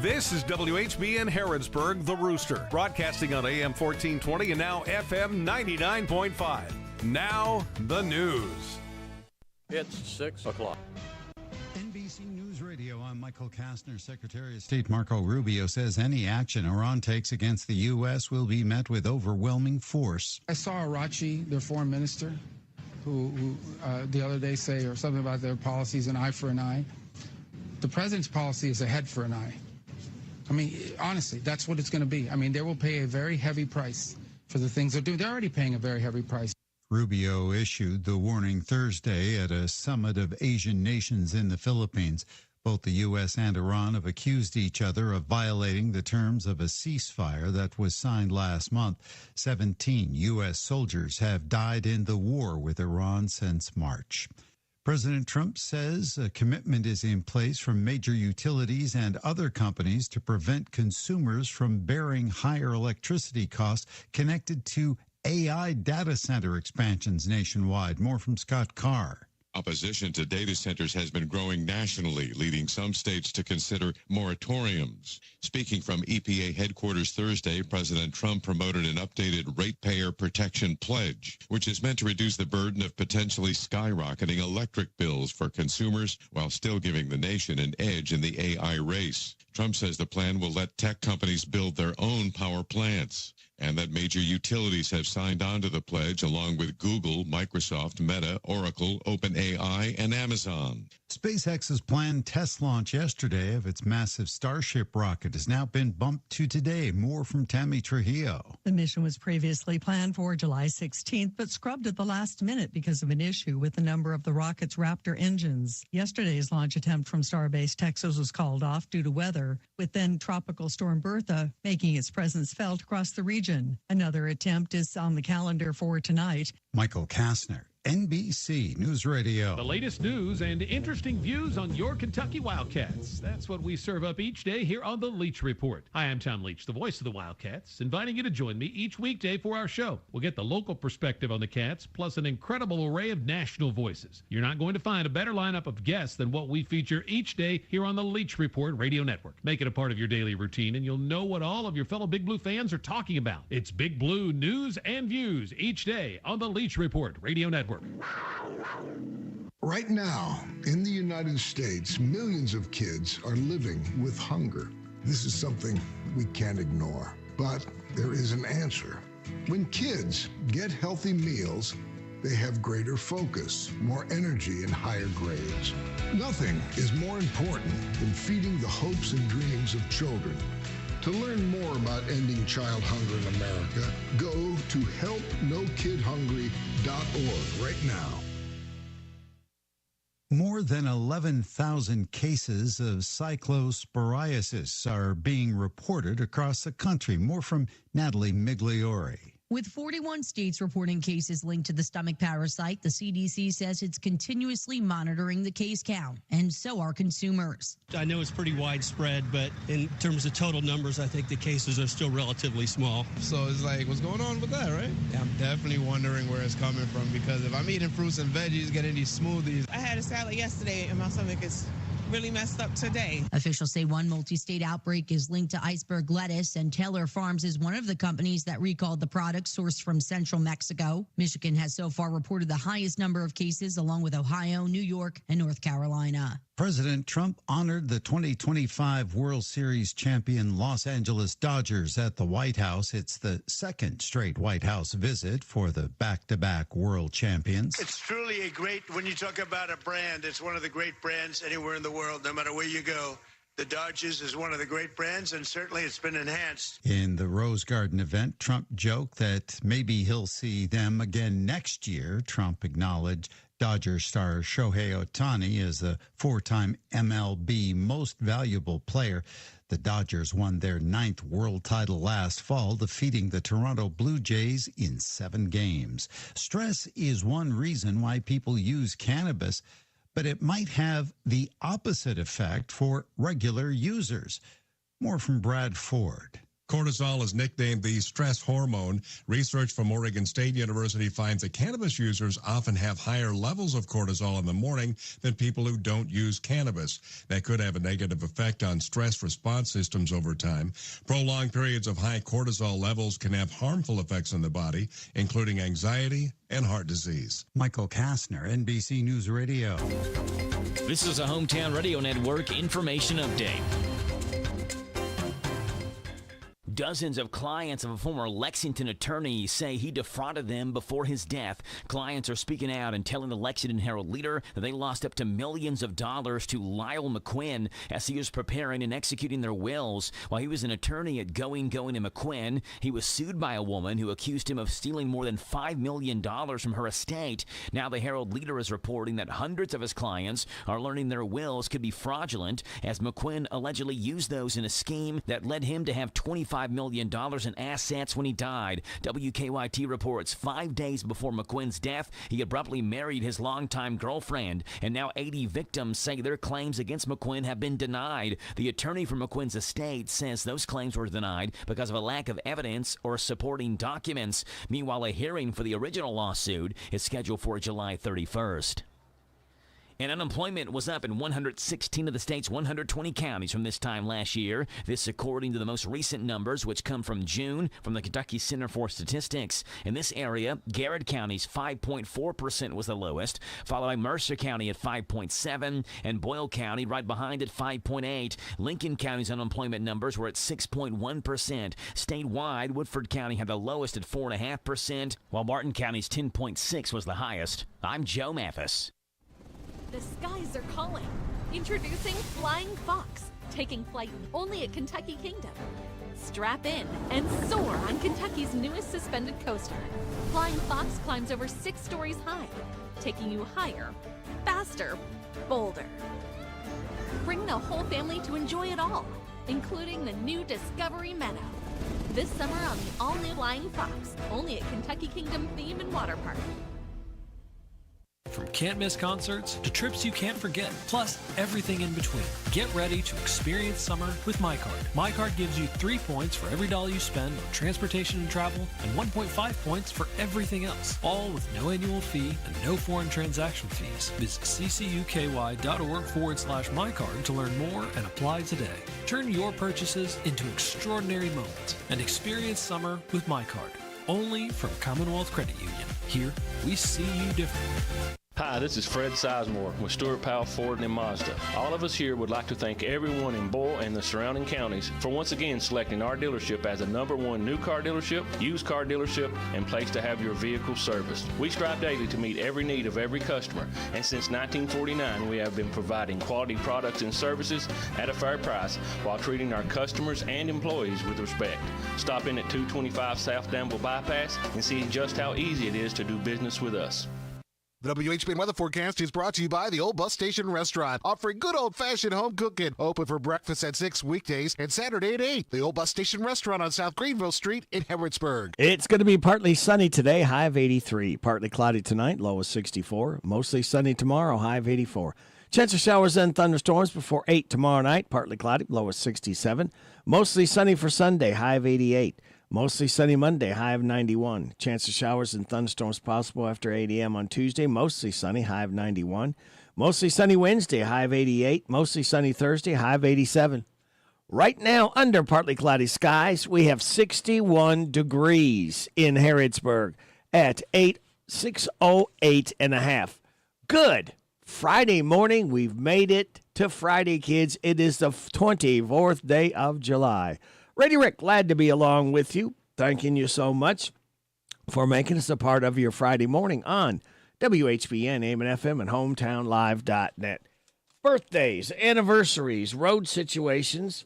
This is WHBN Harrodsburg, The Rooster, broadcasting on AM 1420 and now FM 99.5. Now, the news. It's 6 o'clock. NBC News Radio, I'm Michael Kastner. Secretary of State Marco Rubio says any action Iran takes against the U.S. will be met with overwhelming force. I saw Arachi, their foreign minister, who the other day say or something about their policies, an eye for an eye. The president's policy is a head for an eye. I mean, honestly, that's what it's going to be. I mean, they will pay a very heavy price for the things they're doing. They're already paying a very heavy price. Rubio issued the warning Thursday at a summit of Asian nations in the Philippines. Both the U.S. and Iran have accused each other of violating the terms of a ceasefire that was signed last month. 17 U.S. soldiers have died in the war with Iran since March. President Trump says a commitment is in place from major utilities and other companies to prevent consumers from bearing higher electricity costs connected to AI data center expansions nationwide. More from Scott Carr. Opposition to data centers has been growing nationally, leading some states to consider moratoriums. Speaking from EPA headquarters Thursday, President Trump promoted an updated ratepayer protection pledge, which is meant to reduce the burden of potentially skyrocketing electric bills for consumers while still giving the nation an edge in the AI race. Trump says the plan will let tech companies build their own power plants, and that major utilities have signed on to the pledge along with Google, Microsoft, Meta, Oracle, OpenAI, and Amazon. SpaceX's planned test launch yesterday of its massive Starship rocket has now been bumped to today. More from Tammy Trujillo. The mission was previously planned for July 16th, but scrubbed at the last minute because of an issue with a number of the rocket's Raptor engines. Yesterday's launch attempt from Starbase Texas was called off due to weather, with then Tropical Storm Bertha making its presence felt across the region. Another attempt is on the calendar for tonight. Michael Kastner, NBC News Radio. The latest news and interesting views on your Kentucky Wildcats. That's what we serve up each day here on the Leach Report. Hi, I'm Tom Leach, the voice of the Wildcats, inviting you to join me each weekday for our show. We'll get the local perspective on the Cats, plus an incredible array of national voices. You're not going to find a better lineup of guests than what we feature each day here on the Leach Report Radio Network. Make it a part of your daily routine, and you'll know what all of your fellow Big Blue fans are talking about. It's Big Blue news and views each day on the Leach Report Radio Network. Right now, in the United States, millions of kids are living with hunger. This is something we can't ignore, but there is an answer. When kids get healthy meals, they have greater focus, more energy, and higher grades. Nothing is more important than feeding the hopes and dreams of children. To learn more about ending child hunger in America, go to helpnokidhungry.org right now. More than 11,000 cases of cyclosporiasis are being reported across the country. More from Natalie Migliori. With 41 states reporting cases linked to the stomach parasite, the CDC says it's continuously monitoring the case count, and so are consumers. I know it's pretty widespread, but in terms of total numbers, I think the cases are still relatively small. So it's like, what's going on with that, right? Yeah, I'm definitely wondering where it's coming from, because if I'm eating fruits and veggies, getting these smoothies. I had a salad yesterday, and my stomach is really messed up today. Officials say one multi-state outbreak is linked to iceberg lettuce, and Taylor Farms is one of the companies that recalled the product sourced from central Mexico. Michigan has so far reported the highest number of cases, along with Ohio, New York, and North Carolina. President Trump honored the 2025 World Series champion Los Angeles Dodgers at the White House. It's the second straight White House visit for the back-to-back world champions. It's truly a great, when you talk about a brand, it's one of the great brands anywhere in the world, no matter where you go. The Dodgers is one of the great brands, and certainly it's been enhanced. In the Rose Garden event, Trump joked that maybe he'll see them again next year. Trump acknowledged Dodger star Shohei Ohtani is the four-time MLB most valuable player. The Dodgers won their 9th world title last fall, defeating the Toronto Blue Jays in 7 games. Stress is one reason why people use cannabis, but it might have the opposite effect for regular users. More from Brad Ford. Cortisol is nicknamed the stress hormone. Research from Oregon State University finds that cannabis users often have higher levels of cortisol in the morning than people who don't use cannabis. That could have a negative effect on stress response systems over time. Prolonged periods of high cortisol levels can have harmful effects on the body, including anxiety and heart disease. Michael Kastner, NBC News Radio. This is a Hometown Radio Network information update. Dozens of clients of a former Lexington attorney say he defrauded them before his death. Clients are speaking out and telling the Lexington Herald-Leader that they lost up to millions of dollars to Lyle McQuinn as he was preparing and executing their wills. While he was an attorney at Going and McQuinn, he was sued by a woman who accused him of stealing more than $5 million from her estate. Now the Herald-Leader is reporting that hundreds of his clients are learning their wills could be fraudulent, as McQuinn allegedly used those in a scheme that led him to have $25 million in assets when he died. WKYT reports 5 days before McQuinn's death, he abruptly married his longtime girlfriend, and now 80 victims say their claims against McQuinn have been denied. The attorney for McQuinn's estate says those claims were denied because of a lack of evidence or supporting documents. Meanwhile, a hearing for the original lawsuit is scheduled for July 31st. And unemployment was up in 116 of the state's 120 counties from this time last year. This according to the most recent numbers, which come from June from the Kentucky Center for Statistics. In this area, Garrett County's 5.4% was the lowest, followed by Mercer County at 5.7% and Boyle County right behind at 5.8%. Lincoln County's unemployment numbers were at 6.1%. Statewide, Woodford County had the lowest at 4.5%, while Martin County's 10.6% was the highest. I'm Joe Mathis. The skies are calling. Introducing Flying Fox, taking flight only at Kentucky Kingdom. Strap in and soar on Kentucky's newest suspended coaster. Flying Fox climbs over 6 stories high, taking you higher, faster, bolder. Bring the whole family to enjoy it all, including the new Discovery Meadow. This summer on the all-new Flying Fox, only at Kentucky Kingdom Theme and Water Park. From can't miss concerts to trips you can't forget, plus everything in between. Get ready to experience summer with MyCard. MyCard gives you 3 points for every dollar you spend on transportation and travel, and 1.5 points for everything else, all with no annual fee and no foreign transaction fees. Visit ccuky.org/MyCard to learn more and apply today. Turn your purchases into extraordinary moments and experience summer with MyCard. Only from Commonwealth Credit Union. Here, we see you differently. Hi, this is Fred Sizemore with Stuart Powell Ford and Mazda. All of us here would like to thank everyone in Boyle and the surrounding counties for once again selecting our dealership as the #1 new car dealership, used car dealership, and place to have your vehicle serviced. We strive daily to meet every need of every customer, and since 1949 we have been providing quality products and services at a fair price while treating our customers and employees with respect. Stop in at 225 South Danville Bypass and see just how easy it is to do business with us. The WHBN weather forecast is brought to you by the Old Bus Station Restaurant, offering good old-fashioned home cooking. Open for breakfast at 6 weekdays and Saturday at 8. The Old Bus Station Restaurant on South Greenville Street in Harrodsburg. It's going to be partly sunny today, high of 83. Partly cloudy tonight, low of 64. Mostly sunny tomorrow, high of 84. Chance of showers and thunderstorms before 8 tomorrow night, partly cloudy, low of 67. Mostly sunny for Sunday, high of 88. Mostly sunny Monday, high of 91. Chance of showers and thunderstorms possible after 8 a.m. on Tuesday. Mostly sunny, high of 91. Mostly sunny Wednesday, high of 88. Mostly sunny Thursday, high of 87. Right now, under partly cloudy skies, we have 61 degrees in Harrodsburg at 608.5. Good. Friday morning, we've made it to Friday, kids. It is the 24th day of July. Ready, Rick, glad to be along with you. Thanking you so much for making us a part of your Friday morning on WHBN, AM and FM, and HometownLive.net. Birthdays, anniversaries, road situations,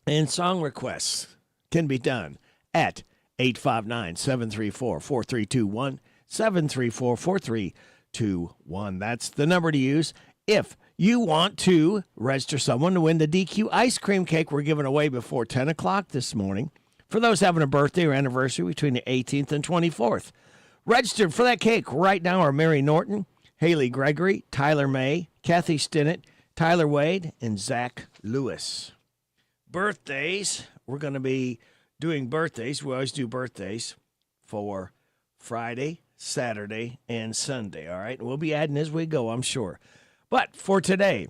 and song requests can be done at 859-734-4321, 734-4321. That's the number to use if you want to register someone to win the DQ ice cream cake we're giving away before 10 o'clock this morning for those having a birthday or anniversary between the 18th and 24th. Registered for that cake right now are Mary Norton, Haley Gregory, Tyler May, Kathy Stinnett, Tyler Wade, and Zach Lewis. Birthdays we're going to be doing birthdays. We always do birthdays for Friday, Saturday, and Sunday, all right? And we'll be adding as we go, I'm sure. But for today,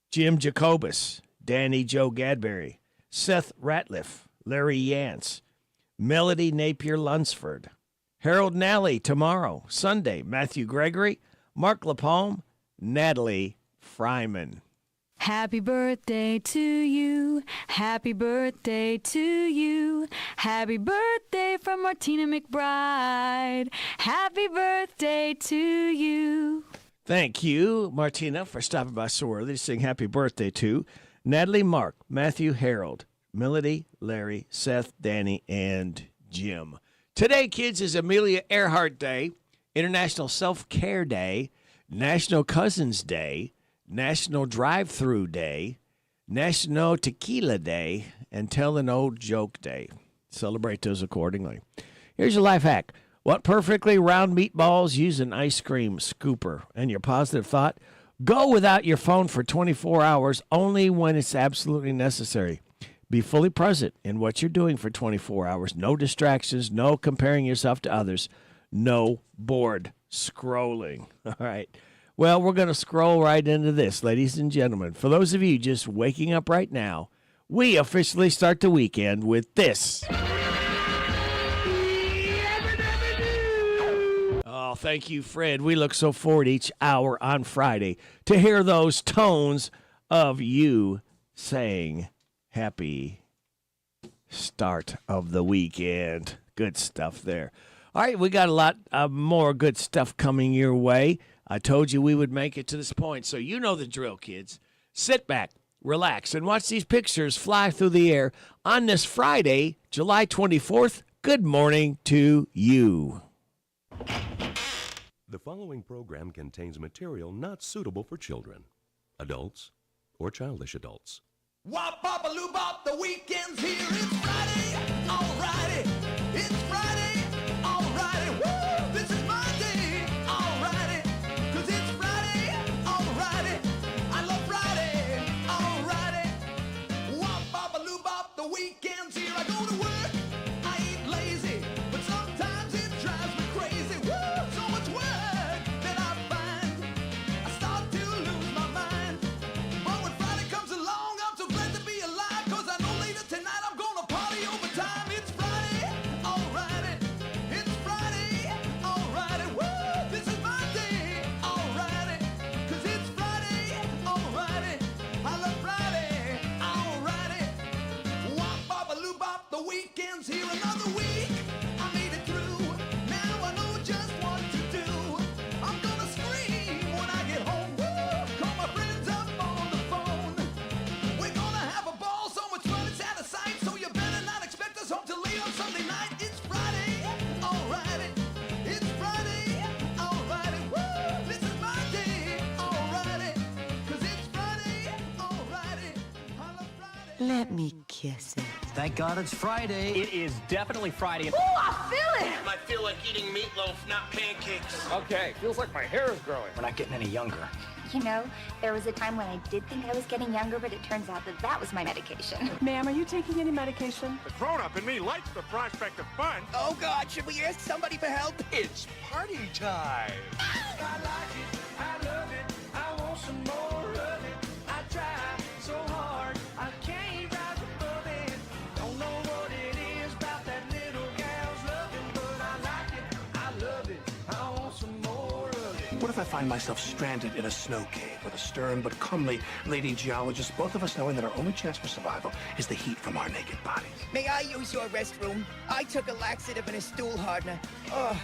Jim Jacobus, Danny Joe Gadberry, Seth Ratliff, Larry Yance, Melody Napier Lunsford, Harold Nally tomorrow, Sunday, Matthew Gregory, Mark Lapalme, Natalie Fryman. Happy birthday to you. Happy birthday to you. Happy birthday from Martina McBride. Happy birthday to you. Thank you, Martina, for stopping by so early to sing happy birthday to Natalie, Mark, Matthew, Harold, Melody, Larry, Seth, Danny, and Jim. Today, kids, is Amelia Earhart Day, International Self-Care Day, National Cousins Day, National Drive-Thru Day, National Tequila Day, and Tell an Old Joke Day. Celebrate those accordingly. Here's your life hack. Want perfectly round meatballs? Use an ice cream scooper. And your positive thought? Go without your phone for 24 hours only when it's absolutely necessary. Be fully present in what you're doing for 24 hours. No distractions, no comparing yourself to others, no bored scrolling. All right. Well, we're going to scroll right into this, ladies and gentlemen. For those of you just waking up right now, we officially start the weekend with this. Oh, thank you, Fred. We look so forward each hour on Friday to hear those tones of you saying happy start of the weekend. Good stuff there. All right, we got a lot more good stuff coming your way. I told you we would make it to this point, so you know the drill, kids. Sit back, relax, and watch these pictures fly through the air on this Friday, July 24th. Good morning to you. The following program contains material not suitable for children, adults, or childish adults. Wop, bop, a loo, bop, the weekend's here. It's Friday, alrighty. It's Friday, alrighty. Woo, this is my day, alrighty. 'Cause it's Friday, alrighty. I love Friday, alrighty. Wop, bop, a loo, bop, the weekend's here. I go to work, I ain't lazy, but sometimes it drives me crazy. Woo, so much work that I find I start to lose my mind. But when Friday comes along, I'm so glad to be alive, 'cause I know later tonight I'm gonna party overtime. It's Friday, alrighty. It's Friday, alrighty. Woo, this is my day, alrighty. 'Cause it's Friday, alrighty. I love Friday, alrighty. Wop, bop, a loo, bop, the weekend's here. Another week, I made it through. Now I know just what to do. I'm gonna scream when I get home. Woo, call my friends up on the phone. We're gonna have a ball, so much fun it's out of sight. So you better not expect us home till late on Sunday night. It's Friday, alrighty. It's Friday, alrighty. Woo, this is my day, alrighty. 'Cause it's Friday, alrighty. I love Friday. Let me kiss it. Thank God it's Friday. It is definitely Friday. Ooh, I feel it! I feel like eating meatloaf, not pancakes. Okay, feels like my hair is growing. We're not getting any younger. You know, there was a time when I did think I was getting younger, but it turns out that that was my medication. Ma'am, are you taking any medication? The grown-up in me likes the prospect of fun. Oh God, should we ask somebody for help? It's party time. I like it, I love it, I want some more of it. I try so hard, I can't rise above it. Don't know what it is about that little gal's loving, but I like it, I love it, I want some more of it. What if I find myself stranded in a snow cave with a stern but comely lady geologist, both of us knowing that our only chance for survival is the heat from our naked bodies? May I use your restroom? I took a laxative and a stool hardener. Oh,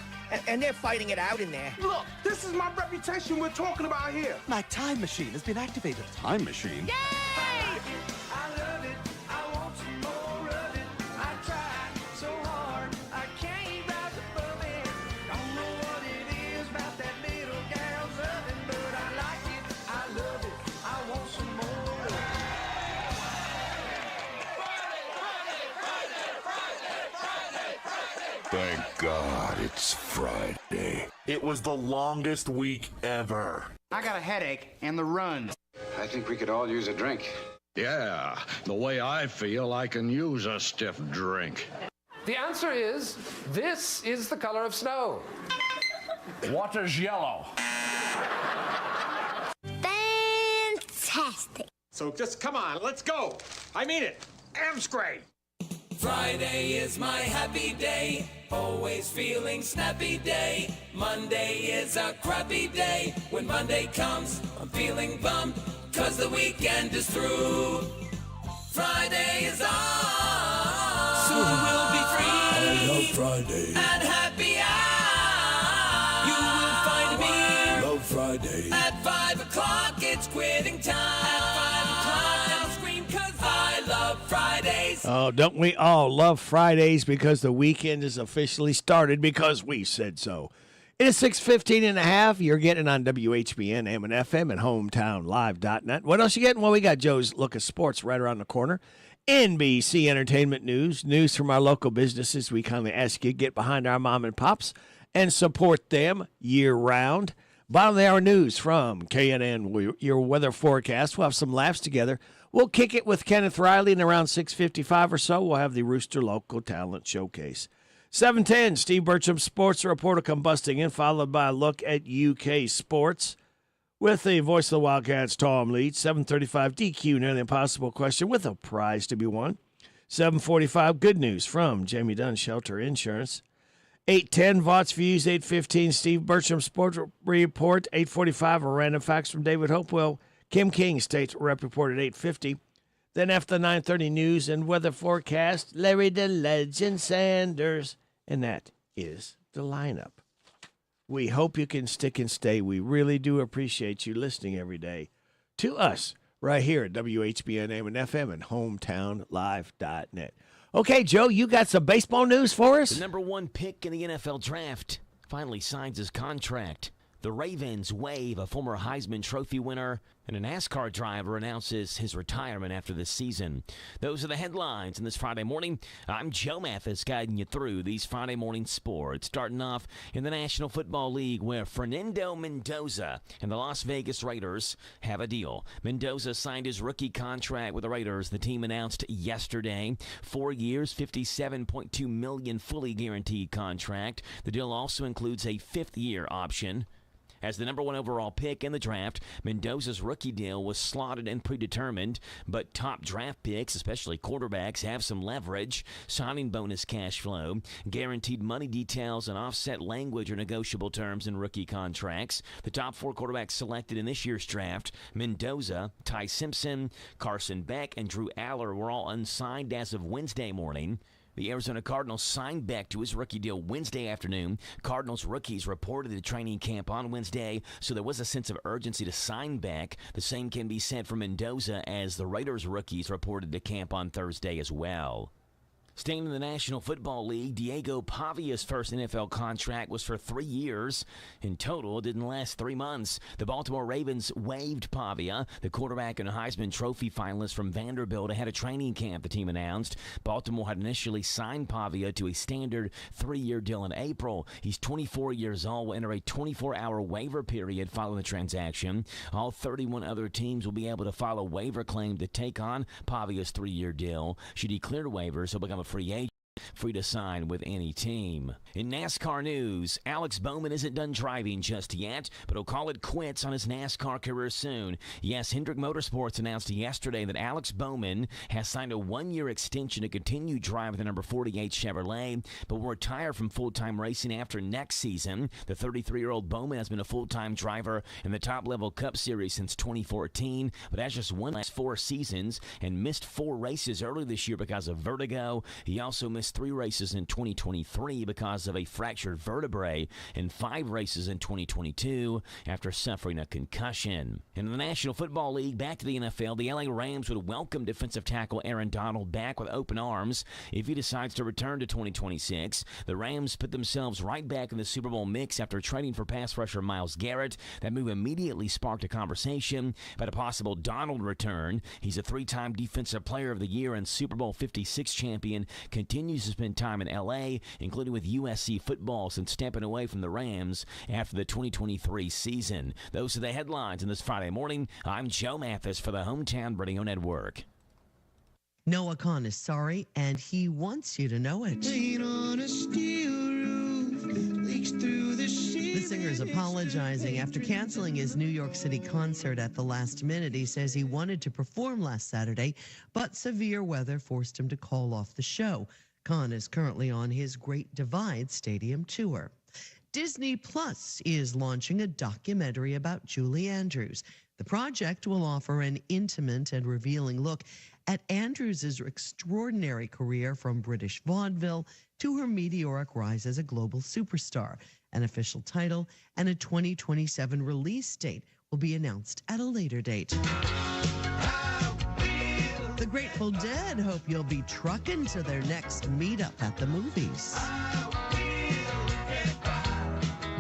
and they're fighting it out in there. Look, this is my reputation we're talking about here. My time machine has been activated. Time machine? Yay! I like it, I love it, I want some more of it. I try so hard, I can't rise above it. Don't know what it is about that little gal's loving, but I like it, I love it, I want some more of it. Thank God it's Friday. It was the longest week ever. I got a headache and the runs. I think we could all use a drink. Yeah, the way I feel, I can use a stiff drink. The answer is, this is the color of snow. Water's yellow. Fantastic. So just come on, let's go. I mean it. Am's great. Friday is my happy day, always feeling snappy day. Monday is a crappy day. When Monday comes, I'm feeling bummed, 'cause the weekend is through. Friday is on, soon we'll be free. I love Friday. And happy hour, you will find me. Love Friday. At 5 o'clock, it's quitting time. At 5 o'clock, now scream 'cause I love Fridays. Oh, don't we all love Fridays because the weekend is officially started because we said so. It is 6:15 and a half. You're getting on WHBN, AM and FM, and HometownLive.net. What else you getting? Well, we got Joe's Look at Sports right around the corner. NBC Entertainment News from our local businesses. We kindly ask you to get behind our mom and pops and support them year-round. Bottom of the hour news from KNN, your weather forecast. We'll have some laughs together. We'll kick it with Kenneth Riley, and around 6:55 or so, we'll have the Rooster Local Talent Showcase. 7:10, Steve Burcham Sports Reporter come busting in, followed by a look at UK sports with the voice of the Wildcats, Tom Leach. 7:35, DQ, Nearly Impossible Question with a prize to be won. 7:45, good news from Jamie Dunn Shelter Insurance. 8:10, Vaught's Views. 8:15, Steve Burcham Sports Report. 8:45, a random facts from David Hopewell. Kim King, State Rep Report at 8:50. Then after the 9:30 news and weather forecast, Larry the Legend Sanders. And that is the lineup. We hope you can stick and stay. We really do appreciate you listening every day to us right here at WHBN AM and FM and HometownLive.net. Okay, Joe, you got some baseball news for us? The number one pick in the NFL draft finally signs his contract. The Ravens waive a former Heisman Trophy winner, and a NASCAR driver announces his retirement after this season. Those are the headlines in this Friday morning. I'm Joe Mathis guiding you through these Friday morning sports. Starting off in the National Football League, where Fernando Mendoza and the Las Vegas Raiders have a deal. Mendoza signed his rookie contract with the Raiders. The team announced yesterday, 4 years, $57.2 million fully guaranteed contract. The deal also includes a fifth-year option. As the number one overall pick in the draft, Mendoza's rookie deal was slotted and predetermined, but top draft picks, especially quarterbacks, have some leverage. Signing bonus cash flow, guaranteed money details, and offset language are negotiable terms in rookie contracts. The top four quarterbacks selected in this year's draft, Mendoza, Ty Simpson, Carson Beck, and Drew Aller, were all unsigned as of Wednesday morning. The Arizona Cardinals signed Beck to his rookie deal Wednesday afternoon. Cardinals rookies reported to training camp on Wednesday, so there was a sense of urgency to sign Beck. The same can be said for Mendoza, as the Raiders rookies reported to camp on Thursday as well. Staying in the National Football League, Diego Pavia's first NFL contract was for 3 years. In total, it didn't last 3 months. The Baltimore Ravens waived Pavia, the quarterback and Heisman Trophy finalist from Vanderbilt, ahead of training camp, the team announced. Baltimore had initially signed Pavia to a standard 3-year deal in April. He's 24 years old, will enter a 24-hour waiver period following the transaction. All 31 other teams will be able to file a waiver claim to take on Pavia's 3-year deal. Should he clear waivers, he'll become a free agent, free to sign with any team. In NASCAR news, Alex Bowman isn't done driving just yet, but he'll call it quits on his NASCAR career soon. Yes, Hendrick Motorsports announced yesterday that Alex Bowman has signed a 1-year extension to continue driving the number 48 Chevrolet, but will retire from full-time racing after next season. The 33-year-old Bowman has been a full-time driver in the top-level Cup Series since 2014, but has just won the last 4 seasons and missed 4 races early this year because of vertigo. He also missed 3 races in 2023 because of a fractured vertebrae, and 5 races in 2022 after suffering a concussion. In the National Football League, back to the NFL, the LA Rams would welcome defensive tackle Aaron Donald back with open arms if he decides to return to 2026. The Rams put themselves right back in the Super Bowl mix after trading for pass rusher Myles Garrett. That move immediately sparked a conversation about a possible Donald return. He's a 3-time Defensive Player of the Year and Super Bowl 56 champion, continues continues to spend time in L.A., including with USC football since stepping away from the Rams after the 2023 season. Those are the headlines in this Friday morning. I'm Joe Mathis for the Hometown Radio Network. Noah Khan is sorry, and he wants you to know it. The singer is apologizing after canceling his New York City concert at the last minute. He says he wanted to perform last Saturday, but severe weather forced him to call off the show. Khan is currently on his Great Divide Stadium tour. Disney Plus is launching a documentary about Julie Andrews. The project will offer an intimate and revealing look at Andrews' extraordinary career from British vaudeville to her meteoric rise as a global superstar. An official title and a 2027 release date will be announced at a later date. The Grateful Dead hope you'll be trucking to their next meetup at the movies.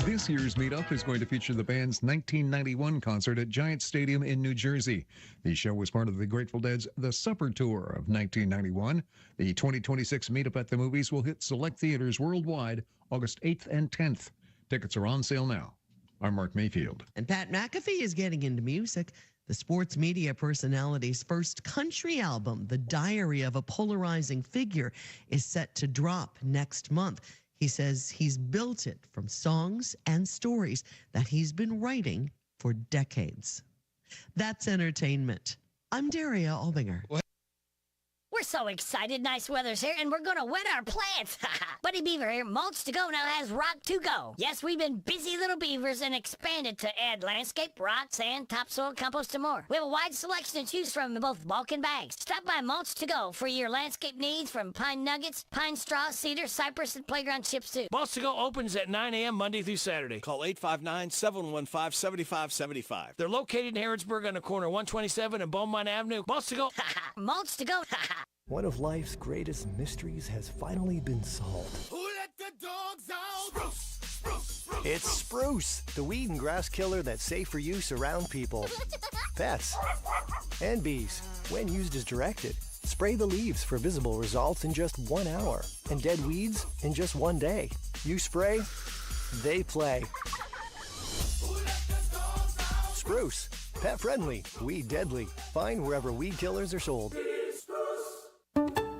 This year's meetup is going to feature the band's 1991 concert at Giant Stadium in New Jersey. The show was part of the Grateful Dead's The Supper Tour of 1991. The 2026 meetup at the movies will hit select theaters worldwide August 8th and 10th. Tickets are on sale now. I'm Mark Mayfield. And Pat McAfee is getting into music. The sports media personality's first country album, The Diary of a Polarizing Figure, is set to drop next month. He says he's built it from songs and stories that he's been writing for decades. That's entertainment. I'm Daria Albinger. We're so excited. Nice weather's here, and we're going to wet our plants. Buddy Beaver here. Mulch to Go now has rock to go. Yes, we've been busy little beavers and expanded to add landscape, rock, sand, topsoil, compost, and more. We have a wide selection to choose from in both bulk and bags. Stop by Mulch to Go for your landscape needs from pine nuggets, pine straw, cedar, cypress, and playground chips too. Mulch to Go opens at 9 a.m. Monday through Saturday. Call 859-715-7575. They're located in Harrodsburg on the corner of 127 and Beaumont Avenue. Mulch to Go. Mulch to Go. One of life's greatest mysteries has finally been solved. Who let the dogs out? Spruce, spruce, spruce. It's Spruce, the weed and grass killer that's safe for use around people, pets, and bees. When used as directed, spray the leaves for visible results in just 1 hour and dead weeds in just 1 day. You spray, they play. Spruce, pet friendly, weed deadly. Find wherever weed killers are sold.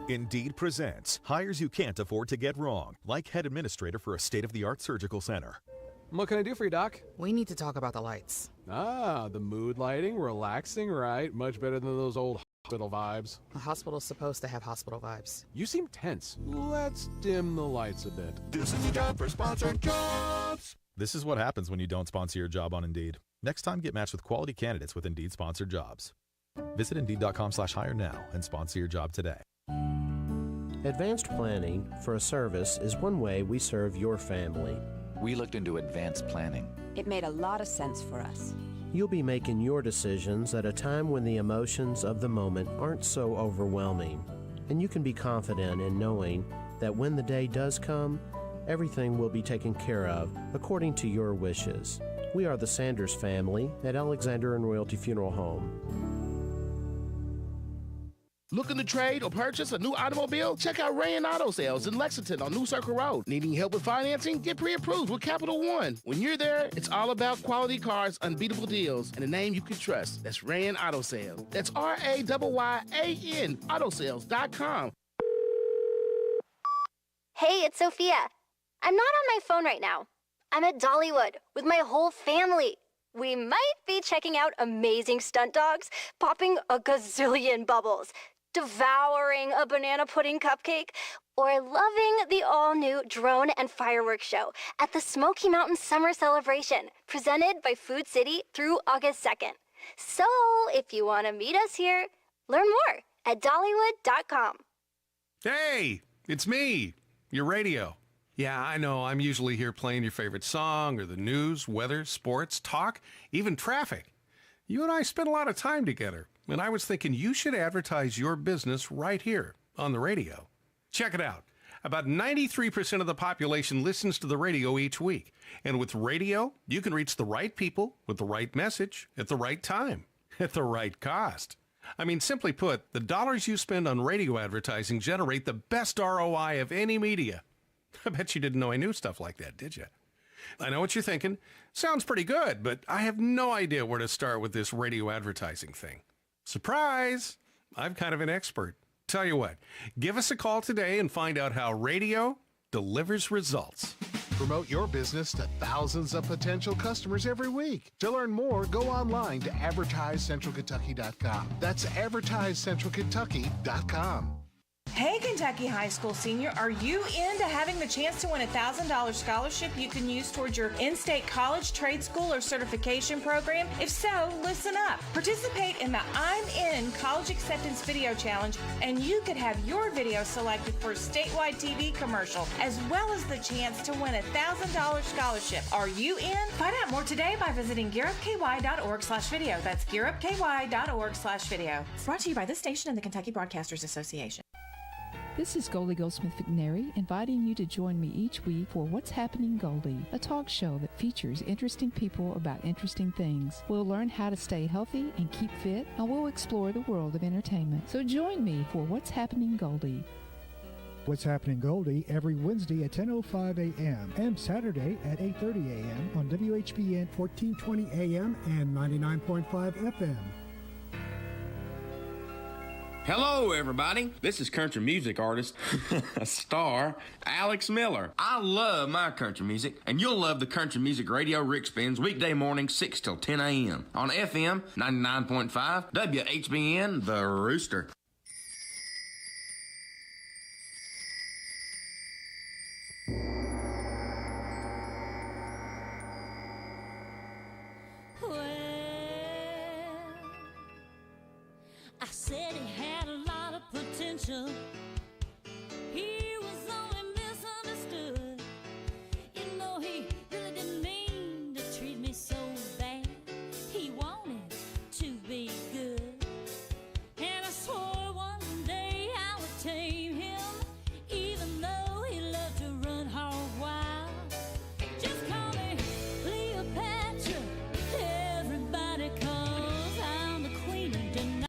Indeed presents hires you can't afford to get wrong, like head administrator for a state-of-the-art surgical center. What can I do for you, Doc? We need to talk about the lights. Ah, the mood lighting, relaxing, right? Much better than those old hospital vibes. A hospital's supposed to have hospital vibes. You seem tense. Let's dim the lights a bit. This is the job for sponsored jobs. This is what happens when you don't sponsor your job on Indeed. Next time, get matched with quality candidates with Indeed sponsored jobs. Visit Indeed.com/hire now and sponsor your job today. Advanced planning for a service is one way we serve your family. We looked into advanced planning. It made a lot of sense for us. You'll be making your decisions at a time when the emotions of the moment aren't so overwhelming, and you can be confident in knowing that when the day does come, everything will be taken care of according to your wishes. We are the Sanders family at Alexander and Royalty Funeral Home. Looking to trade or purchase a new automobile? Check out Ray & Auto Sales in Lexington on New Circle Road. Needing help with financing? Get pre-approved with Capital One. When you're there, it's all about quality cars, unbeatable deals, and a name you can trust. That's Ray & Auto Sales. That's RAYYAN Autosales.com. Hey, it's Sophia. I'm not on my phone right now. I'm at Dollywood with my whole family. We might be checking out amazing stunt dogs, popping a gazillion bubbles, devouring a banana pudding cupcake, or loving the all-new drone and fireworks show at the Smoky Mountain Summer Celebration, presented by Food City through August 2nd. So, if you want to meet us here, learn more at Dollywood.com. Hey, it's me, your radio. Yeah, I know, I'm usually here playing your favorite song or the news, weather, sports, talk, even traffic. You and I spend a lot of time together, and I was thinking you should advertise your business right here on the radio. Check it out. About 93% of the population listens to the radio each week. And with radio, you can reach the right people with the right message at the right time, at the right cost. I mean, simply put, the dollars you spend on radio advertising generate the best ROI of any media. I bet you didn't know I knew stuff like that, did you? I know what you're thinking. Sounds pretty good, but I have no idea where to start with this radio advertising thing. Surprise! I'm kind of an expert. Tell you what, give us a call today and find out how radio delivers results. Promote your business to thousands of potential customers every week. To learn more, go online to advertisecentralkentucky.com. That's advertisecentralkentucky.com. Hey, Kentucky High School senior, are you into having the chance to win a $1,000 scholarship you can use towards your in-state college, trade school, or certification program? If so, listen up. Participate in the I'm In College Acceptance Video Challenge, and you could have your video selected for a statewide TV commercial, as well as the chance to win a $1,000 scholarship. Are you in? Find out more today by visiting gearupky.org/video. That's gearupky.org/video. Brought to you by this station and the Kentucky Broadcasters Association. This is Goldie Goldsmith McNary, inviting you to join me each week for What's Happening Goldie, a talk show that features interesting people about interesting things. We'll learn how to stay healthy and keep fit, and we'll explore the world of entertainment. So join me for What's Happening Goldie. What's Happening Goldie every Wednesday at 10:05 a.m. and Saturday at 8:30 a.m. on WHBN 1420 a.m. and 99.5 FM. Hello, everybody. This is country music artist, star, Alex Miller. I love my country music, and you'll love the Country Music Radio Rick Spins weekday mornings 6 till 10 a.m. on FM 99.5 WHBN The Rooster. I said he had a lot of potential. He was only misunderstood. You know, he really didn't mean to treat me so bad. He wanted to be good. And I swore one day I would tame him, even though he loved to run hog wild. Just call me Cleopatra. Everybody calls I'm the queen of denial.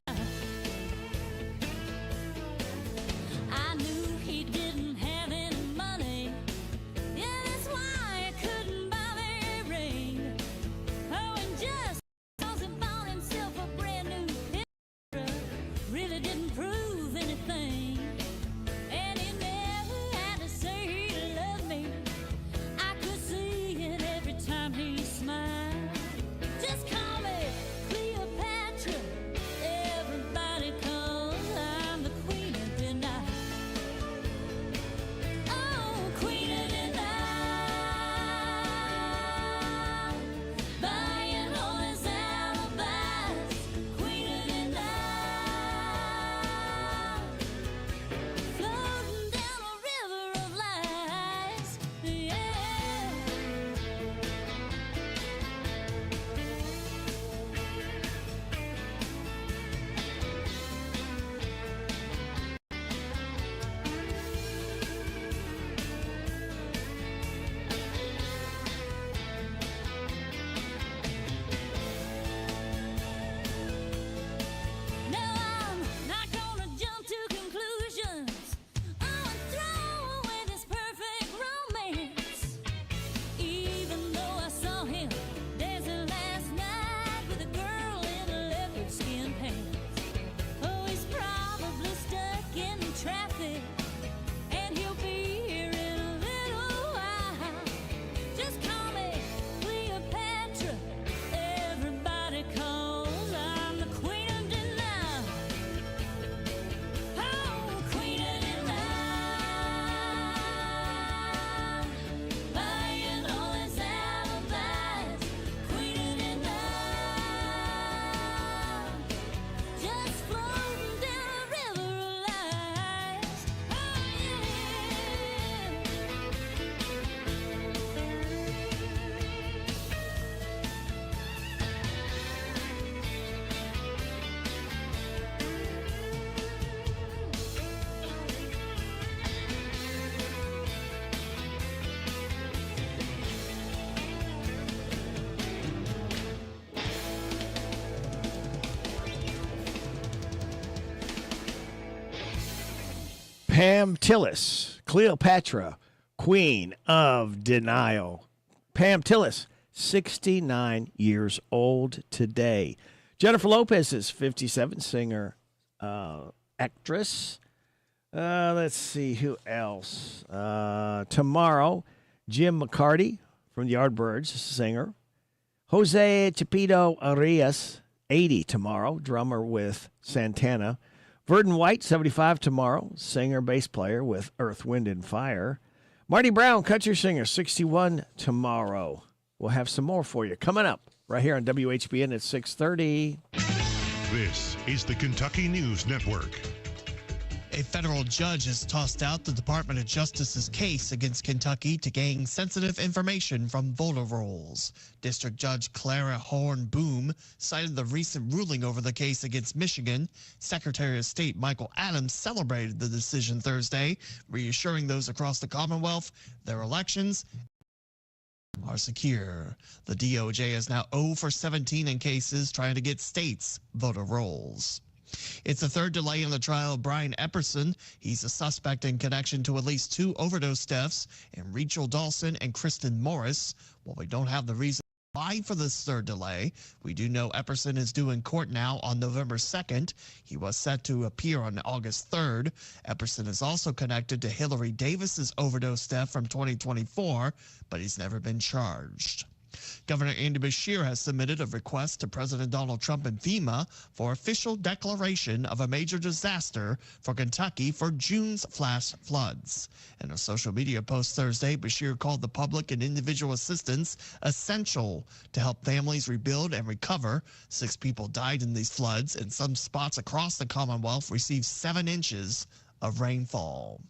Pam Tillis, Cleopatra, Queen of Denial. Pam Tillis, 69 years old today. Jennifer Lopez is 57, singer, actress. Let's see who else. Tomorrow, Jim McCarty from the Yardbirds, singer. Jose Chapito Arias, 80 tomorrow, drummer with Santana. Verdon White, 75 tomorrow, singer, bass player with Earth, Wind, and Fire. Marty Brown, country singer, 61 tomorrow. We'll have some more for you coming up right here on WHBN at 6:30. This is the Kentucky News Network. A federal judge has tossed out the Department of Justice's case against Kentucky to gain sensitive information from voter rolls. District Judge Clara Horn Boom cited the recent ruling over the case against Michigan. Secretary of State Michael Adams celebrated the decision Thursday, reassuring those across the Commonwealth their elections are secure. The DOJ is now 0 for 17 in cases trying to get states' voter rolls. It's the third delay in the trial of Brian Epperson. He's a suspect in connection to at least 2 overdose deaths in Rachel Dawson and Kristen Morris. While we don't have the reason why for this third delay, we do know Epperson is due in court now on November 2nd. He was set to appear on August 3rd. Epperson is also connected to Hillary Davis's overdose death from 2024, but he's never been charged. Governor Andy Beshear has submitted a request to President Donald Trump and FEMA for official declaration of a major disaster for Kentucky for June's flash floods. In a social media post Thursday, Beshear called the public and individual assistance essential to help families rebuild and recover. 6 people died in these floods, and some spots across the Commonwealth received 7 inches of rainfall.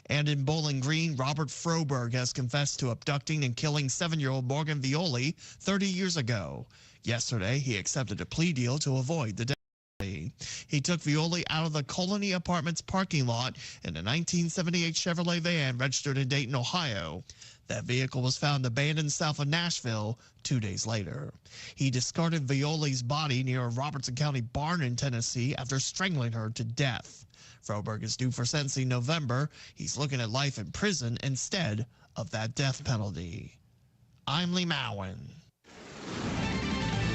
And in Bowling Green, Robert Froberg has confessed to abducting and killing 7-year-old Morgan Violi 30 years ago. Yesterday, he accepted a plea deal to avoid the death penalty. He took Violi out of the Colony Apartments parking lot in a 1978 Chevrolet van registered in Dayton, Ohio. That vehicle was found abandoned south of Nashville 2 days later. He discarded Violi's body near a Robertson County barn in Tennessee after strangling her to death. Froberg is due for sentencing in November. He's looking at life in prison instead of that death penalty. I'm Lee Mowen.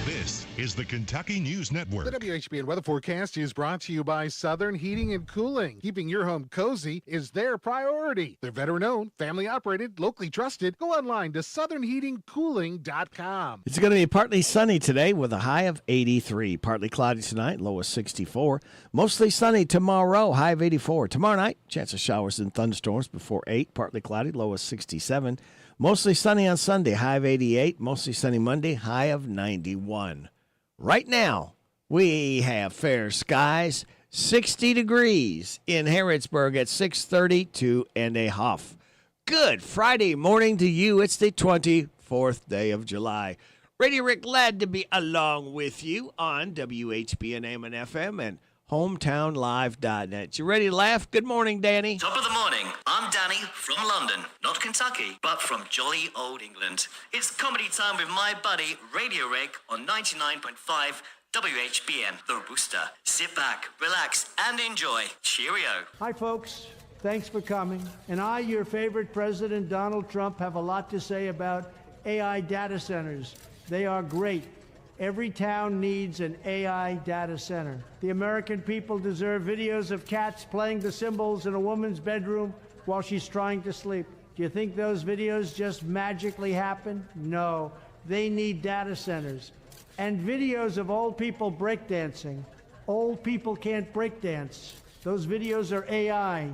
This is the Kentucky News Network. The WHBN weather forecast is brought to you by Southern Heating and Cooling. Keeping your home cozy is their priority. They're veteran-owned, family-operated, locally trusted. Go online to southernheatingcooling.com. It's going to be partly sunny today with a high of 83. Partly cloudy tonight, low of 64. Mostly sunny tomorrow, high of 84. Tomorrow night, chance of showers and thunderstorms before 8. Partly cloudy, low of 67. Mostly sunny on Sunday, high of 88. Mostly sunny Monday, high of 91. Right now, we have fair skies, 60 degrees in Harrodsburg at 6:32 and a half. Good Friday morning to you. It's the 24th day of July. Radio Rick, glad to be along with you on WHBN AM and FM and hometownlive.net. You ready to laugh? Good morning, Danny. Top of the morning. I'm Danny from London. Not Kentucky, but from jolly old England. It's comedy time with my buddy, Radio Rick, on 99.5 WHBN, The Rooster. Sit back, relax, and enjoy. Cheerio. Hi, folks. Thanks for coming. And I, your favorite President Donald Trump, have a lot to say about AI data centers. They are great. Every town needs an AI data center. The American people deserve videos of cats playing the cymbals in a woman's bedroom while she's trying to sleep. Do you think those videos just magically happen? No. They need data centers. And videos of old people breakdancing. Old people can't breakdance. Those videos are AI,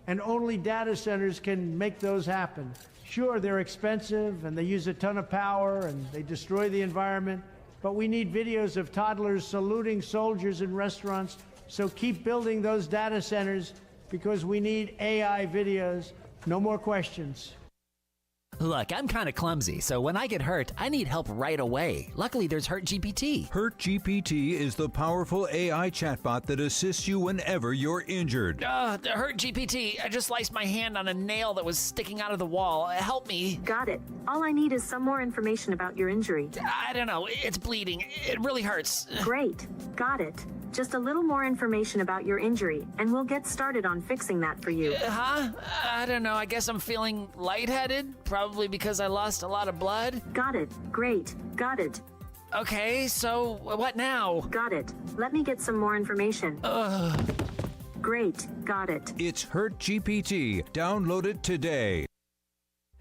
and only data centers can make those happen. Sure, they're expensive, and they use a ton of power, and they destroy the environment. But we need videos of toddlers saluting soldiers in restaurants. So keep building those data centers because we need AI videos. No more questions. Look, I'm kind of clumsy, so when I get hurt, I need help right away. Luckily, there's HurtGPT. HurtGPT is the powerful AI chatbot that assists you whenever you're injured. The HurtGPT, I just sliced my hand on a nail that was sticking out of the wall. Help me. Got it. All I need is some more information about your injury. I don't know. It's bleeding. It really hurts. Great. Got it. Just a little more information about your injury, and we'll get started on fixing that for you. I don't know. I guess I'm feeling lightheaded, probably because I lost a lot of blood. Got it. Great. Got it. Okay, so what now? Got it. Let me get some more information. Great. Got it. It's Hurt GPT. Download it today.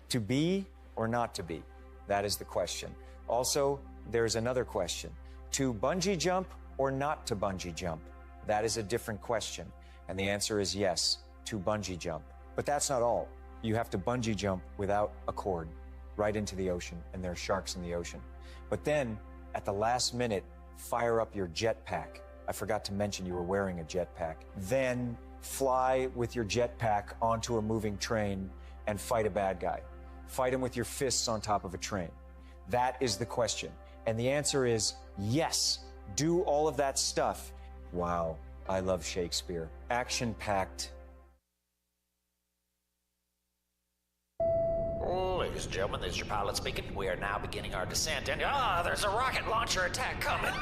To be or not to be? That is the question. Also, there's another question. To bungee jump or not to bungee jump? That is a different question. And the answer is yes, to bungee jump. But that's not all. You have to bungee jump without a cord right into the ocean, and there are sharks in the ocean. But then, at the last minute, fire up your jetpack. I forgot to mention you were wearing a jetpack. Then fly with your jetpack onto a moving train and fight a bad guy. Fight him with your fists on top of a train. That is the question. And the answer is yes. Do all of that stuff. Wow, I love Shakespeare. Action-packed. Ladies and gentlemen, this is your pilot speaking. We are now beginning our descent, and there's a rocket launcher attack coming.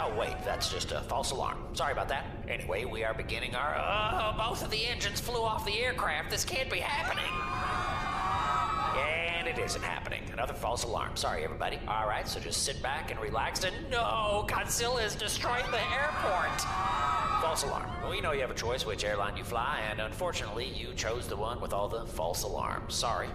Oh, wait, that's just a false alarm. Sorry about that. Anyway, we are beginning our... both of the engines flew off the aircraft. This can't be happening. And it isn't happening. Another false alarm. Sorry, everybody. All right, so just sit back and relax. And no, Godzilla is destroying the airport. False alarm. Well, you know you have a choice which airline you fly, and unfortunately, you chose the one with all the false alarms. Sorry.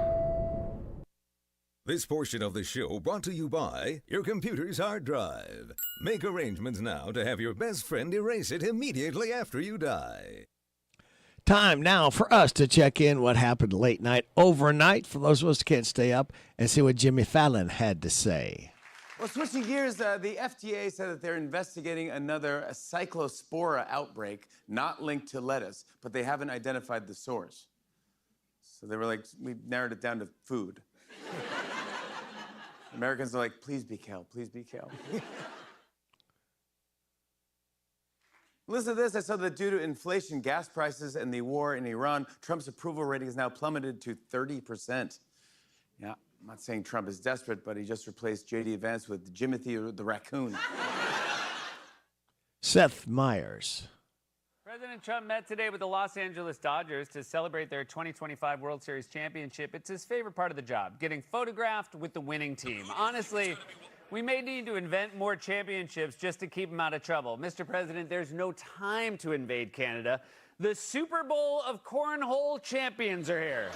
This portion of the show brought to you by your computer's hard drive. Make arrangements now to have your best friend erase it immediately after you die. Time now for us to check in what happened late night, overnight, for those of us who can't stay up, and see what Jimmy Fallon had to say. Well, switching gears, the FDA said that they're investigating another cyclospora outbreak, not linked to lettuce, but they haven't identified the source. So they were like, we narrowed it down to food. Americans are like, please be kale, please be kale. Listen to this. I saw that due to inflation, gas prices, and the war in Iran, Trump's approval rating has now plummeted to 30%. Yeah, I'm not saying Trump is desperate, but he just replaced J.D. Vance with Jimothy the raccoon. Seth Meyers. President Trump met today with the Los Angeles Dodgers to celebrate their 2025 World Series championship. It's his favorite part of the job, getting photographed with the winning team. Honestly, we may need to invent more championships just to keep him out of trouble. Mr. President, there's no time to invade Canada. The Super Bowl of Cornhole champions are here.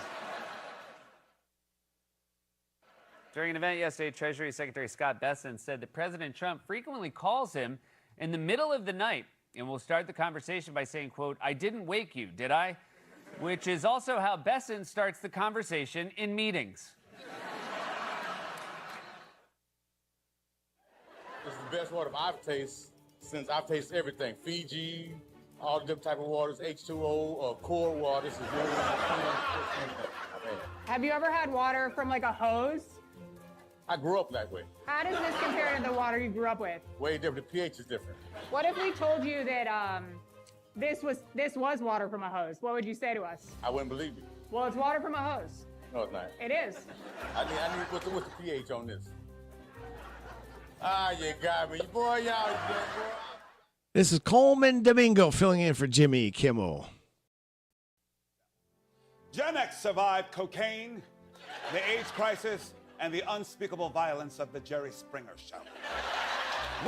During an event yesterday, Treasury Secretary Scott Bessent said that President Trump frequently calls him in the middle of the night and will start the conversation by saying, quote, "I didn't wake you, did I?" Which is also how Bessent starts the conversation in meetings. This is the best water I've tasted since I've tasted everything. Fiji, all the different type of waters, H2O, core water. This is really Have you ever had water from like a hose? I grew up that way. How does this compare to the water you grew up with? Way different. The pH is different. What if we told you that this was water from a hose? What would you say to us? I wouldn't believe you. Well, it's water from a hose. No, it's not. It is. I need what's the pH on this? Ah, you got me. Boy, y'all, boy. This is Coleman Domingo filling in for Jimmy Kimmel. Gen X survived cocaine, the AIDS crisis, and the unspeakable violence of the Jerry Springer Show.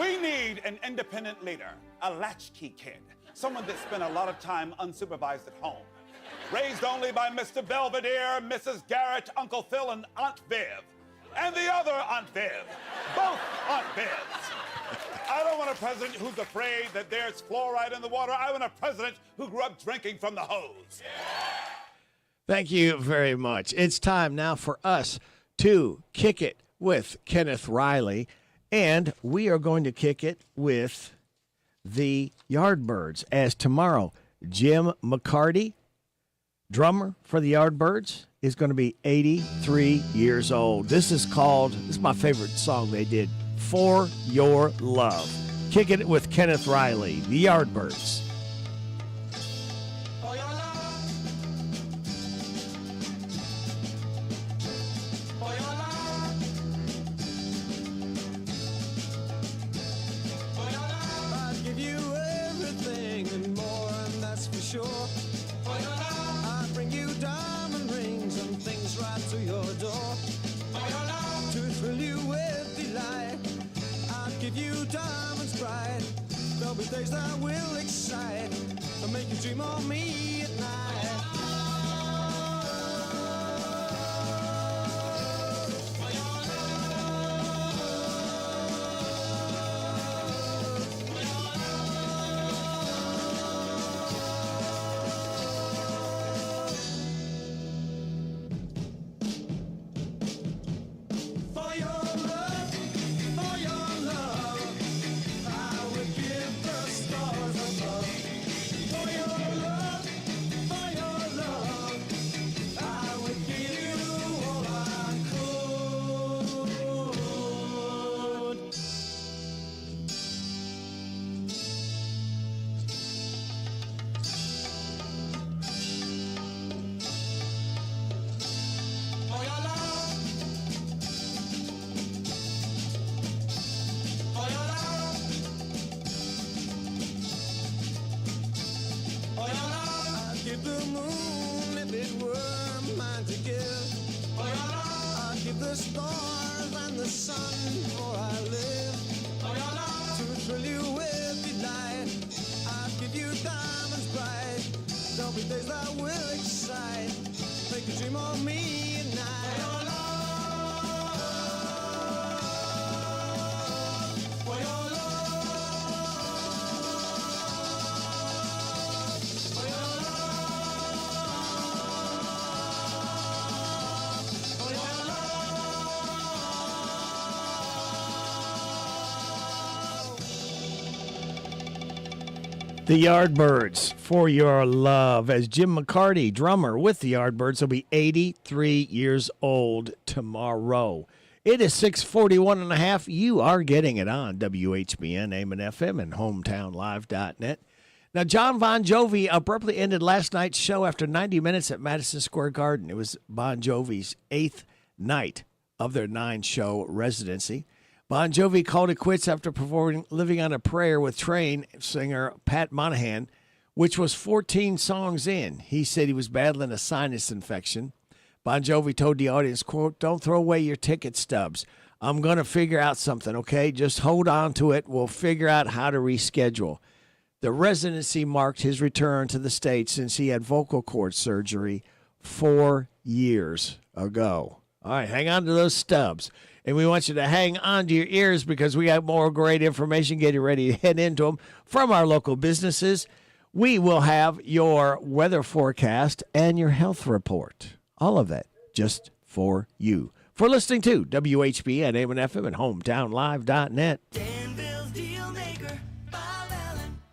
We need an independent leader, a latchkey kid, someone that spent a lot of time unsupervised at home. Raised only by Mr. Belvedere, Mrs. Garrett, Uncle Phil, and Aunt Viv. And the other Aunt Viv. Both Aunt Vivs. I don't want a president who's afraid that there's fluoride in the water. I want a president who grew up drinking from the hose. Thank you very much. It's time now for us to kick it with Kenneth Riley, and we are going to kick it with the Yardbirds, as tomorrow Jim McCarty, drummer for the Yardbirds, is going to be 83 years old. This is my favorite song they did, For Your Love. Kicking it with Kenneth Riley, the Yardbirds. excite, make you dream of me at night. The stars and the sun before I live to thrill you with delight. I'll give you diamonds bright. There'll be days that will excite, make you dream of me at night. For your love, for your love, for your love. The Yardbirds, For Your Love, as Jim McCarty, drummer with the Yardbirds, will be 83 years old tomorrow. It is 6:41 and a half. You are getting it on WHBN, AM and FM, and HometownLive.net. Now, John Bon Jovi abruptly ended last night's show after 90 minutes at Madison Square Garden. It was Bon Jovi's 8th night of their 9-show residency. Bon Jovi called it quits after performing Living on a Prayer with Train singer Pat Monahan, which was 14 songs in. He said he was battling a sinus infection. Bon Jovi told the audience, quote, "Don't throw away your ticket stubs. I'm going to figure out something, okay? Just hold on to it. We'll figure out how to reschedule." The residency marked his return to the States since he had vocal cord surgery 4 years ago. All right, hang on to those stubs. And we want you to hang on to your ears because we got more great information getting ready to head into them from our local businesses. We will have your weather forecast and your health report. All of that just for you. For listening to WHBN, AM and FM, and HometownLive.net.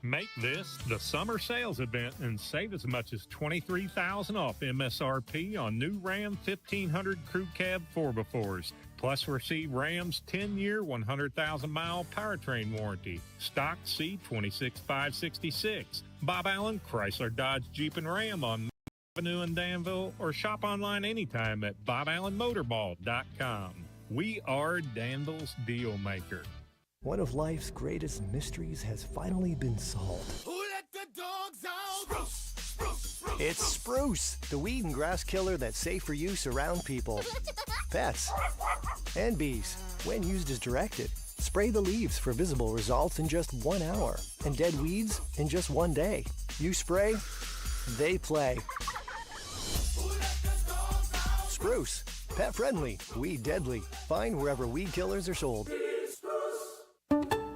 Make this the summer sales event and save as much as $23,000 off MSRP on new Ram 1500 Crew Cab 4x4s. Plus, receive Ram's 10-year, 100,000-mile powertrain warranty. Stock C26566. Bob Allen, Chrysler, Dodge, Jeep, and Ram on Avenue in Danville, or shop online anytime at BobAllenMotorball.com. We are Danville's deal maker. One of life's greatest mysteries has finally been solved. Who let the dogs out? Spruce, spruce, spruce. It's spruce, the weed and grass killer that's safe for use around people, pets, and bees. When used as directed, spray the leaves for visible results in just 1 hour, and dead weeds in just 1 day. You spray, they play. Spruce, pet friendly, weed deadly. Find wherever weed killers are sold.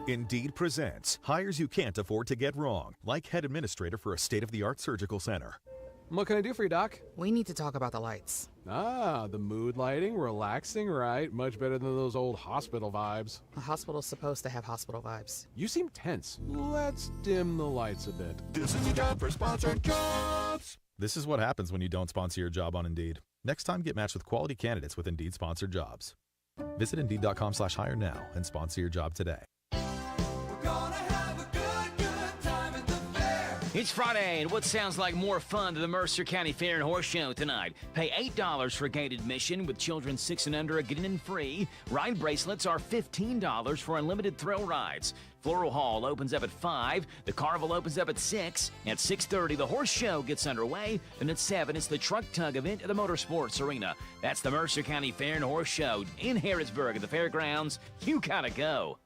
Indeed presents hires you can't afford to get wrong, like head administrator for a state-of-the-art surgical center. What can I do for you, Doc? We need to talk about the lights. Ah, the mood lighting, relaxing, right? Much better than those old hospital vibes. A hospital's supposed to have hospital vibes. You seem tense. Let's dim the lights a bit. This is your job for sponsored jobs. This is what happens when you don't sponsor your job on Indeed. Next time, get matched with quality candidates with Indeed sponsored jobs. Visit Indeed.com/hire now and sponsor your job today. It's Friday, and what sounds like more fun to the Mercer County Fair and Horse Show tonight. Pay $8 for gate admission, with children 6 and under getting in free. Ride bracelets are $15 for unlimited thrill rides. Floral Hall opens up at 5. The Carnival opens up at 6. At 6:30, the Horse Show gets underway. And at 7, it's the Truck Tug event at the Motorsports Arena. That's the Mercer County Fair and Horse Show in Harrodsburg at the fairgrounds. You gotta go.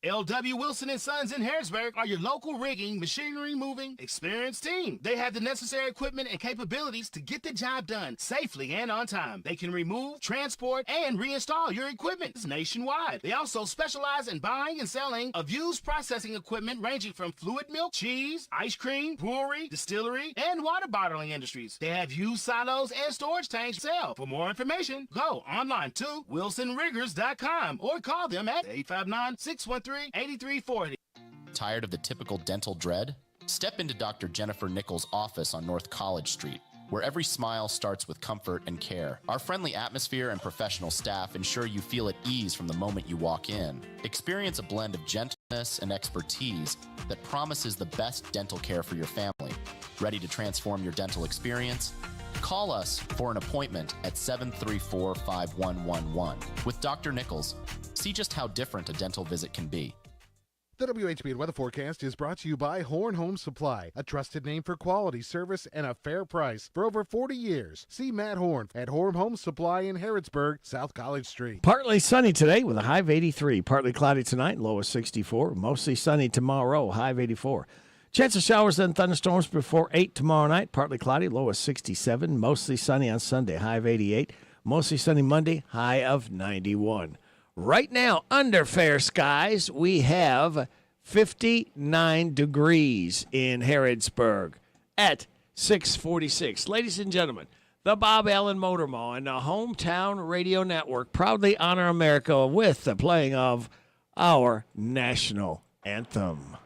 L.W. Wilson & Sons in Harrisburg are your local rigging, machinery moving, experienced team. They have the necessary equipment and capabilities to get the job done safely and on time. They can remove, transport, and reinstall your equipment nationwide. They also specialize in buying and selling of used processing equipment ranging from fluid milk, cheese, ice cream, brewery, distillery, and water bottling industries. They have used silos and storage tanks to sell. For more information, go online to wilsonriggers.com or call them at 859-613-8340. Tired of the typical dental dread? Step into Dr. Jennifer Nichols' office on North College Street, where every smile starts with comfort and care. Our friendly atmosphere and professional staff ensure you feel at ease from the moment you walk in. Experience a blend of gentleness and expertise that promises the best dental care for your family. Ready to transform your dental experience? Call us for an appointment at 734-5111 with Dr. Nichols. See just how different a dental visit can be. The WHBN weather forecast is brought to you by Horn Home Supply, a trusted name for quality service and a fair price for over 40 years. See Matt Horn at Horn Home Supply in Harrodsburg, South College Street. Partly sunny today with a high of 83. Partly cloudy tonight, low of 64. Mostly sunny tomorrow, high of 84. Chance of showers and thunderstorms before 8 tomorrow night. Partly cloudy, low of 67. Mostly sunny on Sunday, high of 88. Mostly sunny Monday, high of 91. Right now, under fair skies, we have 59 degrees in Harrodsburg at 6:46. Ladies and gentlemen, the Bob Allen Motor Mall and the Hometown Radio Network proudly honor America with the playing of our national anthem.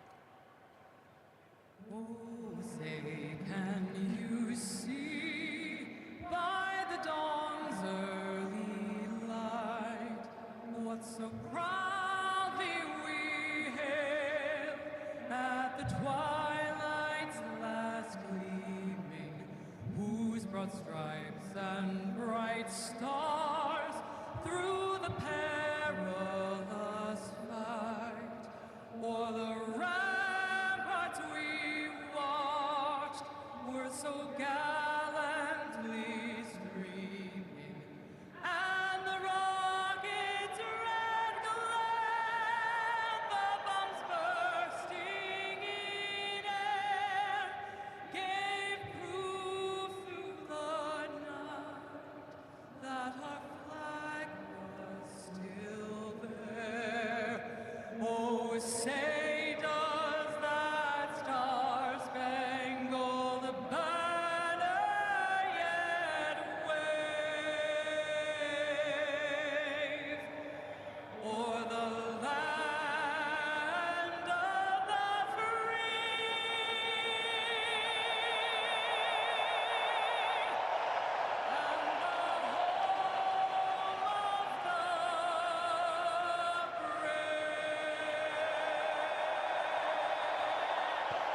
So proudly we hail at the twilight's last gleaming, whose broad stripes and bright stars through the perilous fight o'er the ramparts we watched were so gallantly streaming, and the rockets red glare, the bombs bursting in air, gave proof through the night that our flag was still there. Oh, say does that star-spangled banner yet wave o'er the land of the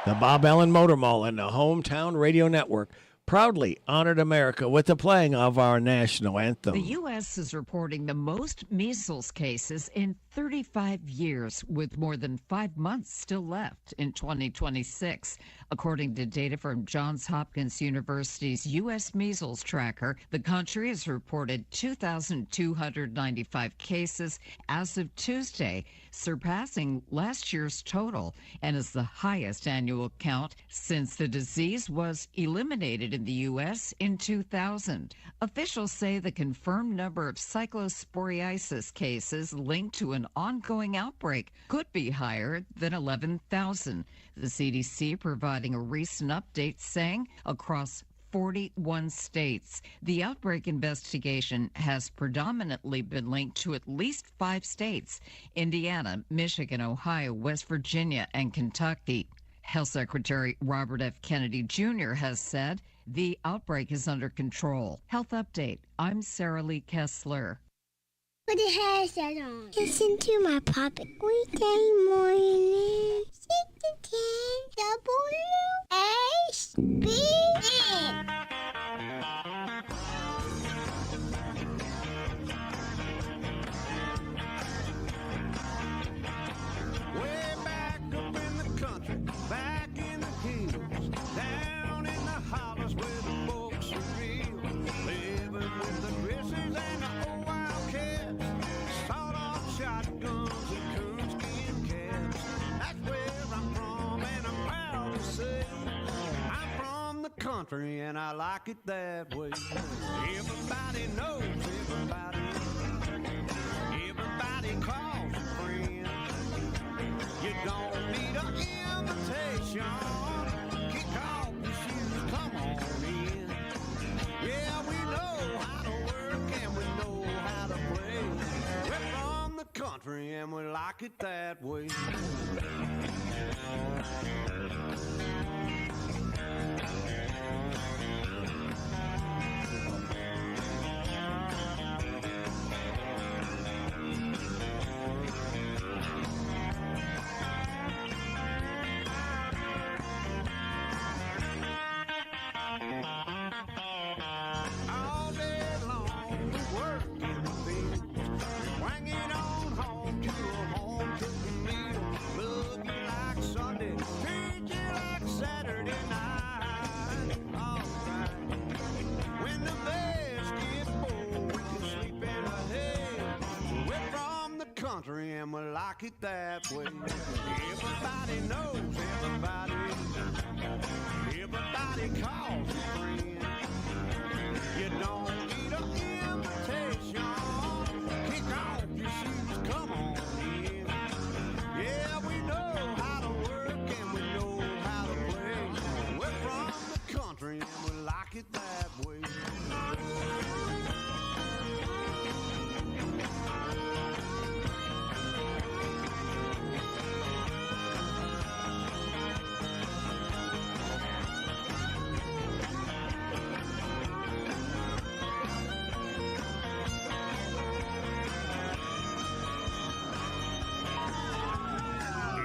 The Bob Allen Motor Mall and the Hometown Radio Network proudly honored America with the playing of our national anthem. The U.S. is reporting the most measles cases in 35 years, with more than 5 months still left in 2026. According to data from Johns Hopkins University's U.S. Measles Tracker, the country has reported 2,295 cases as of Tuesday, surpassing last year's total, and is the highest annual count since the disease was eliminated in the U.S. in 2000. Officials say the confirmed number of cyclosporiasis cases linked to an ongoing outbreak could be higher than 11,000. The CDC providing a recent update saying across 41 states, the outbreak investigation has predominantly been linked to at least 5 states: Indiana, Michigan, Ohio, West Virginia, and Kentucky. Health Secretary Robert F. Kennedy Jr. has said the outbreak is under control. Health Update. I'm Sarah Lee Kessler. Put the headset on. Listen to my puppet. Weekday morning. 6 to 10. WHBN. Way back up in the country, back in the hills, down in the hollers where the folks are real, living with the Grizzlies and the old Wildcats, sawed-off shotguns and coonskin country, and I like it that way. Everybody knows everybody. Everybody calls a friend. You don't need an invitation. Kick off your shoes, come on in. Yeah, we know how to work and we know how to play. We're from the country and we like it that way. All day long, we work in the field. Swing it on home to a home cooked meal. Love you like Sunday, treat you like Saturday night. Alright. When the bears get bold, we can sleep in the hay. We're from the country and we like it that way. Everybody knows everybody. Everybody calls a friend. You don't need an invitation. Kick off your shoes, come on in. Yeah, we know how to work and we know how to play. We're from the country and we like it that way.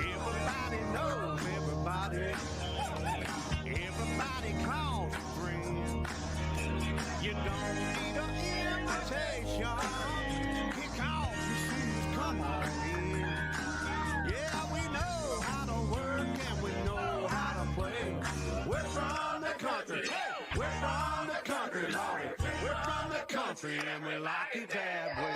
Everybody knows everybody. Everybody calls a friend. You don't need an invitation. Kick off your shoes, come on in. Yeah, we know how to work and we know how to play. We're from the country. Hey, we're from the country, Lord. We're from the country and we like it that way.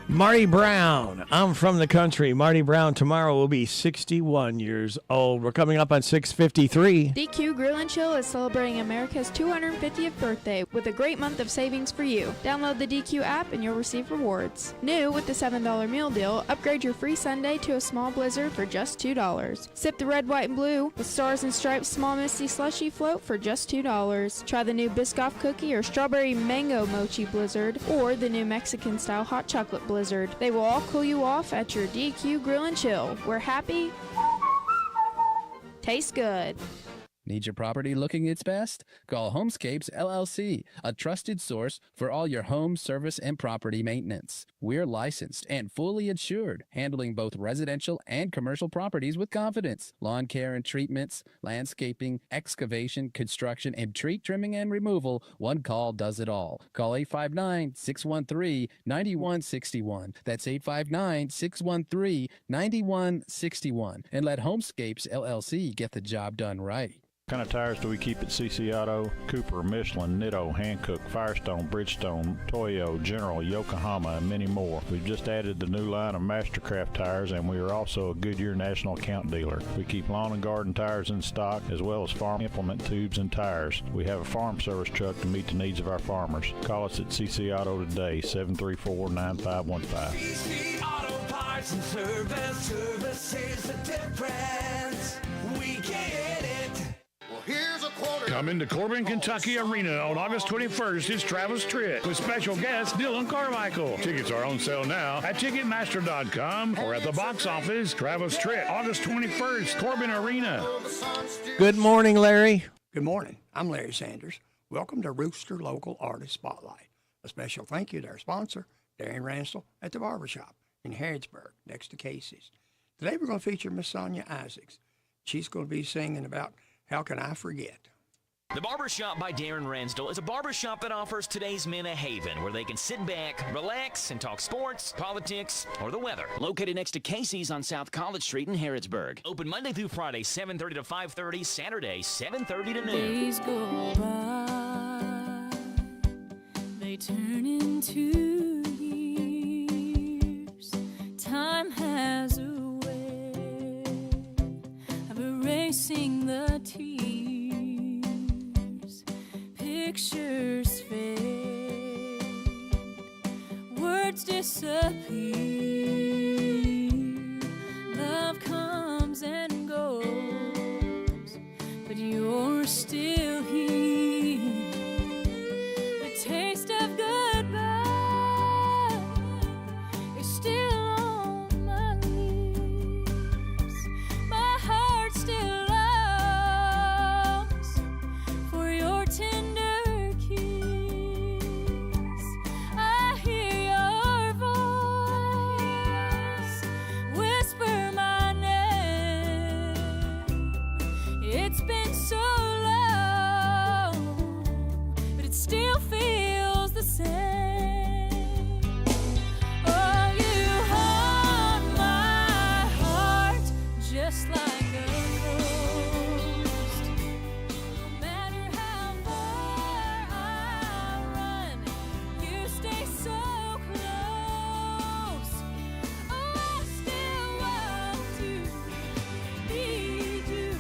Marty Brown, I'm from the country. Marty Brown tomorrow will be 61 years old. We're coming up on 6:53. DQ Grill and Chill is celebrating America's 250th birthday with a great month of savings for you. Download the DQ app and you'll receive rewards. New with the $7 meal deal, upgrade your free sundae to a small blizzard for just $2. Sip the red, white, and blue with Stars and Stripes small misty slushy float for just $2. Try the new Biscoff cookie or strawberry mango mochi blizzard or the new Mexican style hot chocolate blizzard. They will all cool you off at your DQ Grill and Chill. We're happy. Tastes good. Need your property looking its best? Call Homescapes LLC, a trusted source for all your home, service, and property maintenance. We're licensed and fully insured, handling both residential and commercial properties with confidence. Lawn care and treatments, landscaping, excavation, construction, and tree trimming and removal. One call does it all. Call 859-613-9161. That's 859-613-9161. And let Homescapes LLC get the job done right. What kind of tires do we keep at CC Auto? Cooper, Michelin, Nitto, Hankook, Firestone, Bridgestone, Toyo, General, Yokohama, and many more. We've just added the new line of Mastercraft tires, and we are also a Goodyear national account dealer. We keep lawn and garden tires in stock, as well as farm implement tubes and tires. We have a farm service truck to meet the needs of our farmers. Call us at CC Auto today, 734-9515. CC Auto Parts and Service. Service is the difference. We get it. Well, here's a quarter. Coming to Corbin, Kentucky Arena on August 21st is Travis Tritt with special guest Dylan Carmichael. Tickets are on sale now at Ticketmaster.com or at the box office. Travis Tritt, August 21st, Corbin Arena. Good morning, Larry. Good morning. I'm Larry Sanders. Welcome to Rooster Local Artist Spotlight. A special thank you to our sponsor, Darren Ransell at the Barbershop in Harrodsburg, next to Casey's. Today we're going to feature Miss Sonia Isaacs. She's going to be singing about How Can I Forget? The Barbershop by Darren Ransdell is a barbershop that offers today's men a haven where they can sit back, relax, and talk sports, politics, or the weather. Located next to Casey's on South College Street in Harrodsburg. Open Monday through Friday, 7:30 to 5:30, Saturday, 7:30 to noon. Days go by, they turn into years. Time has a way of erasing the tears. Pictures fade, words disappear. Love comes and goes, but you're still here. The taste of goodbye is still on my lips. My heart still longs for your tender so long, but it still feels the same. Oh, you haunt my heart just like a ghost. No matter how far I run, you stay so close. Oh, I still want to need you.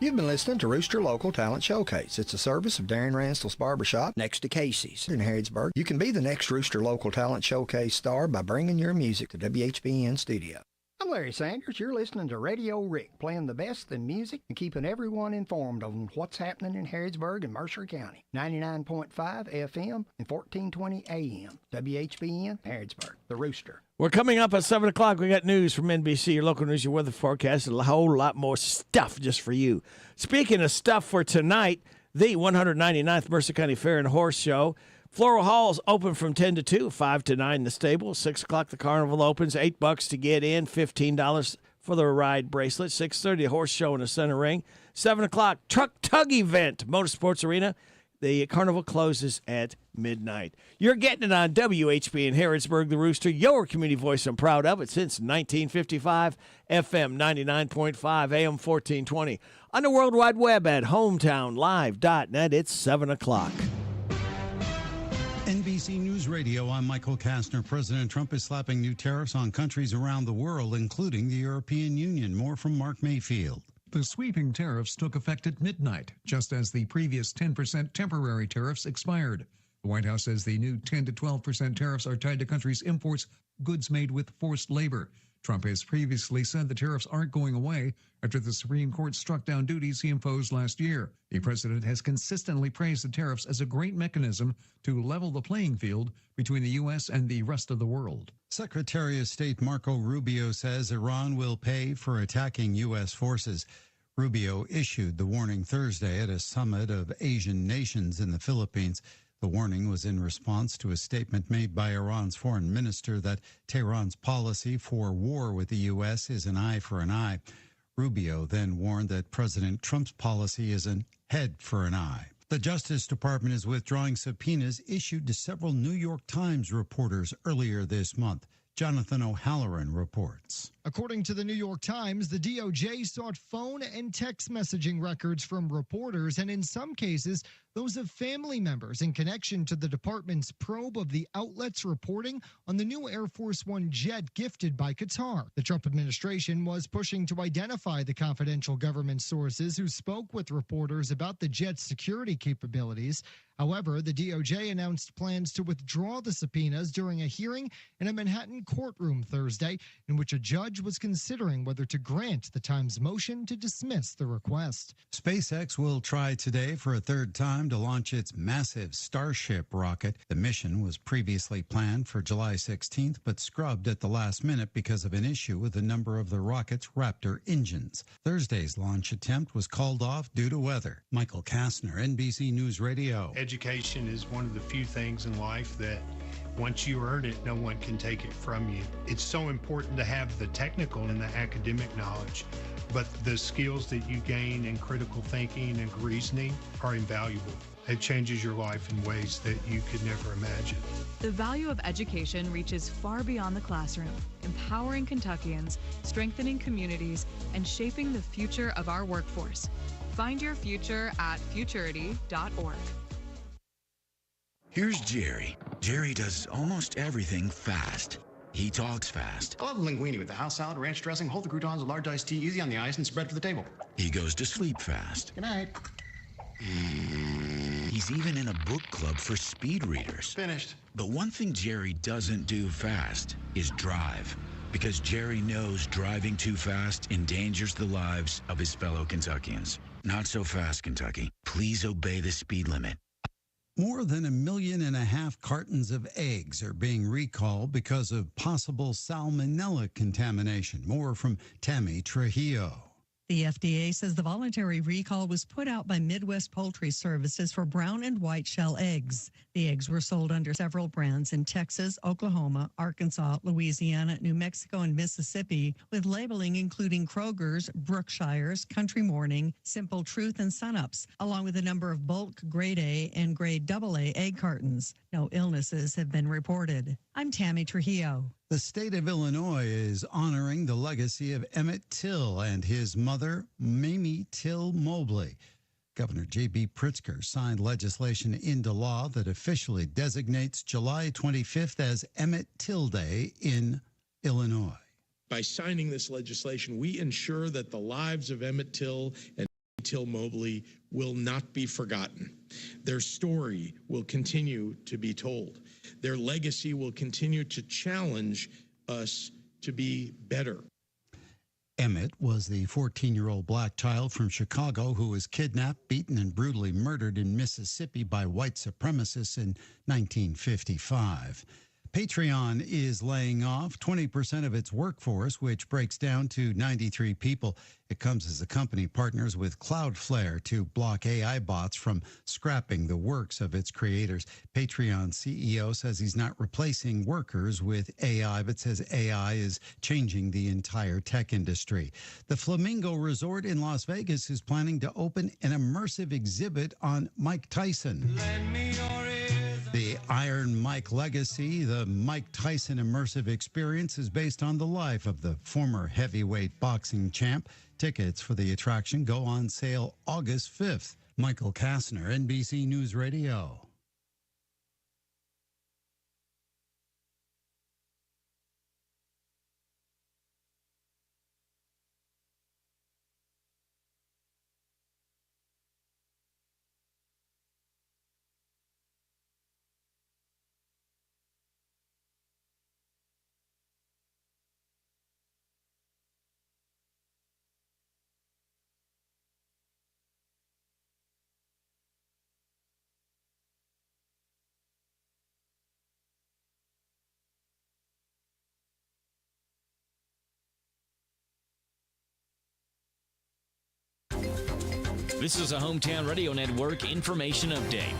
You've been listening to Rooster Local Talent Showcase. It's a service of Darren Ransell's Barbershop next to Casey's in Harrodsburg. You can be the next Rooster Local Talent Showcase star by bringing your music to WHBN studio. I'm Larry Sanders. You're listening to Radio Rick, playing the best in music and keeping everyone informed on what's happening in Harrodsburg and Mercer County. 99.5 FM and 1420 AM. WHBN, Harrodsburg, The Rooster. We're coming up at 7 o'clock. We got news from NBC, your local news, your weather forecast, and a whole lot more stuff just for you. Speaking of stuff for tonight, the 199th Mercer County Fair and Horse Show. Floral Hall's open from 10 to 2, 5 to 9 in the stable. 6 o'clock the carnival opens, $8 to get in, $15 for the ride bracelet. 6:30 the horse show in the center ring. 7 o'clock truck tug event, Motorsports Arena. The carnival closes at midnight. You're getting it on WHB in Harrodsburg, The Rooster, your community voice. I'm proud of it since 1955, FM 99.5, AM 1420. On the World Wide Web at hometownlive.net, it's 7 o'clock. NBC News Radio, I'm Michael Kastner. President Trump is slapping new tariffs on countries around the world, including the European Union. More from Mark Mayfield. The sweeping tariffs took effect at midnight, just as the previous 10% temporary tariffs expired. The White House says the new 10 to 12% tariffs are tied to countries' imports, goods made with forced labor. Trump has previously said the tariffs aren't going away after the Supreme Court struck down duties he imposed last year. The president has consistently praised the tariffs as a great mechanism to level the playing field between the U.S. and the rest of the world. Secretary of State Marco Rubio says Iran will pay for attacking U.S. forces. Rubio issued the warning Thursday at a summit of Asian nations in the Philippines. The warning was in response to a statement made by Iran's foreign minister that Tehran's policy for war with the U.S. is an eye for an eye. Rubio then warned that President Trump's policy is an head for an eye. The Justice Department is withdrawing subpoenas issued to several New York Times reporters earlier this month. Jonathan O'Halloran reports. According to the New York Times, the DOJ sought phone and text messaging records from reporters and in some cases, those of family members in connection to the department's probe of the outlet's reporting on the new Air Force One jet gifted by Qatar. The Trump administration was pushing to identify the confidential government sources who spoke with reporters about the jet's security capabilities. However, the DOJ announced plans to withdraw the subpoenas during a hearing in a Manhattan courtroom Thursday, in which a judge was considering whether to grant the Times' motion to dismiss the request. SpaceX will try today for a third time to launch its massive Starship rocket. The mission was previously planned for July 16th, but scrubbed at the last minute because of an issue with a number of the rocket's Raptor engines. Thursday's launch attempt was called off due to weather. Michael Kastner, NBC News Radio. Education is one of the few things in life that once you earn it, no one can take it from you. It's so important to have the technical and the academic knowledge, but the skills that you gain in critical thinking and reasoning are invaluable. It changes your life in ways that you could never imagine. The value of education reaches far beyond the classroom, empowering Kentuckians, strengthening communities, and shaping the future of our workforce. Find your future at futurity.org. Here's Jerry. Jerry does almost everything fast. He talks fast. I love linguine with the house salad, ranch dressing, hold the croutons, a large iced tea, easy on the ice, and spread for the table. He goes to sleep fast. Good night. He's even in a book club for speed readers. Finished. But one thing Jerry doesn't do fast is drive. Because Jerry knows driving too fast endangers the lives of his fellow Kentuckians. Not so fast, Kentucky. Please obey the speed limit. More than 1.5 million cartons of eggs are being recalled because of possible salmonella contamination. More from Tammy Trujillo. The FDA says the voluntary recall was put out by Midwest Poultry Services for brown and white shell eggs. The eggs were sold under several brands in Texas, Oklahoma, Arkansas, Louisiana, New Mexico, and Mississippi, with labeling including Kroger's, Brookshire's, Country Morning, Simple Truth, and Sunups, along with a number of bulk grade A and grade AA egg cartons. No illnesses have been reported. I'm Tammy Trujillo. The state of Illinois is honoring the legacy of Emmett Till and his mother, Mamie Till Mobley. Governor J.B. Pritzker signed legislation into law that officially designates July 25th as Emmett Till Day in Illinois. By signing this legislation, we ensure that the lives of Emmett Till and Till Mobley will not be forgotten. Their story will continue to be told. Their legacy will continue to challenge us to be better. Emmett was the 14-year-old black child from Chicago who was kidnapped, beaten, and brutally murdered in Mississippi by white supremacists in 1955. Patreon is laying off 20% of its workforce, which breaks down to 93 people. It comes as the company partners with Cloudflare to block AI bots from scrapping the works of its creators. Patreon CEO says he's not replacing workers with AI, but says AI is changing the entire tech industry. The Flamingo Resort in Las Vegas is planning to open an immersive exhibit on Mike Tyson. The Iron Mike legacy, the Mike Tyson immersive experience, is based on the life of the former heavyweight boxing champ. Tickets for the attraction go on sale August 5th. Michael Kastner, NBC News Radio. This is a Hometown Radio Network information update.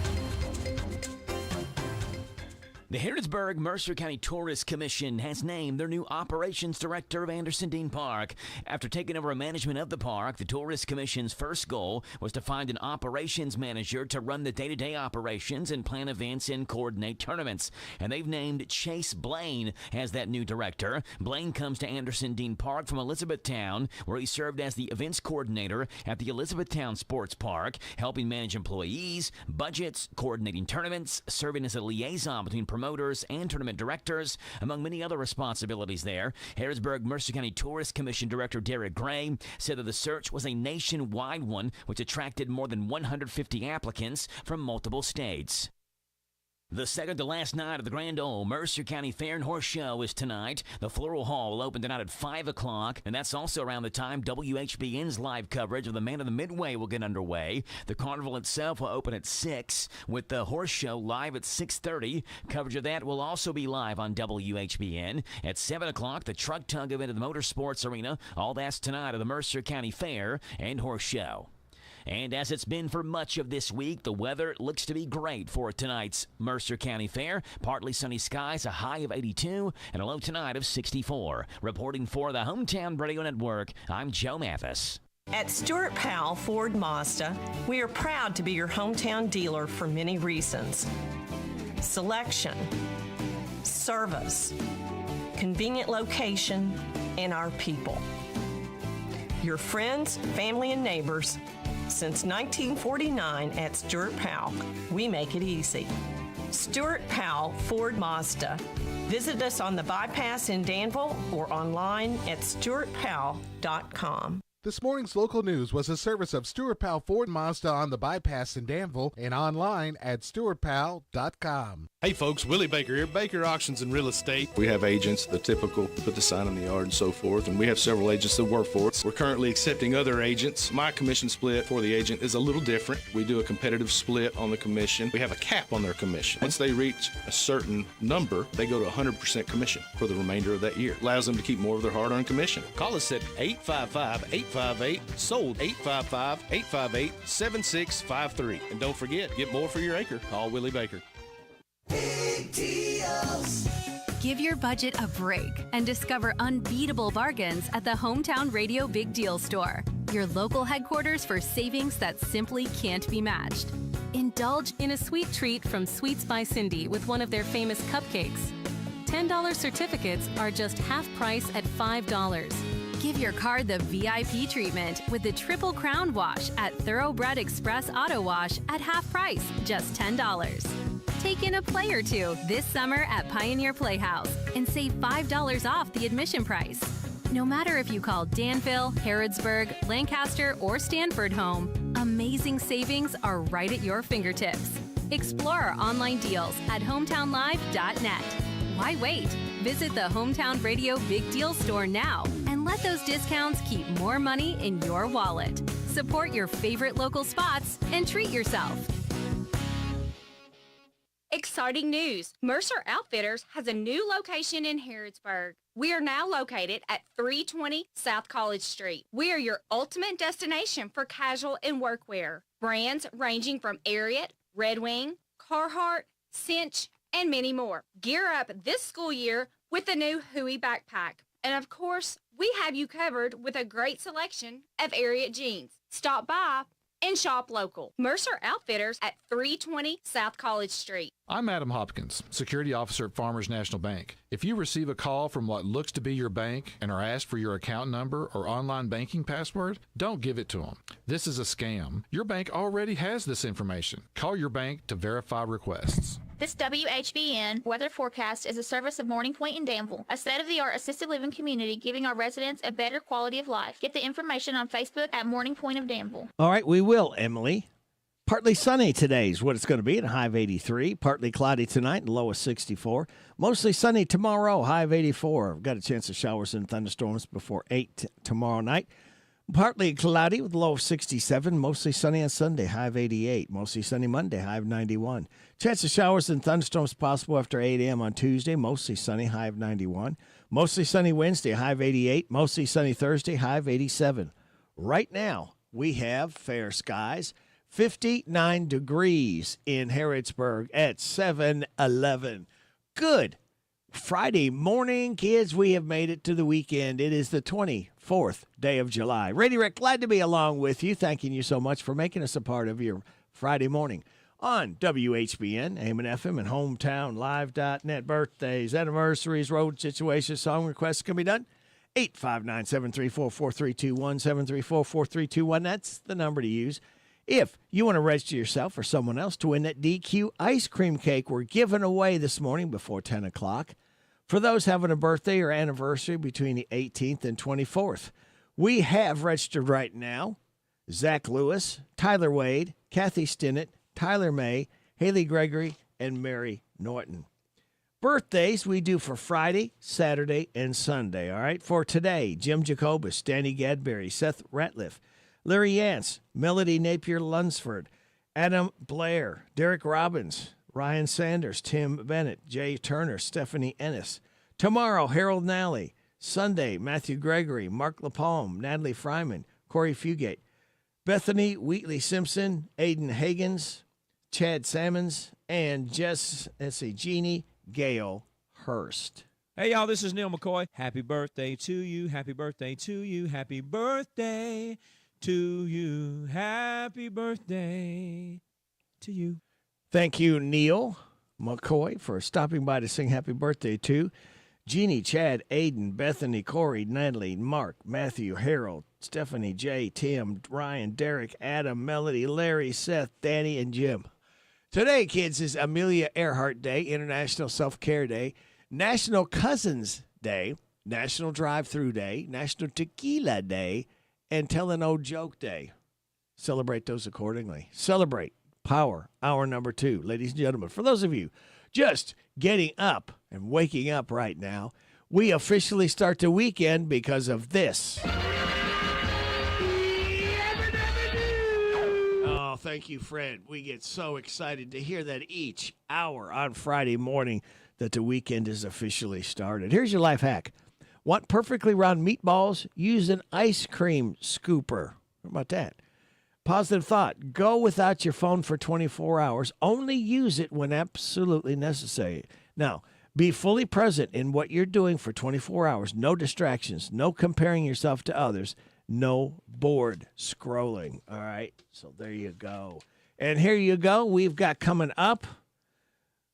The Harrodsburg-Mercer County Tourist Commission has named their new operations director of Anderson Dean Park. After taking over management of the park, the Tourist Commission's first goal was to find an operations manager to run the day-to-day operations and plan events and coordinate tournaments. And they've named Chase Blaine as that new director. Blaine comes to Anderson Dean Park from Elizabethtown, where he served as the events coordinator at the Elizabethtown Sports Park, helping manage employees, budgets, coordinating tournaments, serving as a liaison between promoters and tournament directors, among many other responsibilities there. Harrodsburg-Mercer County Tourist Commission Director Derek Gray said that the search was a nationwide one, which attracted more than 150 applicants from multiple states. The second to last night of the Grand Ole Mercer County Fair and Horse Show is tonight. The Floral Hall will open tonight at 5 o'clock, and that's also around the time WHBN's live coverage of the Man of the Midway will get underway. The carnival itself will open at 6, with the Horse Show live at 6:30. Coverage of that will also be live on WHBN. At 7 o'clock, the Truck Tug event at the Motorsports Arena. All that's tonight at the Mercer County Fair and Horse Show. And as it's been for much of this week, the weather looks to be great for tonight's Mercer County Fair. Partly sunny skies, a high of 82, and a low tonight of 64. Reporting for the Hometown Radio Network, I'm Joe Mathis. At Stuart Powell Ford Mazda, we are proud to be your hometown dealer for many reasons. Selection, service, convenient location, and our people. Your friends, family, and neighbors. Since 1949 at Stuart Powell, we make it easy. Stuart Powell Ford Mazda. Visit us on the bypass in Danville or online at stuartpowell.com. This morning's local news was a service of Stuart Powell Ford Mazda on the bypass in Danville and online at stuartpowell.com. Hey folks, Willie Baker here, Baker Auctions and Real Estate. We have agents, the typical, put the sign in the yard and so forth, and we have several agents that work for us. We're currently accepting other agents. My commission split for the agent is a little different. We do a competitive split on the commission. We have a cap on their commission. Once they reach a certain number, they go to 100% commission for the remainder of that year. Allows them to keep more of their hard-earned commission. Call us at 855-858-SOLD, 855-858-7653. And don't forget, get more for your acre. Call Willie Baker. Big deals. Give your budget a break and discover unbeatable bargains at the Hometown Radio Big Deal Store, your local headquarters for savings that simply can't be matched. Indulge in a sweet treat from Sweets by Cindy with one of their famous cupcakes. $10 certificates are just half price at $5. Give your car the VIP treatment with the Triple Crown Wash at Thoroughbred Express Auto Wash at half price, just $10. Take in a play or two this summer at Pioneer Playhouse and save $5 off the admission price. No matter if you call Danville, Harrodsburg, Lancaster, or Stanford home, amazing savings are right at your fingertips. Explore our online deals at hometownlive.net. Why wait? Visit the Hometown Radio Big Deal Store now and and let those discounts keep more money in your wallet. Support your favorite local spots and treat yourself. Exciting news! Mercer Outfitters has a new location in Harrodsburg. We are now located at 320 South College Street. We are your ultimate destination for casual and workwear. Brands ranging from Ariat, Red Wing, Carhartt, Cinch, and many more. Gear up this school year with the new Huey backpack. And of course, we have you covered with a great selection of Ariat jeans. Stop by and shop local. Mercer Outfitters at 320 South College Street. I'm Adam Hopkins, Security Officer at Farmers National Bank. If you receive a call from what looks to be your bank and are asked for your account number or online banking password, don't give it to them. This is a scam. Your bank already has this information. Call your bank to verify requests. This WHBN weather forecast is a service of Morning Point in Danville, a state-of-the-art assisted living community giving our residents a better quality of life. Get the information on Facebook at Morning Point of Danville. All right, we will, Emily. Partly sunny today is what it's going to be at a high of 83. Partly cloudy tonight and low of 64. Mostly sunny tomorrow, high of 84. Got a chance of showers and thunderstorms before 8 tomorrow night. Partly cloudy with a low of 67. Mostly sunny on Sunday, high of 88. Mostly sunny Monday, high of 91. Chance of showers and thunderstorms possible after 8 a.m. on Tuesday. Mostly sunny, high of 91. Mostly sunny Wednesday, high of 88. Mostly sunny Thursday, high of 87. Right now, we have fair skies. 59 degrees in Harrodsburg at 7-11. Good Friday morning, kids. We have made it to the weekend. It is the 24th day of July. Radio Rick, glad to be along with you. Thanking you so much for making us a part of your Friday morning on WHBN, AM and FM, and HometownLive.net. Birthdays, anniversaries, road situations, song requests can be done. 859-734-4321, 734-4321. That's the number to use. If you want to register yourself or someone else to win that DQ ice cream cake we're giving away this morning before 10 o'clock, for those having a birthday or anniversary between the 18th and 24th, we have registered right now Zach Lewis, Tyler Wade, Kathy Stinnett, Tyler May, Haley Gregory, and Mary Norton. Birthdays we do for Friday, Saturday, and Sunday. All right, for today, Jim Jacobus, Danny Gadberry, Seth Ratliff, Larry Yance, Melody Napier Lunsford, Adam Blair, Derek Robbins, Ryan Sanders, Tim Bennett, Jay Turner, Stephanie Ennis. Tomorrow, Harold Nally. Sunday, Matthew Gregory, Mark LaPalme, Natalie Fryman, Corey Fugate, Bethany Wheatley Simpson, Aiden Higgins, Chad Sammons, and Jeannie Gale Hurst. Hey, y'all, this is Neil McCoy. Happy birthday to you. Happy birthday to you. Happy birthday to you. Happy birthday to you. Thank you, Neil McCoy, for stopping by to sing happy birthday to Jeannie, Chad, Aiden, Bethany, Corey, Natalie, Mark, Matthew, Harold, Stephanie, Jay, Tim, Ryan, Derek, Adam, Melody, Larry, Seth, Danny, and Jim. Today, kids, is Amelia Earhart Day, International Self-Care Day, National Cousins Day, National Drive-Thru Day, National Tequila Day, and Tell an Old Joke Day. Celebrate those accordingly. Celebrate Power Hour number 2. Ladies and gentlemen, for those of you just getting up and waking up right now, we officially start the weekend because of this. Oh, thank you, Fred. We get so excited to hear that each hour on Friday morning that the weekend is officially started. Here's your life hack. Want perfectly round meatballs? Use an ice cream scooper. How about that? Positive thought. Go without your phone for 24 hours. Only use it when absolutely necessary. Now, be fully present in what you're doing for 24 hours. No distractions. No comparing yourself to others. No bored scrolling. All right? So there you go. And here you go. We've got coming up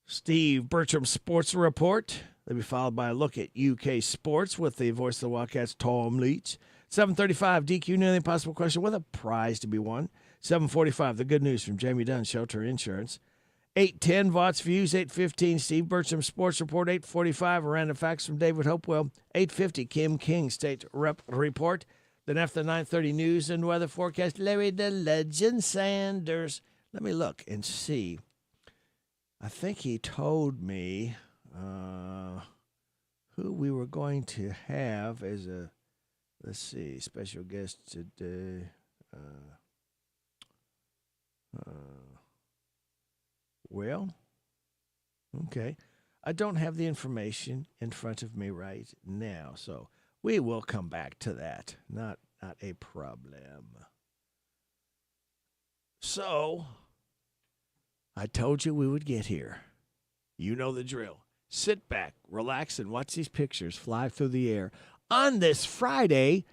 Steve Bertram's Sports Report. They'll be followed by a look at UK sports with the voice of the Wildcats, Tom Leach. 7:35, DQ Nearly Impossible Question with a prize to be won. 7:45, the good news from Jamie Dunn, Shelter Insurance. 8:10, Vaught's Views. 8:15, Steve Bertram Sports Report. 8:45, Random Facts from David Hopewell. 8:50, Kim King State Rep Report. Then after 9:30, News and Weather Forecast, Larry the Legend Sanders. Let me look and see. I think he told me who we were going to have as a Let's see. Special guest today. Well, okay. I don't have the information in front of me right now, so we will come back to that. Not a problem. So, I told you we would get here. You know the drill. Sit back, relax, and watch these pictures fly through the air. On this Friday,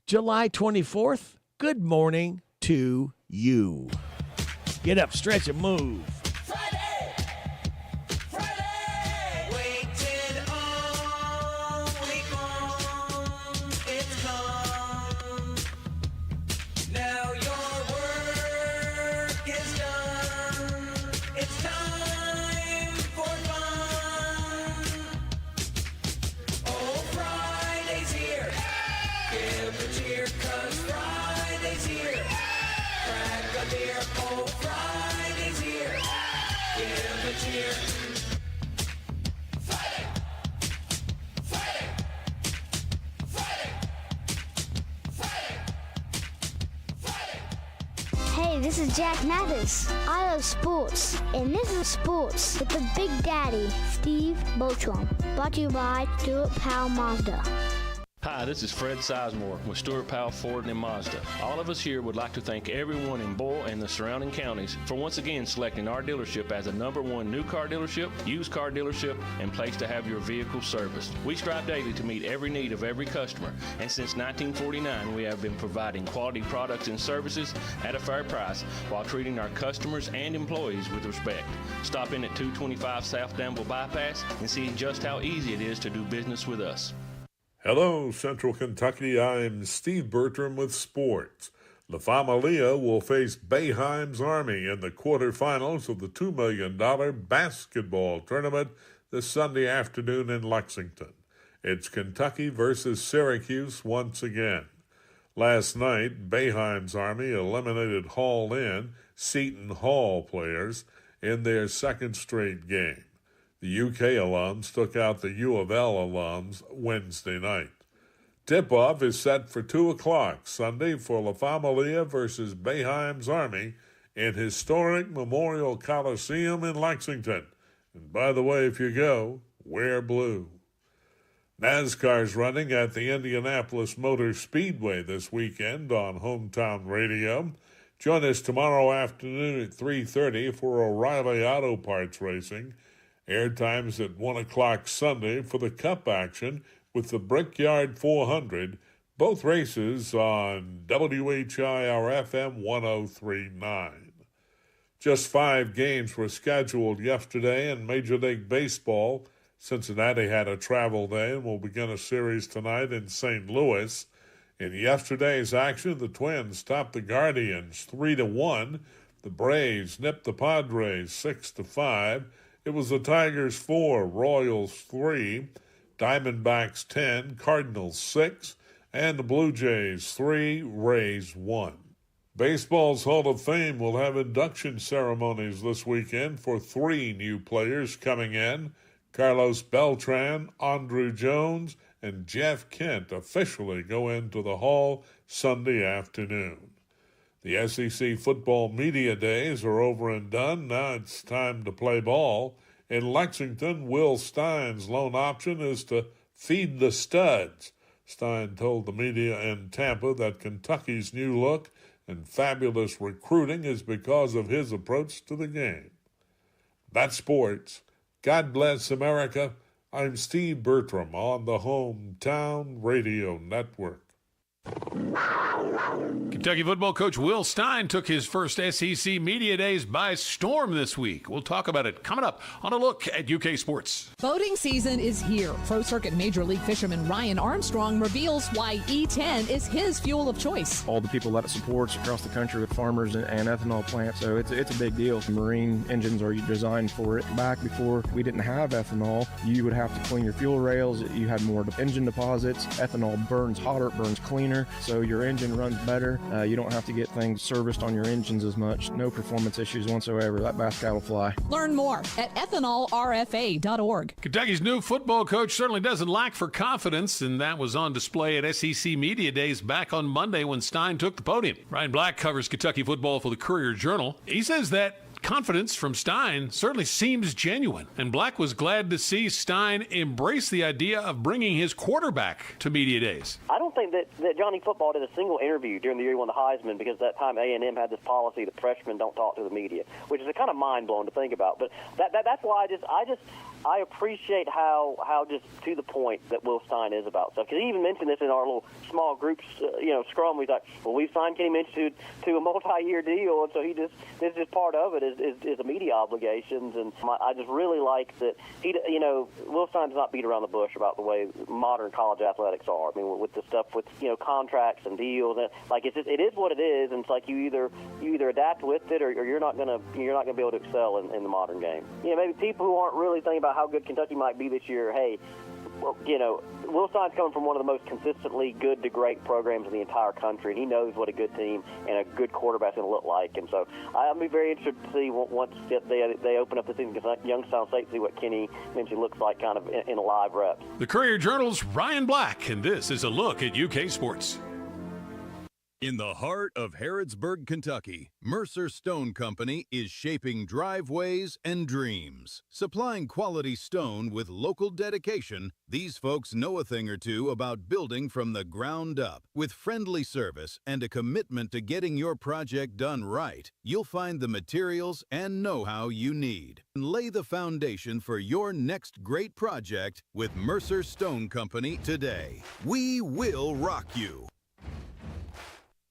July 24th, good morning to you. Get up, stretch, and move. Hey, this is Jack Mathis. I love sports, and this is Sports with the Big Daddy, Steve Bochum. Brought to you by Stuart Powell Mazda. Hi, this is Fred Sizemore with Stuart Powell Ford and Mazda. All of us here would like to thank everyone in Boyle and the surrounding counties for once again selecting our dealership as the #1 new car dealership, used car dealership, and place to have your vehicle serviced. We strive daily to meet every need of every customer, and since 1949 we have been providing quality products and services at a fair price while treating our customers and employees with respect. Stop in at 225 South Danville Bypass and see just how easy it is to do business with us. Hello, Central Kentucky. I'm Steve Bertram with sports. La Familia will face Boeheim's Army in the quarterfinals of the $2 million basketball tournament this Sunday afternoon in Lexington. It's Kentucky versus Syracuse once again. Last night, Boeheim's Army eliminated Hall Inn, Seton Hall players, in their second straight game. The UK alums took out the U of L alums Wednesday night. Tip-off is set for 2 o'clock Sunday for La Familia versus Boeheim's Army in historic Memorial Coliseum in Lexington. And by the way, if you go, wear blue. NASCAR's running at the Indianapolis Motor Speedway this weekend on Hometown Radio. Join us tomorrow afternoon at 3:30 for O'Reilly Auto Parts Racing. Airtime's at 1 o'clock Sunday for the Cup action with the Brickyard 400, both races on WHIR-FM 103.9. Just 5 games were scheduled yesterday in Major League Baseball. Cincinnati had a travel day and will begin a series tonight in St. Louis. In yesterday's action, the Twins topped the Guardians 3-1. The Braves nipped the Padres 6-5. It was the Tigers 4, Royals 3, Diamondbacks 10, Cardinals 6, and the Blue Jays 3, Rays 1. Baseball's Hall of Fame will have induction ceremonies this weekend for 3 new players coming in. Carlos Beltran, Andruw Jones, and Jeff Kent officially go into the Hall Sunday afternoon. The SEC football media days are over and done. Now it's time to play ball. In Lexington, Will Stein's lone option is to feed the studs. Stein told the media in Tampa that Kentucky's new look and fabulous recruiting is because of his approach to the game. That's sports. God bless America. I'm Steve Bertram on the Hometown Radio Network. Kentucky football coach Will Stein took his first SEC Media Days by storm this week. We'll talk about it coming up on A Look at UK Sports. Boating season is here. Pro Circuit Major League fisherman Ryan Armstrong reveals why E10 is his fuel of choice. All the people that it supports across the country with farmers and ethanol plants, so it's a big deal. Marine engines are designed for it. Back before we didn't have ethanol, you would have to clean your fuel rails. You had more engine deposits. Ethanol burns hotter, it burns cleaner. sooner, so your engine runs better. You don't have to get things serviced on your engines as much. No performance issues whatsoever. That Bascat will fly. Learn more at ethanolrfa.org. Kentucky's new football coach certainly doesn't lack for confidence, and that was on display at SEC Media Days back on Monday when Stein took the podium. Ryan Black covers Kentucky football for the Courier-Journal. He says that confidence from Stein certainly seems genuine, and Black was glad to see Stein embrace the idea of bringing his quarterback to Media Days. I don't think that Johnny Football did a single interview during the year he won the Heisman, because that time A&M had this policy that freshmen don't talk to the media, which is kind of mind-blowing to think about. But that's why I appreciate how just to the point that Will Stein is about stuff. Because he even mentioned this in our little small groups, scrum. He's like, well, we've signed Kenny Minch to a multi-year deal, and so this is just part of it is the media obligations. And I just really like that Will Stein does not beat around the bush about the way modern college athletics are. I mean, with the stuff with contracts and deals, and it is what it is, and it's like you either adapt with it or you're not gonna be able to excel in the modern game. Maybe people who aren't really thinking about how good Kentucky might be this year, hey, well, Will Stein's coming from one of the most consistently good to great programs in the entire country, and he knows what a good team and a good quarterback's going to look like. And so I'll be very interested to see once they open up the season against Youngstown State, see what Kenny Minchie looks like kind of in a live reps. The Courier-Journal's Ryan Black, and this is a look at UK sports. In the heart of Harrodsburg, Kentucky, Mercer Stone Company is shaping driveways and dreams. Supplying quality stone with local dedication, these folks know a thing or two about building from the ground up. With friendly service and a commitment to getting your project done right, you'll find the materials and know-how you need. And lay the foundation for your next great project with Mercer Stone Company today. We will rock you.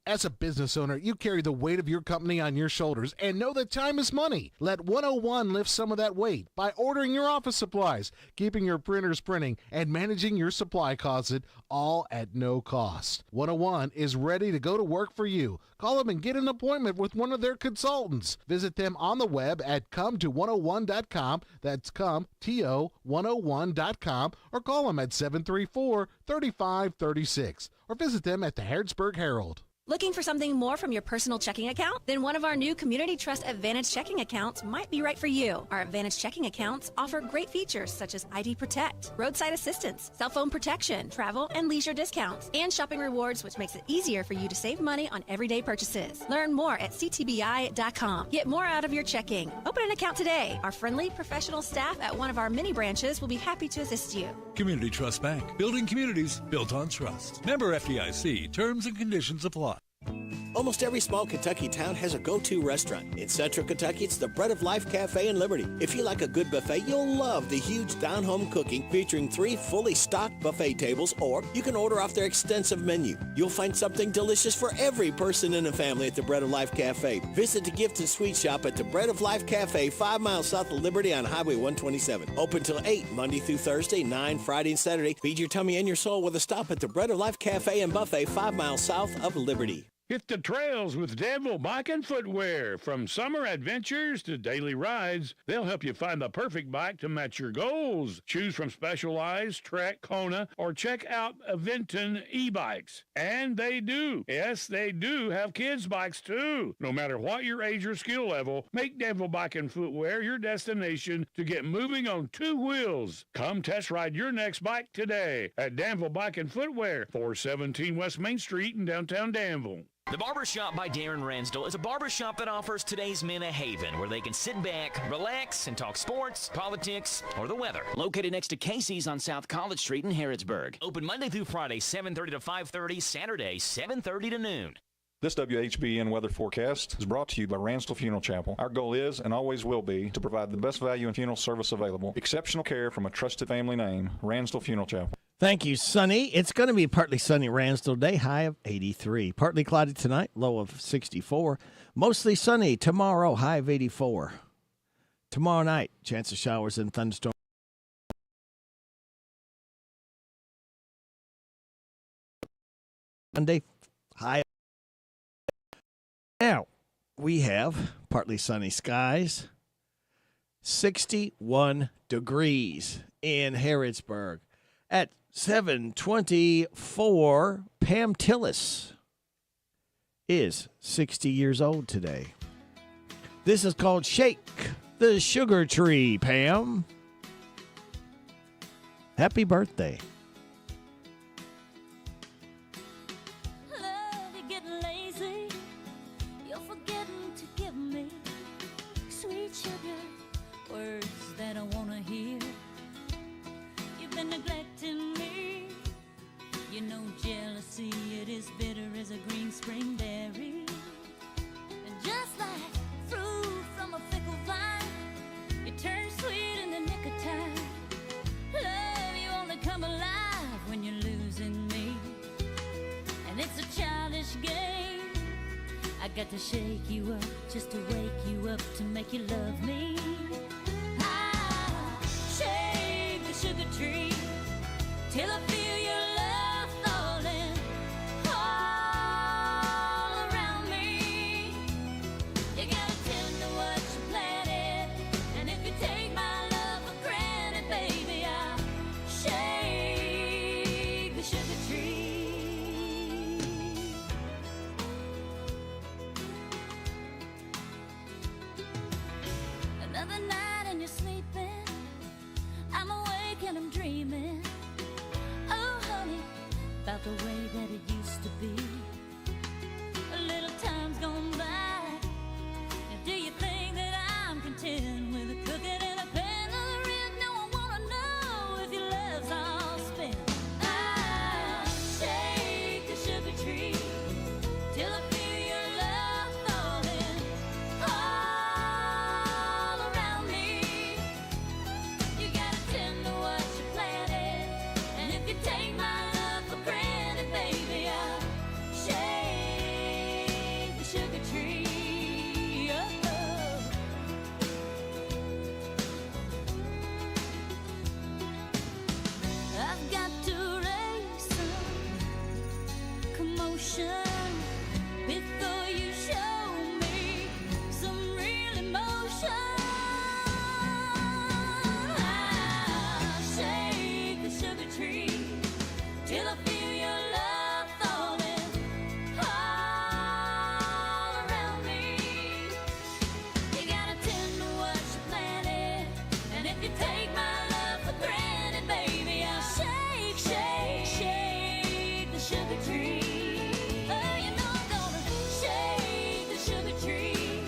As a business owner, you carry the weight of your company on your shoulders and know that time is money. Let 101 lift some of that weight by ordering your office supplies, keeping your printers printing, and managing your supply closet, all at no cost. 101 is ready to go to work for you. Call them and get an appointment with one of their consultants. Visit them on the web at cometo101.com. That's cometo101.com, or call them at 734-3536, or visit them at the Harrodsburg Herald. Looking for something more from your personal checking account? Then one of our new Community Trust Advantage checking accounts might be right for you. Our Advantage checking accounts offer great features such as ID Protect, roadside assistance, cell phone protection, travel and leisure discounts, and shopping rewards, which makes it easier for you to save money on everyday purchases. Learn more at ctbi.com. Get more out of your checking. Open an account today. Our friendly, professional staff at one of our mini branches will be happy to assist you. Community Trust Bank. Building communities built on trust. Member FDIC. Terms and conditions apply. Almost every small Kentucky town has a go-to restaurant. In Central Kentucky, it's the Bread of Life Cafe in Liberty. If you like a good buffet, you'll love the huge down-home cooking featuring 3 fully stocked buffet tables, or you can order off their extensive menu. You'll find something delicious for every person in the family at the Bread of Life Cafe. Visit the gift and sweet shop at the Bread of Life Cafe, 5 miles south of Liberty on Highway 127. Open till 8, Monday through Thursday, 9 Friday and Saturday. Feed your tummy and your soul with a stop at the Bread of Life Cafe and Buffet, 5 miles south of Liberty. Hit the trails with Danville Bike and Footwear. From summer adventures to daily rides, they'll help you find the perfect bike to match your goals. Choose from Specialized, Trek, Kona, or check out Aventon e-bikes. And they do. Yes, they do have kids' bikes too. No matter what your age or skill level, make Danville Bike and Footwear your destination to get moving on 2 wheels. Come test ride your next bike today at Danville Bike and Footwear, 417 West Main Street in downtown Danville. The Barbershop by Darren Ransdell is a barbershop that offers today's men a haven where they can sit back, relax, and talk sports, politics, or the weather. Located next to Casey's on South College Street in Harrodsburg. Open Monday through Friday, 7:30 to 5:30, Saturday, 7:30 to noon. This WHBN weather forecast is brought to you by Ransdell Funeral Chapel. Our goal is and always will be to provide the best value in funeral service available. Exceptional care from a trusted family name, Ransdell Funeral Chapel. Thank you, Sunny. It's going to be a partly sunny Ransdell day, high of 83. Partly cloudy tonight, low of 64. Mostly sunny tomorrow, high of 84. Tomorrow night, chance of showers and thunderstorms. Monday, high. Now, we have partly sunny skies, 61 degrees in Harrodsburg. At 724. Pam Tillis is 60 years old today. This is called Shake the Sugar Tree, Pam. Happy birthday. Love, you're getting lazy. You're forgetting to give me sweet sugar, words that I want to hear. You've been neglecting me. You know jealousy, it is bitter as a green spring berry. And just like fruit from a fickle vine, it turns sweet in the nick of time. Love, you only come alive when you're losing me. And it's a childish game. I got to shake you up just to wake you up to make you love me. I'll shake the sugar tree till I feel your love falling all around me. You gotta tend to what you planted, and if you take my love for granted, baby, I'll shake the sugar tree. Another night and you're sleeping, I'm awake and I'm dreaming. Oh, honey, about the way that it used to be. A little time's gone by. And do you think that I'm content with a cooking in a pan of the rib? No, I wanna know if your love's all spent. I'll shake the sugar tree till I feel your love falling all around me. You gotta tend to what you planted, and if you take my love for granted, baby, I'll shake the sugar tree. Oh. I've got to raise some commotion before you show me some real emotion. I'll shake the sugar tree till I feel your love falling all around me. You gotta tend to what you planted, and if you take my love for granted, baby, I'll shake, shake, shake the sugar tree. Oh, you know I'm gonna shake the sugar tree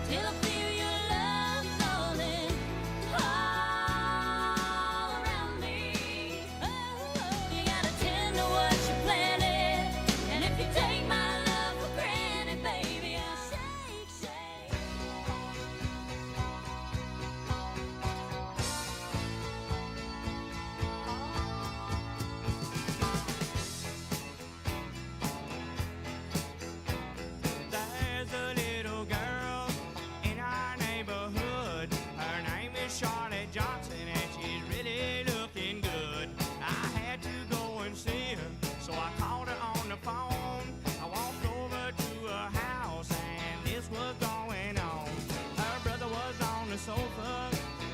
till I feel your love falling all around me. Oh, you gotta tend to what you planted, and if you take my love for granted, baby, I'll shake, shake. There's a little girl in our neighborhood. Her name is Charlotte Johnson, and she's really looking good. I had to go and see her, so I called her on the phone. I walked over to her house, and this was going on. Her brother was on the sofa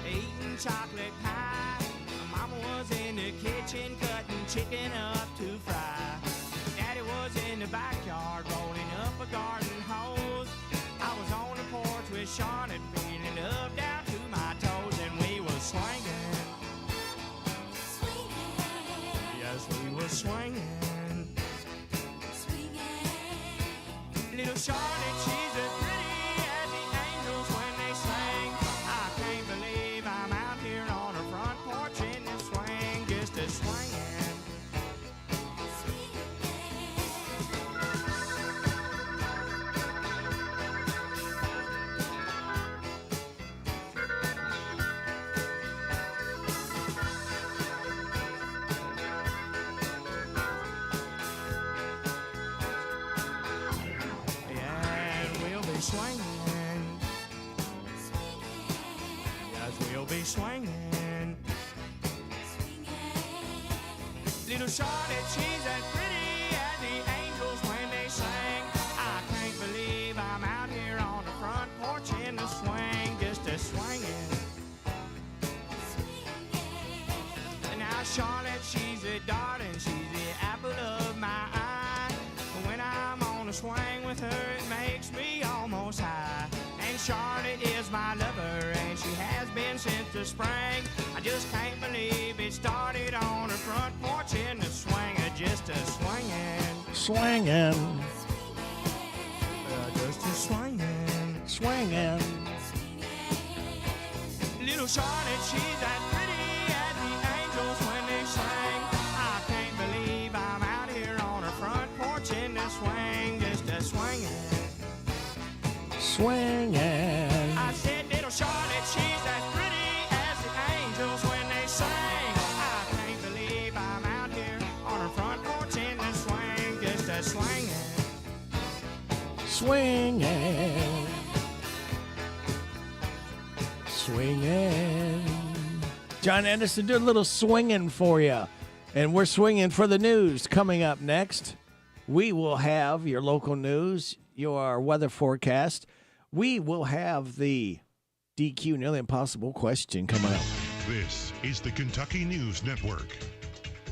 eating chocolate pie. Her mama was in the kitchen cutting chicken up to fry. Daddy was in the backyard rolling up a garden hose. I was on the porch with Charlotte feeling love down to my toes, and we was swinging. Yes, we was swinging. Little Charlotte, she's as pretty as the angels when they sing. I can't believe I'm out here on her front porch in the swing, just a swinging. And we'll be swinging. Yes, we'll be swinging. Little Charlotte, she's as pretty as the angels when they sing. I can't believe I'm out here on the front porch in the swing, just a swinging. And now Charlotte, she's She's a darling, she's the apple of my eye. When I'm on a swing with her, it makes me almost high. And Charlotte is my lover, and she has been since the spring. I just can't believe it started on her front porch in the swinger, just a swinging. Swinging. Just a swinging. Swinging. Little Charlotte, she's as pretty as the angels when they sing. I can't believe I'm out here on her front porch in the swing, just a swinging. Swinging. I said, little Charlotte, she's as pretty as the angels when they sing. I can't believe I'm out here on her front porch in the swing, just a swinging. Swinging. Swinging. John Anderson doing a little swinging for you. And we're swinging for the news. Coming up next, we will have your local news, your weather forecast. We will have the DQ Nearly Impossible question coming up. This is the Kentucky News Network.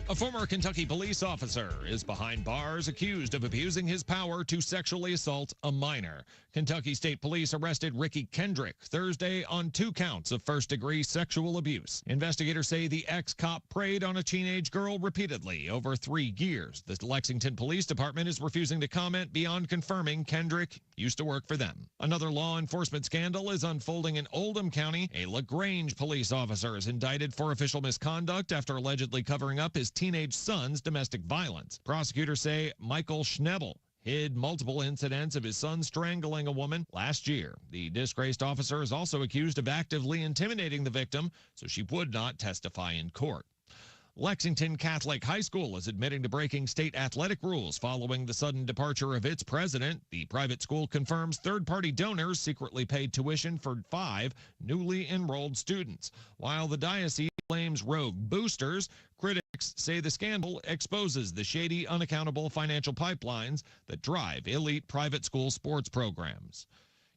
A former Kentucky police officer is behind bars accused of abusing his power to sexually assault a minor. Kentucky State Police arrested Ricky Kendrick Thursday on 2 counts of first-degree sexual abuse. Investigators say the ex-cop preyed on a teenage girl repeatedly over 3 years. The Lexington Police Department is refusing to comment beyond confirming Kendrick used to work for them. Another law enforcement scandal is unfolding in Oldham County. A LaGrange police officer is indicted for official misconduct after allegedly covering up his teenage son's domestic violence. Prosecutors say Michael Schnebel hid multiple incidents of his son strangling a woman last year. The disgraced officer is also accused of actively intimidating the victim so she would not testify in court. Lexington Catholic High School is admitting to breaking state athletic rules following the sudden departure of its president. The private school confirms third-party donors secretly paid tuition for 5 newly enrolled students. While the diocese blames rogue boosters, critics say the scandal exposes the shady, unaccountable financial pipelines that drive elite private school sports programs.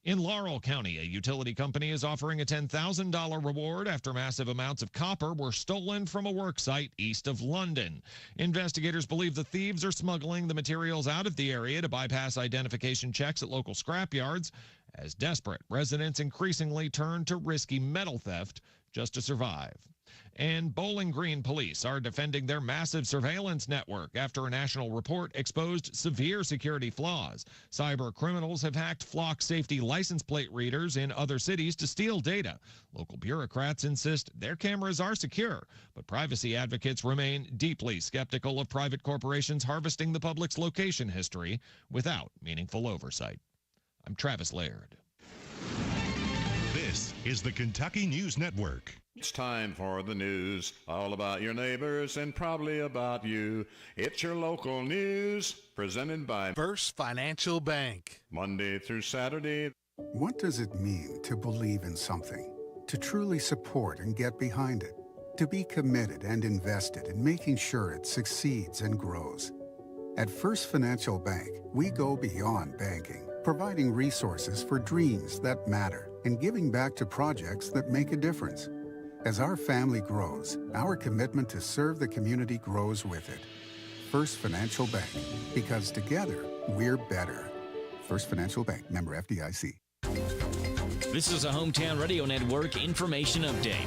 In Laurel County, a utility company is offering a $10,000 reward after massive amounts of copper were stolen from a work site east of London. Investigators believe the thieves are smuggling the materials out of the area to bypass identification checks at local scrapyards. As desperate, residents increasingly turn to risky metal theft just to survive. And Bowling Green police are defending their massive surveillance network after a national report exposed severe security flaws. Cyber criminals have hacked flock safety license plate readers in other cities to steal data. Local bureaucrats insist their cameras are secure, but privacy advocates remain deeply skeptical of private corporations harvesting the public's location history without meaningful oversight. I'm Travis Laird. This is the Kentucky News Network. It's time for the news, all about your neighbors and probably about you. It's your local news, presented by First Financial Bank. Monday through Saturday. What does it mean to believe in something? To truly support and get behind it? To be committed and invested in making sure it succeeds and grows? At First Financial Bank, we go beyond banking, providing resources for dreams that matter and giving back to projects that make a difference. As our family grows, our commitment to serve the community grows with it. First Financial Bank, because together, we're better. First Financial Bank, member FDIC. This is a Hometown Radio Network information update.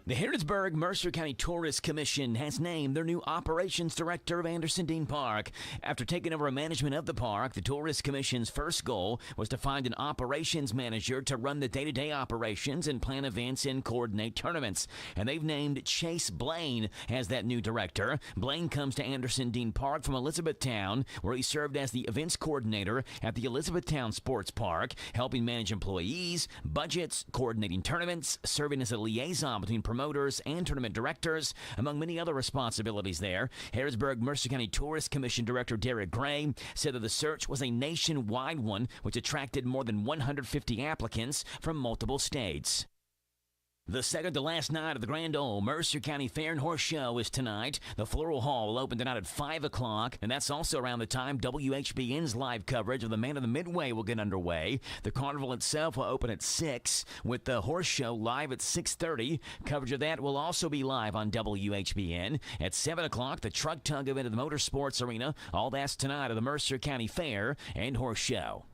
The Harrodsburg-Mercer County Tourist Commission has named their new operations director of Anderson Dean Park. After taking over management of the park, the Tourist Commission's first goal was to find an operations manager to run the day-to-day operations and plan events and coordinate tournaments. And they've named Chase Blaine as that new director. Blaine comes to Anderson Dean Park from Elizabethtown, where he served as the events coordinator at the Elizabethtown Sports Park, helping manage employees, budgets, coordinating tournaments, serving as a liaison between promoters and tournament directors, among many other responsibilities there. Harrodsburg-Mercer County Tourist Commission Director Derek Gray said that the search was a nationwide one, which attracted more than 150 applicants from multiple states. The second to last night of the Grand Ole Mercer County Fair and Horse Show is tonight. The Floral Hall will open tonight at 5 o'clock, and that's also around the time WHBN's live coverage of the Man of the Midway will get underway. The carnival itself will open at 6, with the Horse Show live at 6:30. Coverage of that will also be live on WHBN. At 7 o'clock, the truck tug event at the Motorsports Arena. All that's tonight at the Mercer County Fair and Horse Show.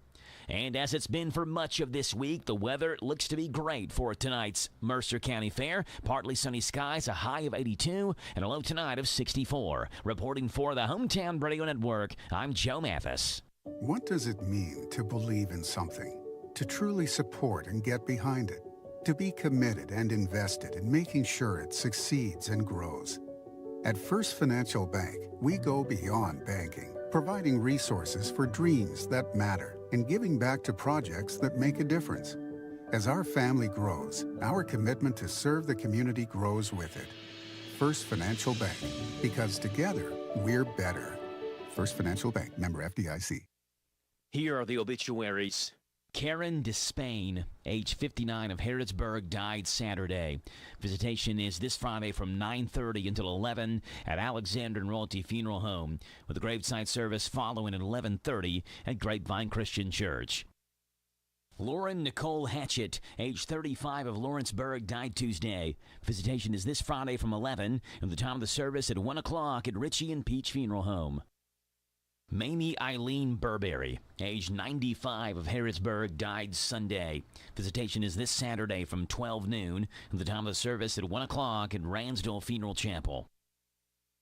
And as it's been for much of this week, the weather looks to be great for tonight's Mercer County Fair. Partly sunny skies, a high of 82, and a low tonight of 64. Reporting for the Hometown Radio Network, I'm Joe Mathis. What does it mean to believe in something? To truly support and get behind it? To be committed and invested in making sure it succeeds and grows? At First Financial Bank, we go beyond banking, providing resources for dreams that matter and giving back to projects that make a difference. As our family grows, our commitment to serve the community grows with it. First Financial Bank, because together, we're better. First Financial Bank, member FDIC. Here are the obituaries. Karen Despain, age 59, of Harrodsburg, died Saturday. Visitation is this Friday from 9:30 until 11 at Alexander and Royalty Funeral Home, with the graveside service following at 11:30 at Grapevine Christian Church. Lauren Nicole Hatchett, age 35, of Lawrenceburg, died Tuesday. Visitation is this Friday from 11 and the time of the service at 1 o'clock at Ritchie and Peach Funeral Home. Mamie Eileen Burberry, age 95, of Harrodsburg, died Sunday. Visitation is this Saturday from 12 noon and the time of the service at 1 o'clock at Ransdell Funeral Chapel.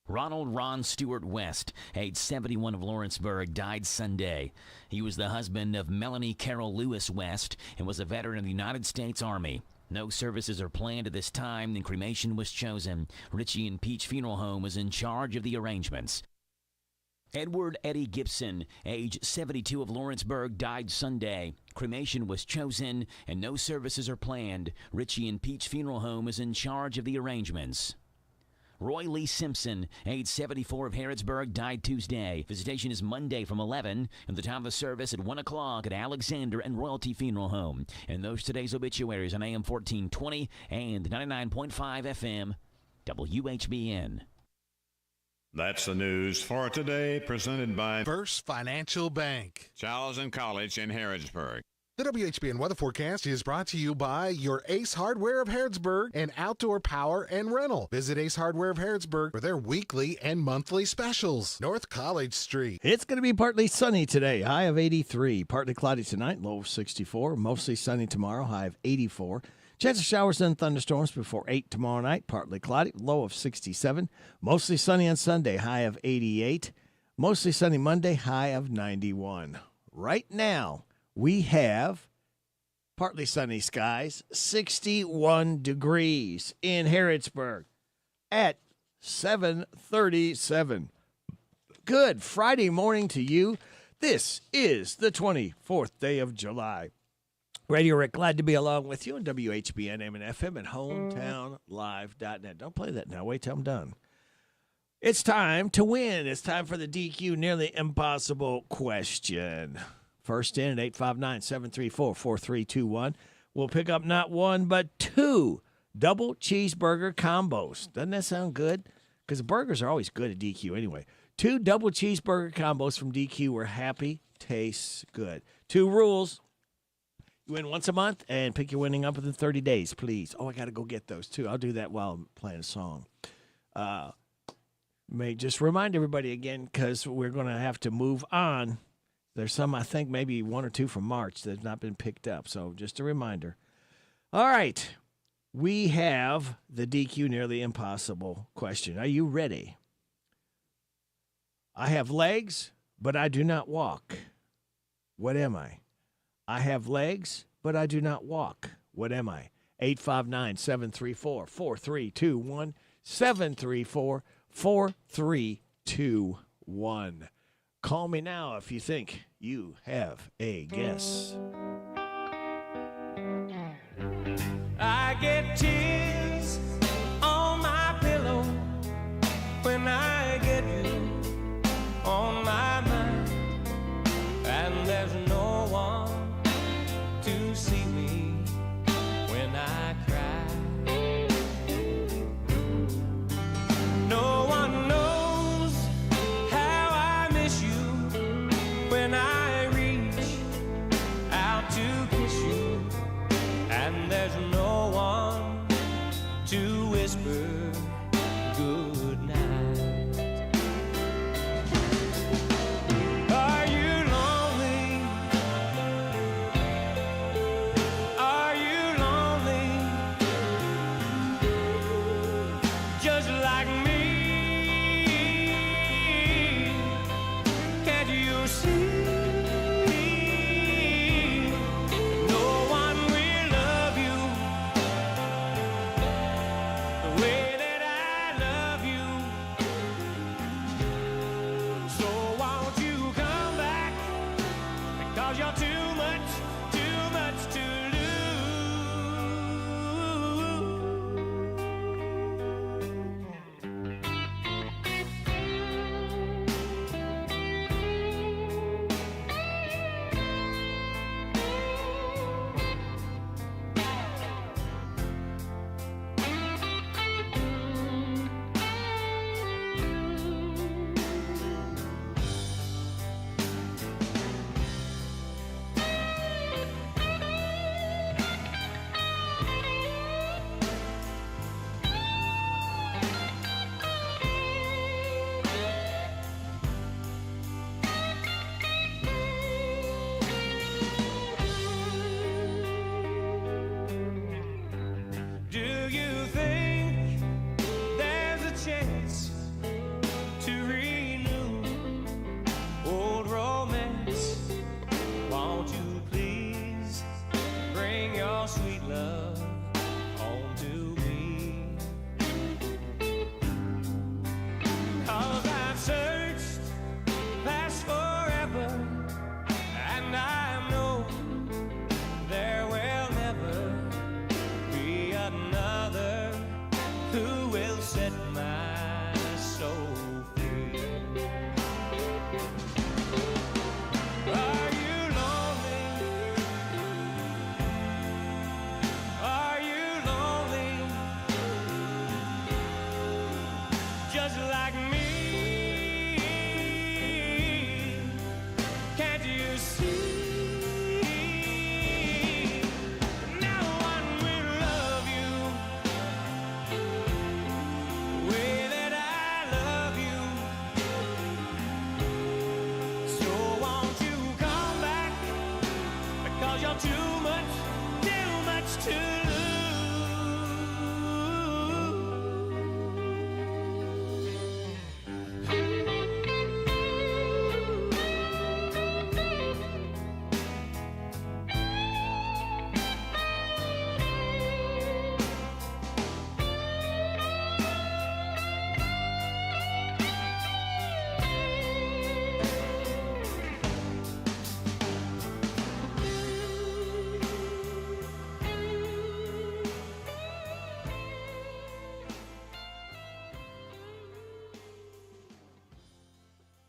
Ronald Ron Stewart West, age 71, of Lawrenceburg, died Sunday. He was the husband of Melanie Carol Lewis West and was a veteran of the United States Army. No services are planned at this time, and cremation was chosen. Ritchie and Peach Funeral Home was in charge of the arrangements. Edward Eddie Gibson, age 72, of Lawrenceburg, died Sunday. Cremation was chosen and no services are planned. Ritchie and Peach Funeral Home is in charge of the arrangements. Roy Lee Simpson, age 74, of Harrodsburg, died Tuesday. Visitation is Monday from 11 and the time of the service at 1 o'clock at Alexander and Royalty Funeral Home. And those today's obituaries on AM 1420 and 99.5 FM WHBN. That's the news for today, presented by First Financial Bank, Charles and College in Harrodsburg. The WHBN weather forecast is brought to you by your Ace Hardware of Harrodsburg and Outdoor Power and Rental. Visit Ace Hardware of Harrodsburg for their weekly and monthly specials. North College Street. It's going to be partly sunny today, high of 83. Partly cloudy tonight, low of 64. Mostly sunny tomorrow, high of 84. Chance of showers and thunderstorms before 8 tomorrow night. Partly cloudy, low of 67. Mostly sunny on Sunday, high of 88. Mostly sunny Monday, high of 91. Right now, we have partly sunny skies, 61 degrees in Harrodsburg at 7:37. Good Friday morning to you. This is the 24th day of July. Radio Rick, glad to be along with you on WHBN AM and FM and hometownlive.net. Don't play that now. Wait till I'm done. It's time to win. It's time for the DQ Nearly Impossible question. First in at 859-734-4321. We'll pick up not one, but two double cheeseburger combos. Doesn't that sound good? Because the burgers are always good at DQ anyway. Two double cheeseburger combos from DQ where happy tastes good. Two rules. You win once a month and pick your winning up within 30 days, please. Oh, I got to go get those, too. I'll do that while I'm playing a song. May just remind everybody again, because we're going to have to move on. There's some, I think, maybe one or two from March that have not been picked up. So just a reminder. All right. We have the DQ Nearly Impossible question. Are you ready? I have legs, but I do not walk. What am I? I have legs, but I do not walk. What am I? 859-734-4321. 734-4321. Call me now if you think you have a guess. I get tears on my pillow when I get you on my mind, and there's no one to see me when I cry. chance to renew old romance, won't you please bring your sweet love home to me? 'Cause I've searched past forever, and I know there will never be another who will set my soul free. Are you lonely? Are you lonely? Just like me? Can't you see? No one will love you the way that I love you. So won't you come back? Because you're too much to lose.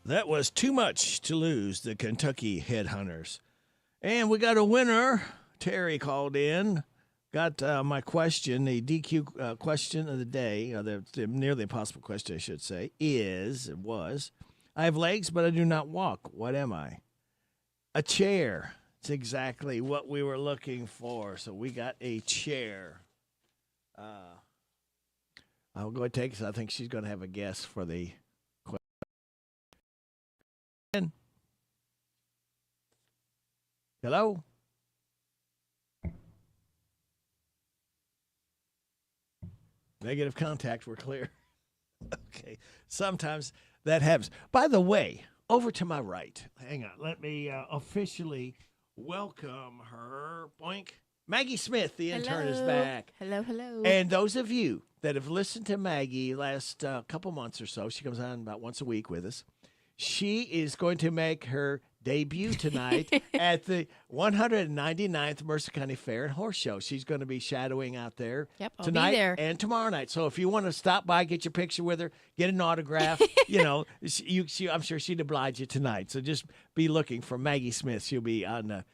That was Too Much to Lose, the Kentucky Headhunters. And we got a winner. Terry called in. Got my question, the DQ question of the day, or the nearly impossible question, I should say, was, I have legs, but I do not walk. What am I? A chair. It's exactly what we were looking for. So we got a chair. I'll go ahead and take it. I think she's going to have a guess for the question. Hello? Negative contact, we're clear. Okay. Sometimes that happens. By the way, over to my right. Hang on. Let me officially welcome her. Boink. Maggie Smith, the intern, is back. Hello, hello. And those of you that have listened to Maggie last couple months or so, she comes on about once a week with us. She is going to make her debut tonight at the 199th Mercer County Fair and Horse Show. She's going to be shadowing out there tonight be there. and tomorrow night. So if you want to stop by, get your picture with her, get an autograph, I'm sure she'd oblige you tonight. So just be looking for Maggie Smith. She'll be on the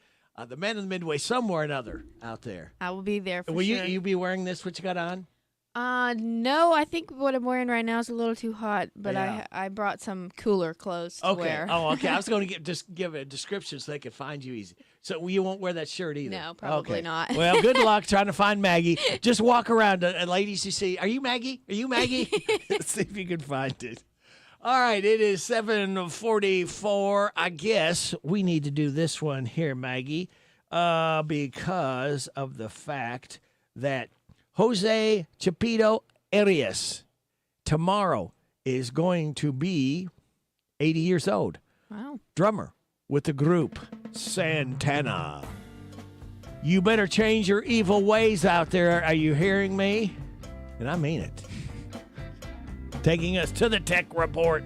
Man in the Midway somewhere or another out there. I will be there for Will sure. you be wearing this, what you got on? No, I think what I'm wearing right now is a little too hot, but Yeah. I brought some cooler clothes to Okay. wear. Oh, okay. I was going to just give a description so they could find you easy. So you won't wear that shirt either? No, probably Okay. not. Well, good luck trying to find Maggie. Just walk around, and ladies you see, are you Maggie? Are you Maggie? See if you can find it. All right, it is 7:44. I guess we need to do this one here, Maggie, because of the fact that Jose Chapito Arias tomorrow is going to be 80 years old. Wow. Drummer with the group Santana. You better change your evil ways out there. Are you hearing me? And I mean it. Taking us to the tech report.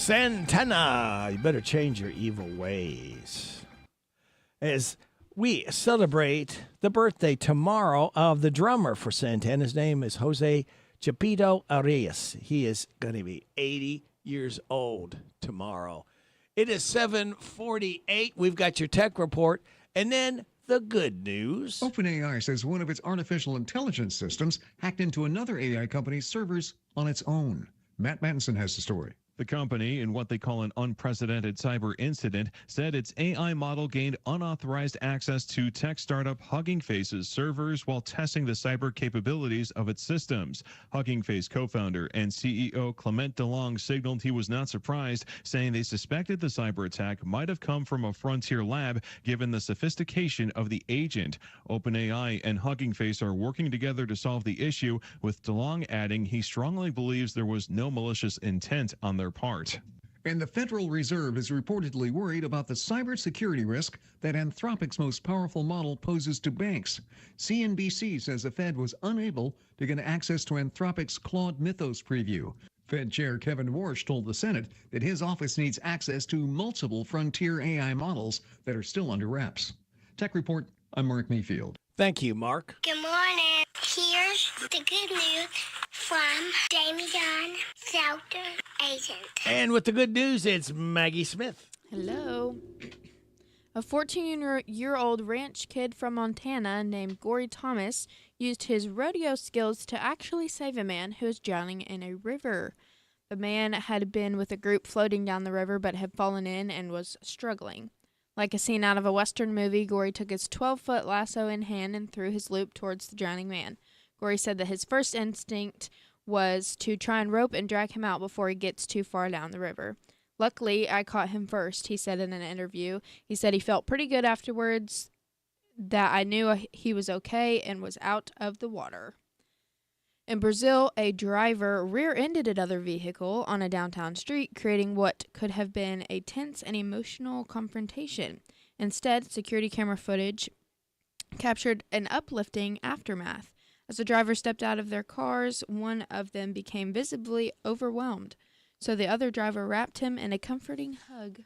Santana, you better change your evil ways. As we celebrate the birthday tomorrow of the drummer for Santana, his name is Jose Chapito Arias. He is going to be 80 years old tomorrow. It is 7:48. We've got your tech report, and then the good news. OpenAI says one of its artificial intelligence systems hacked into another AI company's servers on its own. Matt Mattinson has the story. The company, in what they call an unprecedented cyber incident, said its AI model gained unauthorized access to tech startup Hugging Face's servers while testing the cyber capabilities of its systems. Hugging Face co-founder and CEO Clement DeLong signaled he was not surprised, saying they suspected the cyber attack might have come from a frontier lab given the sophistication of the agent. OpenAI and Hugging Face are working together to solve the issue, with DeLong adding he strongly believes there was no malicious intent on their part. And the Federal Reserve is reportedly worried about the cybersecurity risk that Anthropic's most powerful model poses to banks. CNBC says the Fed was unable to get access to Anthropic's Claude Mythos preview. Fed Chair Kevin Warsh told the Senate that his office needs access to multiple frontier AI models that are still under wraps. Tech Report, I'm Mark Mayfield. Thank you, Mark. Good morning. Here's the good news from Jamie Dunn, Shelter Agent. And with the good news, it's Maggie Smith. Hello. A 14-year-old ranch kid from Montana named Gory Thomas used his rodeo skills to actually save a man who was drowning in a river. The man had been with a group floating down the river but had fallen in and was struggling. Like a scene out of a Western movie, Gory took his 12-foot lasso in hand and threw his loop towards the drowning man. Gory said that his first instinct was to try and rope and drag him out before he gets too far down the river. Luckily, I caught him first, he said in an interview. He said he felt pretty good afterwards, that I knew he was okay and was out of the water. In Brazil, a driver rear-ended another vehicle on a downtown street, creating what could have been a tense and emotional confrontation. Instead, security camera footage captured an uplifting aftermath. As the driver stepped out of their cars, one of them became visibly overwhelmed, so the other driver wrapped him in a comforting hug.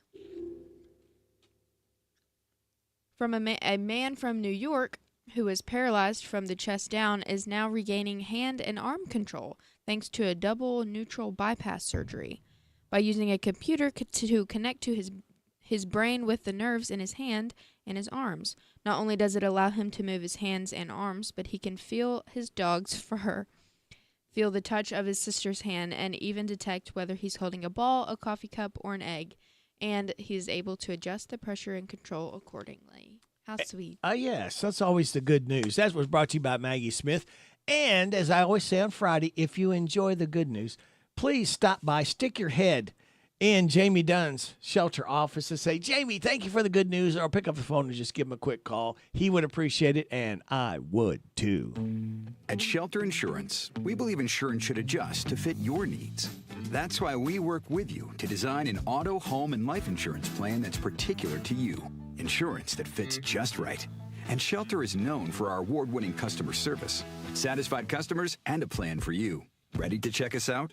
From a man from New York who was paralyzed from the chest down is now regaining hand and arm control thanks to a double neutral bypass surgery. By using a computer to connect to his brain with the nerves in his hand and his arms. Not only does it allow him to move his hands and arms, but he can feel his dog's fur, feel the touch of his sister's hand, and even detect whether he's holding a ball, a coffee cup, or an egg. And he is able to adjust the pressure and control accordingly. How sweet. Yes, that's always the good news. That was brought to you by Maggie Smith. And as I always say on Friday, if you enjoy the good news, please stop by, stick your head in Jamie Dunn's shelter office and say, Jamie, thank you for the good news, or pick up the phone and just give him a quick call. He would appreciate it, and I would too. At Shelter Insurance, we believe insurance should adjust to fit your needs. That's why we work with you to design an auto, home, and life insurance plan that's particular to you. Insurance that fits just right. And Shelter is known for our award-winning customer service, satisfied customers, and a plan for you. Ready to check us out?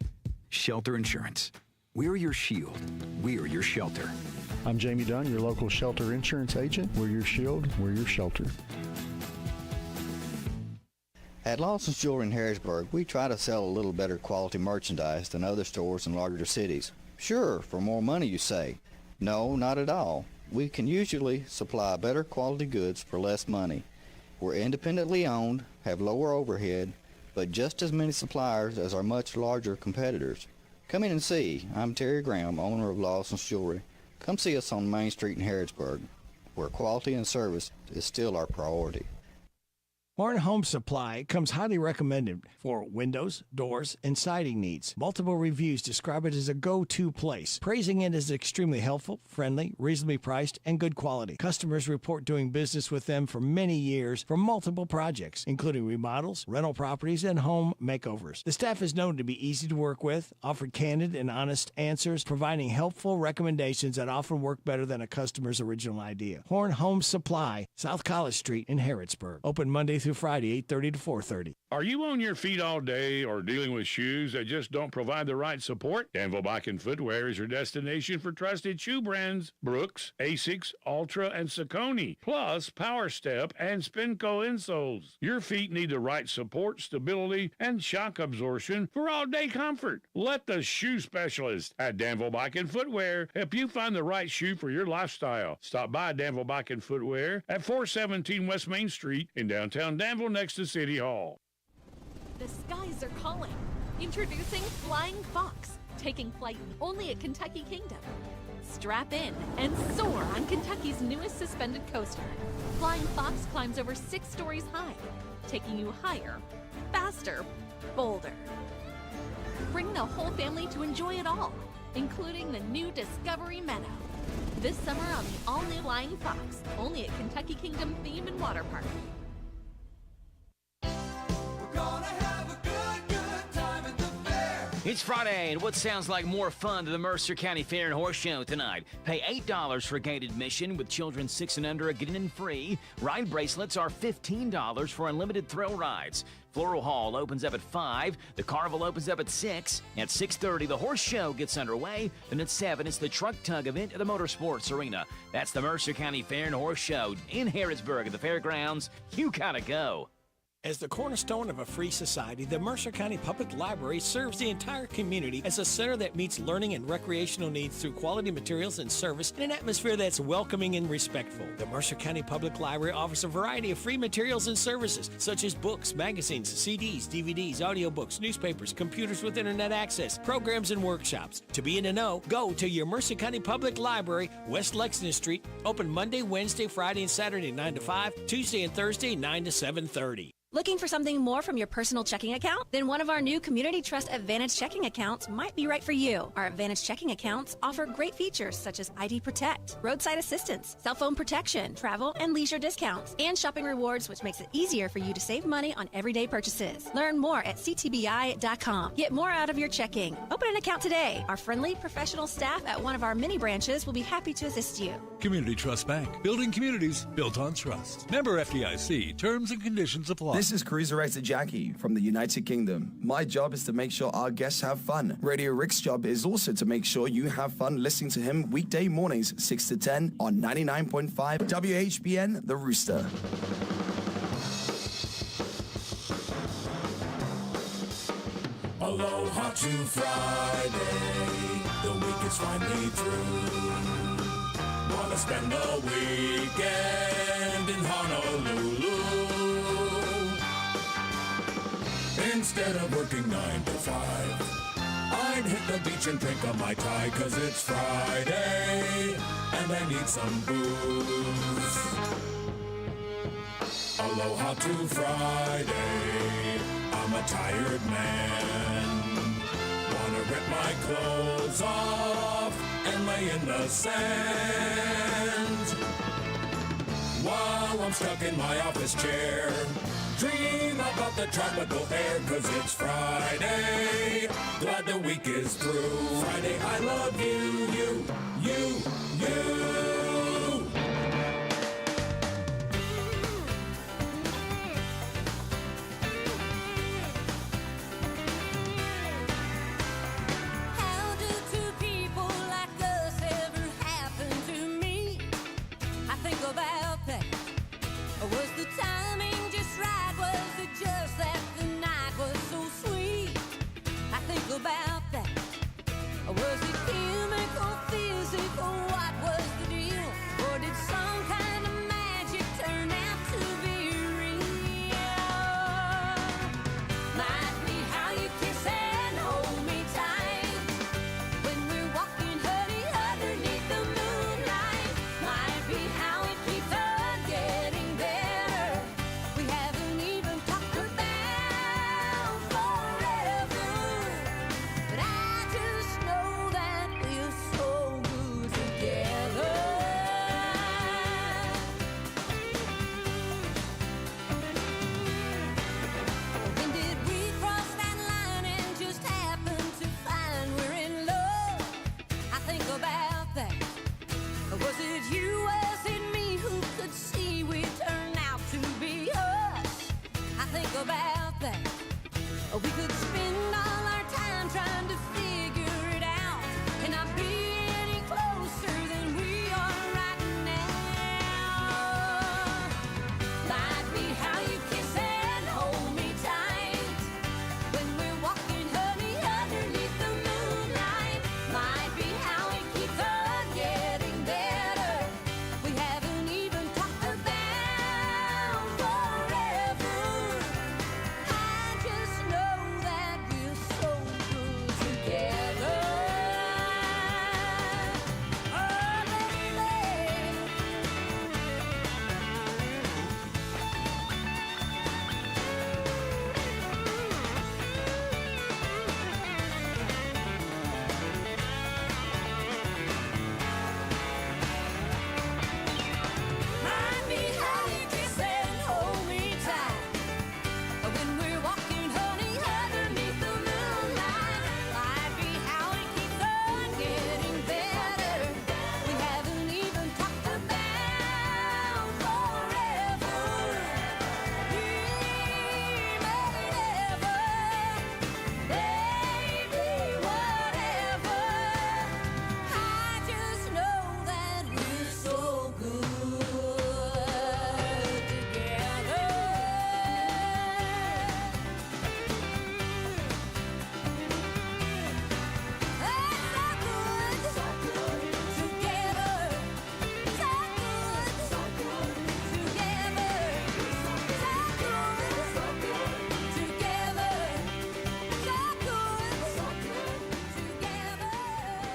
Shelter Insurance. We're your shield. We're your shelter. I'm Jamie Dunn, your local shelter insurance agent. We're your shield. We're your shelter. At Lawson's Jewelry in Harrisburg, we try to sell a little better quality merchandise than other stores in larger cities. Sure, for more money, you say. No, not at all. We can usually supply better quality goods for less money. We're independently owned, have lower overhead, but just as many suppliers as our much larger competitors. Come in and see. I'm Terry Graham, owner of Lawson's Jewelry. Come see us on Main Street in Harrisburg, where quality and service is still our priority. Horn Home Supply comes highly recommended for windows, doors, and siding needs. Multiple reviews describe it as a go-to place, praising it as extremely helpful, friendly, reasonably priced, and good quality. Customers report doing business with them for many years for multiple projects, including remodels, rental properties, and home makeovers. The staff is known to be easy to work with, offer candid and honest answers, providing helpful recommendations that often work better than a customer's original idea. Horn Home Supply, South College Street in Harrodsburg. Open Monday through through Friday, 8:30 to 4:30. Are you on your feet all day or dealing with shoes that just don't provide the right support? Danville Bike and Footwear is your destination for trusted shoe brands Brooks, Asics, Ultra, and Saucony, plus Power Step and Spinco insoles. Your feet need the right support, stability, and shock absorption for all-day comfort. Let the shoe specialist at Danville Bike and Footwear help you find the right shoe for your lifestyle. Stop by Danville Bike and Footwear at 417 West Main Street in downtown Danville next to City Hall. The skies are calling. Introducing Flying Fox, taking flight only at Kentucky Kingdom. Strap in and soar on Kentucky's newest suspended coaster. Flying Fox climbs over 6 stories high, taking you higher, faster, bolder. Bring the whole family to enjoy it all, including the new Discovery Meadow. This summer on the all-new Flying Fox, only at Kentucky Kingdom Theme and Water Park. It's Friday, and what sounds like more fun to the Mercer County Fair and Horse Show tonight. Pay $8 for gate admission, with children 6 and under getting in free. Ride bracelets are $15 for unlimited thrill rides. Floral Hall opens up at 5. The Carnival opens up at 6. At 6:30, the Horse Show gets underway. Then at 7, it's the Truck Tug event at the Motorsports Arena. That's the Mercer County Fair and Horse Show in Harrodsburg at the fairgrounds. You gotta go. As the cornerstone of a free society, the Mercer County Public Library serves the entire community as a center that meets learning and recreational needs through quality materials and service in an atmosphere that's welcoming and respectful. The Mercer County Public Library offers a variety of free materials and services, such as books, magazines, CDs, DVDs, audiobooks, newspapers, computers with internet access, programs, and workshops. To be in the know, go to your Mercer County Public Library, West Lexington Street, open Monday, Wednesday, Friday, and Saturday 9 to 5, Tuesday and Thursday 9 to 7:30. Looking for something more from your personal checking account? Then one of our new Community Trust Advantage checking accounts might be right for you. Our Advantage checking accounts offer great features such as ID Protect, roadside assistance, cell phone protection, travel and leisure discounts, and shopping rewards, which makes it easier for you to save money on everyday purchases. Learn more at ctbi.com. Get more out of your checking. Open an account today. Our friendly, professional staff at one of our many branches will be happy to assist you. Community Trust Bank. Building communities built on trust. Member FDIC. Terms and conditions apply. This is Cruiser Racer Jackie from the United Kingdom. My job is to make sure our guests have fun. Radio Rick's job is also to make sure you have fun listening to him weekday mornings 6 to 10 on 99.5 WHBN The Rooster. Aloha to Friday, the week is finally through. Wanna spend the weekend in Honolulu. Instead of working 9 to 5, I'd hit the beach and drink a Mai Tai, 'cause it's Friday and I need some booze. Aloha to Friday, I'm a tired man. Wanna rip my clothes off and lay in the sand, while I'm stuck in my office chair. Dream about the tropical air, 'cause it's Friday. Glad the week is through. Friday, I love you, you. How do two people like us ever happen to me? I think about that. Was the timing just right? Was it just that the night was so sweet? I think about that. Was it chemical, physical? What was the deal?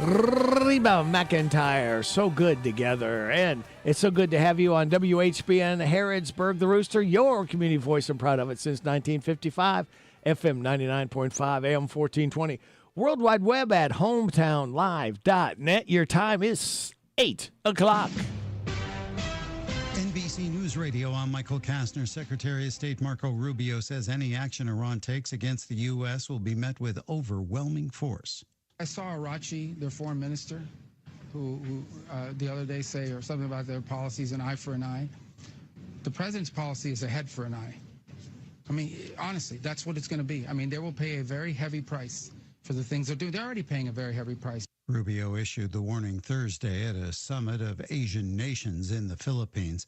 Reba McEntire, so good together. And it's so good to have you on WHBN Harrodsburg, the Rooster, your community voice. I'm proud of it since 1955. FM 99.5, AM 1420. World Wide Web at hometownlive.net. Your time is 8 o'clock. NBC News Radio, I'm Michael Kastner. Secretary of State Marco Rubio says any action Iran takes against the U.S. will be met with overwhelming force. I saw Arachi, their foreign minister, who the other day say or something about their policies, an eye for an eye. The president's policy is a head for an eye. I mean, honestly, that's what it's going to be. I mean, they will pay a very heavy price for the things they're doing. They're already paying a very heavy price. Rubio issued the warning Thursday at a summit of Asian nations in the Philippines.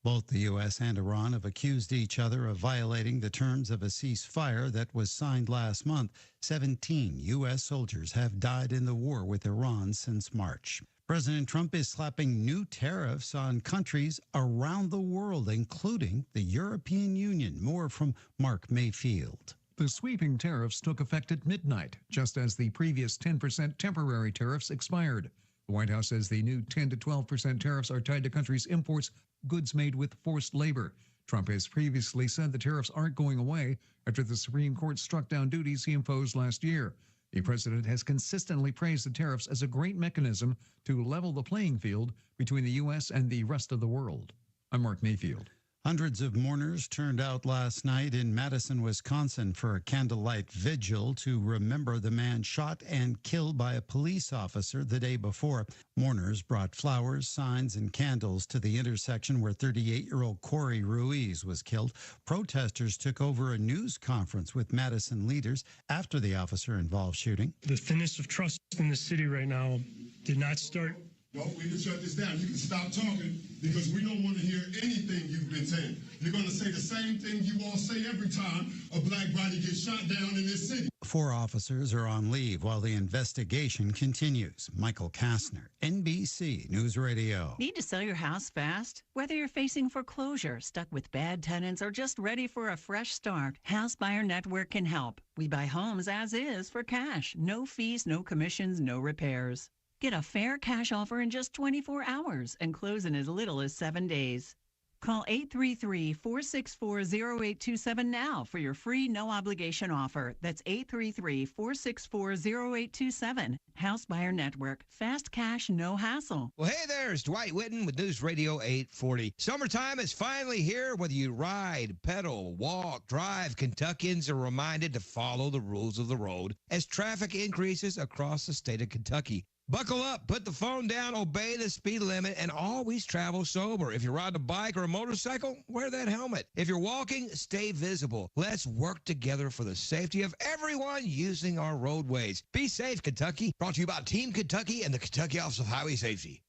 Both the U.S. and Iran have accused each other of violating the terms of a ceasefire that was signed last month. 17 U.S. soldiers have died in the war with Iran since March. President Trump is slapping new tariffs on countries around the world, including the European Union. More from Mark Mayfield. The sweeping tariffs took effect at midnight, just as the previous 10% temporary tariffs expired. The White House says the new 10 to 12% tariffs are tied to countries' imports goods made with forced labor. Trump has previously said the tariffs aren't going away after the Supreme Court struck down duties he imposed last year. The president has consistently praised the tariffs as a great mechanism to level the playing field between the U.S. and the rest of the world. I'm Mark Mayfield. Hundreds of mourners turned out last night in Madison, Wisconsin for a candlelight vigil to remember the man shot and killed by a police officer the day before. Mourners brought flowers, signs, and candles to the intersection where 38-year-old Corey Ruiz was killed. Protesters took over a news conference with Madison leaders after the officer-involved shooting. The thinness of trust in the city right now did not start. No, we can shut this down. You can stop talking because we don't want to hear anything you've been saying. You're going to say the same thing you all say every time a black body gets shot down in this city. 4 officers are on leave while the investigation continues. Michael Kastner, NBC News Radio. Need to sell your house fast? Whether you're facing foreclosure, stuck with bad tenants, or just ready for a fresh start, House Buyer Network can help. We buy homes as is for cash. No fees, no commissions, no repairs. Get a fair cash offer in just 24 hours and close in as little as 7 days. Call 833-464-0827 now for your free no-obligation offer. That's 833-464-0827. House Buyer Network. Fast cash, no hassle. Well, hey there, it's Dwight Whitten with News Radio 840. Summertime is finally here. Whether you ride, pedal, walk, drive, Kentuckians are reminded to follow the rules of the road as traffic increases across the state of Kentucky. Buckle up, put the phone down, obey the speed limit, and always travel sober. If you ride a bike or a motorcycle, wear that helmet. If you're walking, stay visible. Let's work together for the safety of everyone using our roadways. Be safe, Kentucky. Brought to you by Team Kentucky and the Kentucky Office of Highway Safety.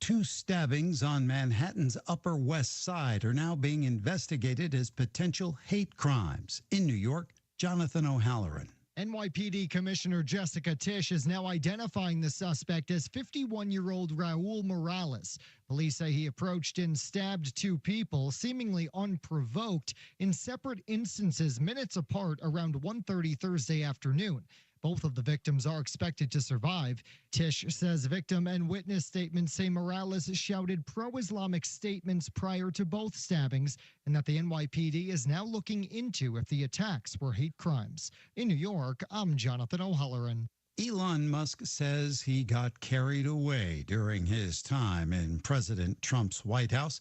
2 stabbings on Manhattan's Upper West Side are now being investigated as potential hate crimes. In New York, Jonathan O'Halloran. NYPD Commissioner Jessica Tisch is now identifying the suspect as 51-year-old Raul Morales. Police say he approached and stabbed 2 people, seemingly unprovoked, in separate instances minutes apart around 1:30 Thursday afternoon. Both of the victims are expected to survive. Tisch says victim and witness statements say Morales shouted pro-Islamic statements prior to both stabbings and that the NYPD is now looking into if the attacks were hate crimes. In New York, I'm Jonathan O'Halloran. Elon Musk says he got carried away during his time in President Trump's White House.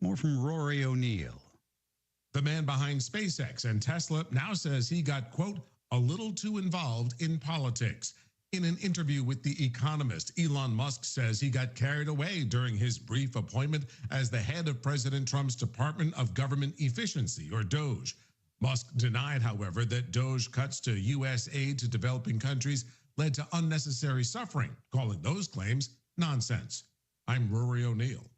More from Rory O'Neill. The man behind SpaceX and Tesla now says he got, quote, a little too involved in politics. In an interview with The Economist, Elon Musk says he got carried away during his brief appointment as the head of President Trump's Department of Government Efficiency, or DOGE. Musk denied, however, that DOGE cuts to U.S. aid to developing countries led to unnecessary suffering, calling those claims nonsense. I'm Rory O'Neill.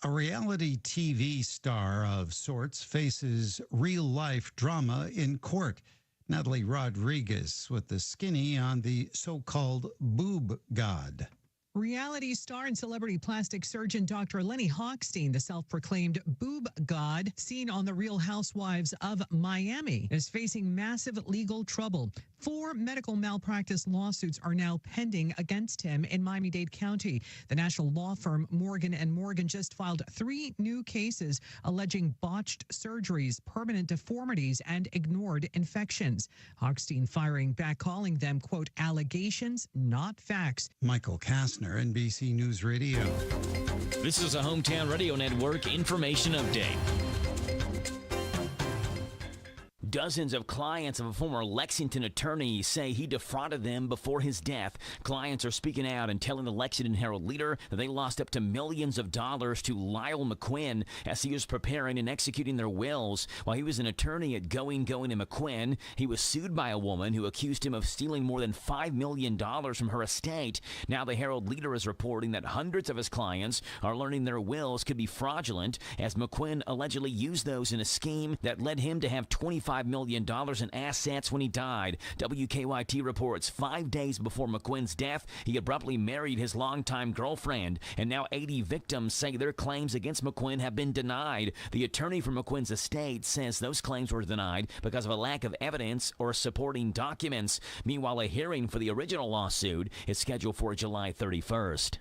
A reality TV star of sorts faces real-life drama in court. Natalie Rodriguez with the skinny on the so-called boob god. Reality star and celebrity plastic surgeon Dr. Lenny Hochstein, the self-proclaimed boob god seen on The Real Housewives of Miami, is facing massive legal trouble. 4 medical malpractice lawsuits are now pending against him in Miami-Dade County. The national law firm Morgan & Morgan just filed 3 new cases alleging botched surgeries, permanent deformities, and ignored infections. Hochstein firing back, calling them, quote, allegations, not facts. Michael Kastner, NBC News Radio. This is a Hometown Radio Network information update. Dozens of clients of a former Lexington attorney say he defrauded them before his death. Clients are speaking out and telling the Lexington Herald-Leader that they lost up to millions of dollars to Lyle McQuinn as he was preparing and executing their wills. While he was an attorney at Going & McQuinn, he was sued by a woman who accused him of stealing more than $5 million from her estate. Now the Herald-Leader is reporting that hundreds of his clients are learning their wills could be fraudulent, as McQuinn allegedly used those in a scheme that led him to have $25 million in assets when he died. WKYT reports 5 days before McQuinn's death, he abruptly married his longtime girlfriend, and now 80 victims say their claims against McQuinn have been denied. The attorney for McQuinn's estate says those claims were denied because of a lack of evidence or supporting documents. Meanwhile, a hearing for the original lawsuit is scheduled for July 31st.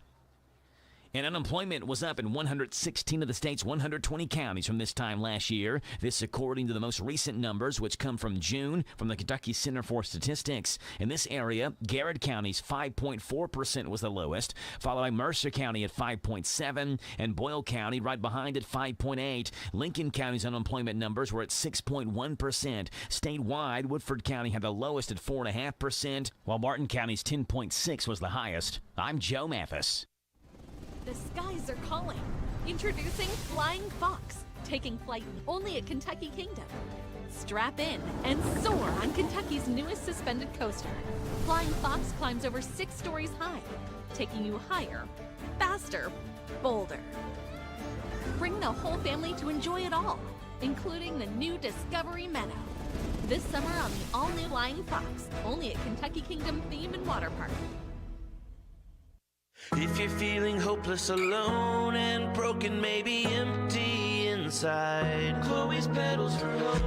And unemployment was up in 116 of the state's 120 counties from this time last year. This according to the most recent numbers, which come from June from the Kentucky Center for Statistics. In this area, Garrett County's 5.4% was the lowest, followed by Mercer County at 5.7% and Boyle County right behind at 5.8%. Lincoln County's unemployment numbers were at 6.1%. Statewide, Woodford County had the lowest at 4.5%, while Martin County's 10.6% was the highest. I'm Joe Mathis. The skies are calling. Introducing Flying Fox, taking flight only at Kentucky Kingdom. Strap in and soar on Kentucky's newest suspended coaster. Flying Fox climbs over 6 stories high, taking you higher, faster, bolder. Bring the whole family to enjoy it all, including the new Discovery Meadow. This summer on the all-new Flying Fox, only at Kentucky Kingdom Theme and Water Park. If you're feeling hopeless, alone, and broken, maybe empty inside, Chloe's Petals for Hope.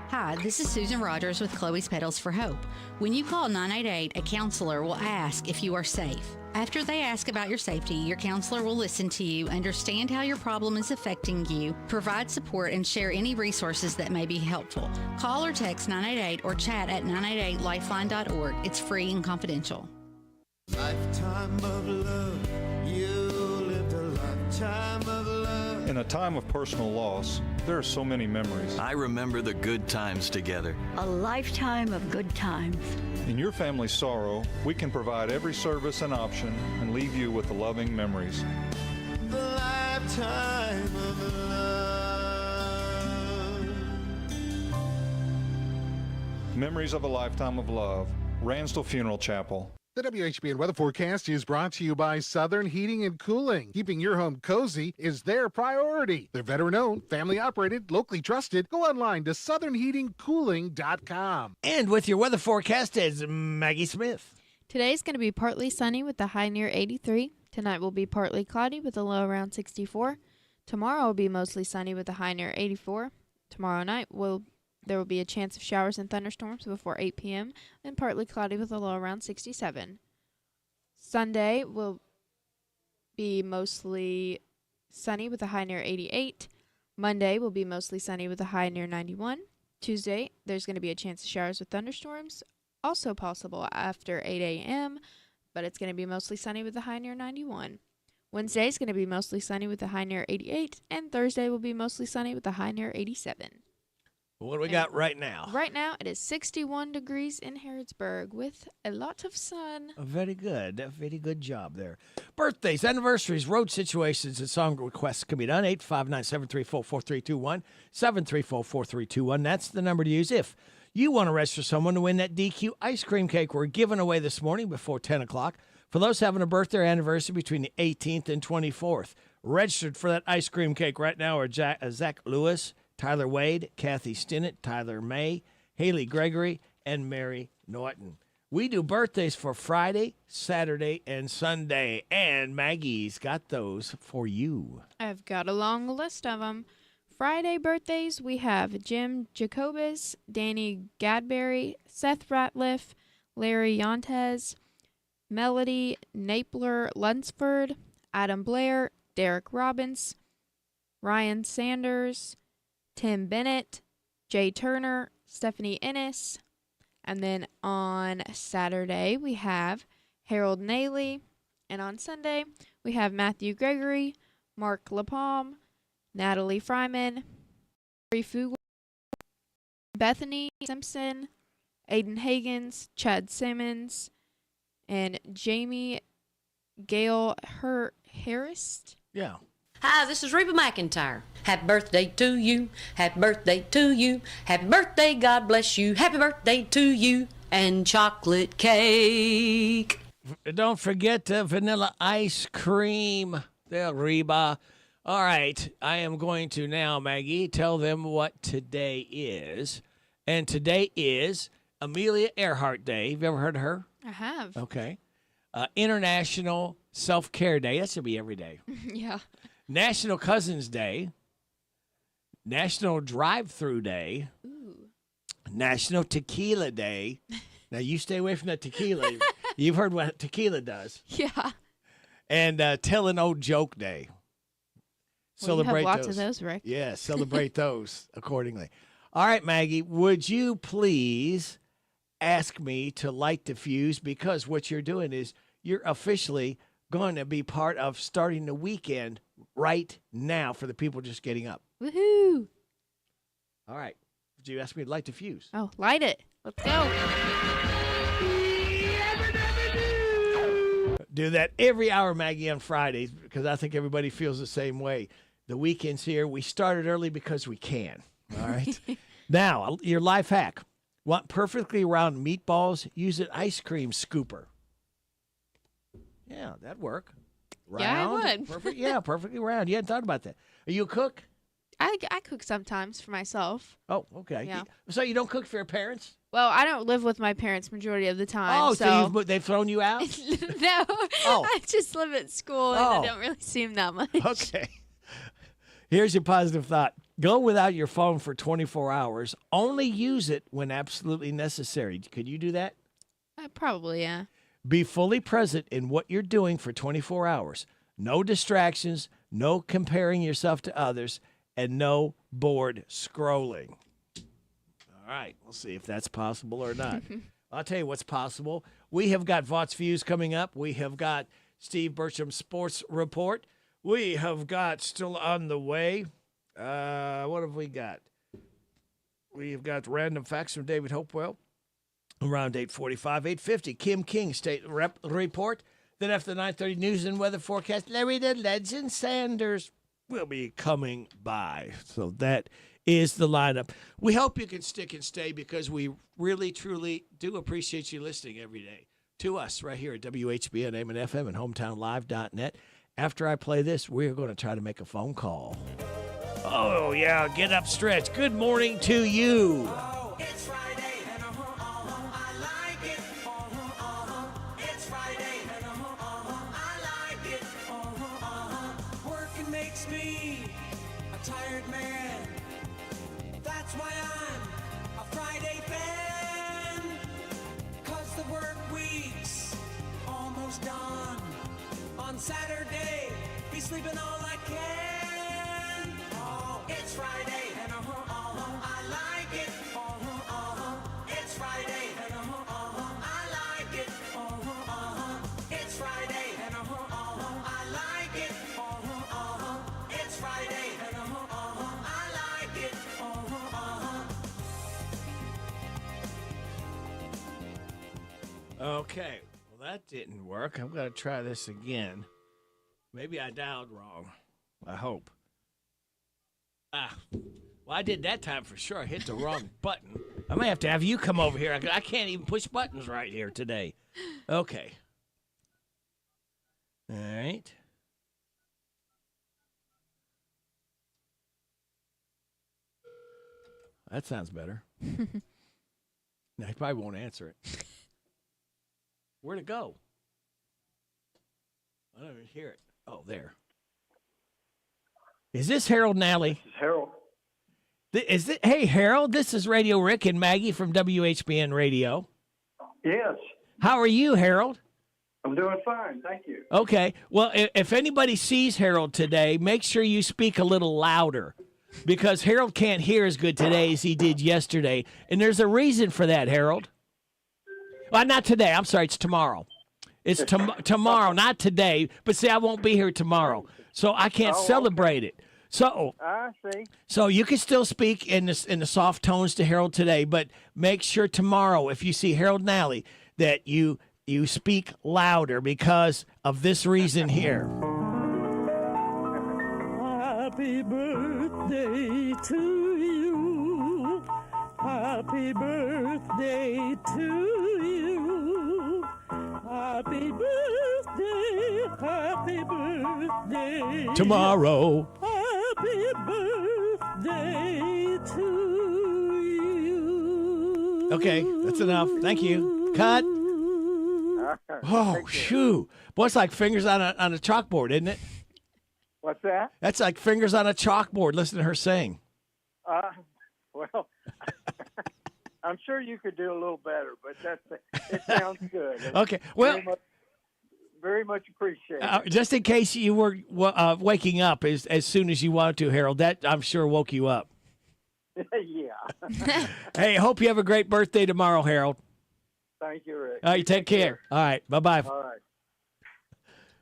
Hi, this is Susan Rogers with Chloe's Petals for Hope. When you call 988, a counselor will ask if you are safe. After they ask about your safety, your counselor will listen to you, understand how your problem is affecting you, provide support, and share any resources that may be helpful. Call or text 988 or chat at 988lifeline.org. It's free and confidential. Lifetime of love, you lived a lifetime of love. In a time of personal loss, there are so many memories. I remember the good times together. A lifetime of good times. In your family's sorrow, we can provide every service and option and leave you with the loving memories. The lifetime of love. Memories of a lifetime of love. Ransdell Funeral Chapel. The WHBN weather forecast is brought to you by Southern Heating and Cooling. Keeping your home cozy is their priority. They're veteran-owned, family-operated, locally trusted. Go online to southernheatingcooling.com. And with your weather forecast is Maggie Smith. Today's going to be partly sunny with a high near 83. Tonight will be partly cloudy with a low around 64. Tomorrow will be mostly sunny with a high near 84. Tomorrow night there will be a chance of showers and thunderstorms before 8 p.m. and partly cloudy with a low around 67. Sunday will be mostly sunny with a high near 88. Monday will be mostly sunny with a high near 91. Tuesday, there's going to be a chance of showers with thunderstorms, also possible after 8 a.m., but it's going to be mostly sunny with a high near 91. Wednesday is going to be mostly sunny with a high near 88, and Thursday will be mostly sunny with a high near 87. What do we got right now? Right now, it is 61 degrees in Harrodsburg with a lot of sun. Very good. Very good job there. Birthdays, anniversaries, road situations, and song requests can be done. 859-734-4321, 734-4321. That's the number to use if you want to register someone to win that DQ ice cream cake we're giving away this morning before 10 o'clock. For those having a birthday or anniversary between the 18th and 24th, registered for that ice cream cake right now are Zach Lewis, Tyler Wade, Kathy Stinnett, Tyler May, Haley Gregory, and Mary Norton. We do birthdays for Friday, Saturday, and Sunday, and Maggie's got those for you. I've got a long list of them. Friday birthdays, we have Jim Jacobus, Danny Gadberry, Seth Ratliff, Larry Yontes, Melody Napler Lunsford, Adam Blair, Derek Robbins, Ryan Sanders, Tim Bennett, Jay Turner, Stephanie Ennis. And then on Saturday, we have Harold Naley. And on Sunday, we have Matthew Gregory, Mark LaPalme, Natalie Fryman, Mary Fugel, Bethany Simpson, Aiden Hagens, Chad Simmons, and Jamie Gail Harris. Yeah. Hi, this is Reba McIntyre. Happy birthday to you. Happy birthday to you. Happy birthday, God bless you. Happy birthday to you. And chocolate cake. Don't forget vanilla ice cream. There, Reba. All right. I am going to now, Maggie, tell them what today is. And today is Amelia Earhart Day. Have you ever heard of her? I have. Okay. International Self-Care Day. That should be every day. Yeah. National Cousins Day. National Drive-Thru Day. Ooh. National Tequila Day. Now, you stay away from that tequila. You've heard what tequila does. Yeah. And Tell an Old Joke Day. Well, Celebrate you have lots of those, Rick. Yeah, celebrate those accordingly. All right, Maggie, would you please ask me to light the fuse? Because what you're doing is you're officially going to be part of starting the weekend right now for the people just getting up. Woohoo! All right. Would you ask me to light the fuse? Oh, light it. Let's go. Do that every hour, Maggie, on Fridays, because I think everybody feels the same way. The weekend's here. We started early because we can. All right. Now, your life hack. Want perfectly round meatballs? Use an ice cream scooper. Yeah, that'd work. Round, yeah, I would. Perfect. Yeah, perfectly round. You hadn't thought about that. Are you a cook? I cook sometimes for myself. Oh, okay. Yeah. So you don't cook for your parents? Well, I don't live with my parents majority of the time. Oh, so they've thrown you out? No. Oh. I just live at school and I don't really see them that much. Okay. Here's your positive thought. Go without your phone for 24 hours. Only use it when absolutely necessary. Could you do that? Probably, yeah. Be fully present in what you're doing for 24 hours. No distractions, no comparing yourself to others, and no bored scrolling. All right, we'll see if that's possible or not. I'll tell you what's possible. We have got Vaught's Views coming up. We have got Steve Bertram's Sports Report. We have got still on the way. What have we got? We've got random facts from David Hopewell around 8:45, 8:50. Kim King State Rep Report. Then after the 9:30 news and weather forecast, Larry the Legend Sanders will be coming by. So that is the lineup. We hope you can stick and stay because we really, truly do appreciate you listening every day to us right here at WHBN, AM and FM, and HometownLive.net. After I play this, we're going to try to make a phone call. Oh, yeah, get up, stretch. Good morning to you. It's Friday, and I like it. It's Friday, and I like it. Working makes me a tired man. That's why I'm a Friday fan. 'Cause the work week's almost done. On Saturday, be sleeping all I can. Oh, it's Friday, and I like it. It's Friday, and I like it. It's Friday, and I like it. It's Friday, and I like it. Okay, well, that didn't work. I'm going to try this again. Maybe I dialed wrong. I hope. Well, I did that time for sure. I hit the wrong button. I may have to have you come over here. I can't even push buttons right here today. Okay. All right. That sounds better. Now, he probably won't answer it. Where'd it go? I don't even hear it. Oh, there. Is this Harold Nally? This is Harold. Hey, Harold, this is Radio Rick and Maggie from WHBN Radio. Yes. How are you, Harold? I'm doing fine, thank you. Okay. Well, if anybody sees Harold today, make sure you speak a little louder because Harold can't hear as good today as he did yesterday. And there's a reason for that, Harold. Well, not today. I'm sorry. It's tomorrow. It's tomorrow, not today. But see, I won't be here tomorrow, so I can't celebrate it. So I see. So you can still speak in the soft tones to Harold today, but make sure tomorrow, if you see Harold Nally, that you speak louder because of this reason here. Happy birthday to you. Happy birthday to you. Happy birthday. Happy birthday. Tomorrow. Happy birthday to you. Okay, that's enough. Thank you. Cut. Oh, shoo. Boy, it's like fingers on a chalkboard, isn't it? What's that? That's like fingers on a chalkboard. Listen to her sing. Well, I'm sure you could do a little better, but it sounds good. Okay, well, very much appreciated. Just in case you were waking up as soon as you wanted to, Harold, that I'm sure woke you up. Yeah. Hey, hope you have a great birthday tomorrow, Harold. Thank you, Rick. All right, take care. All right, bye-bye. All right.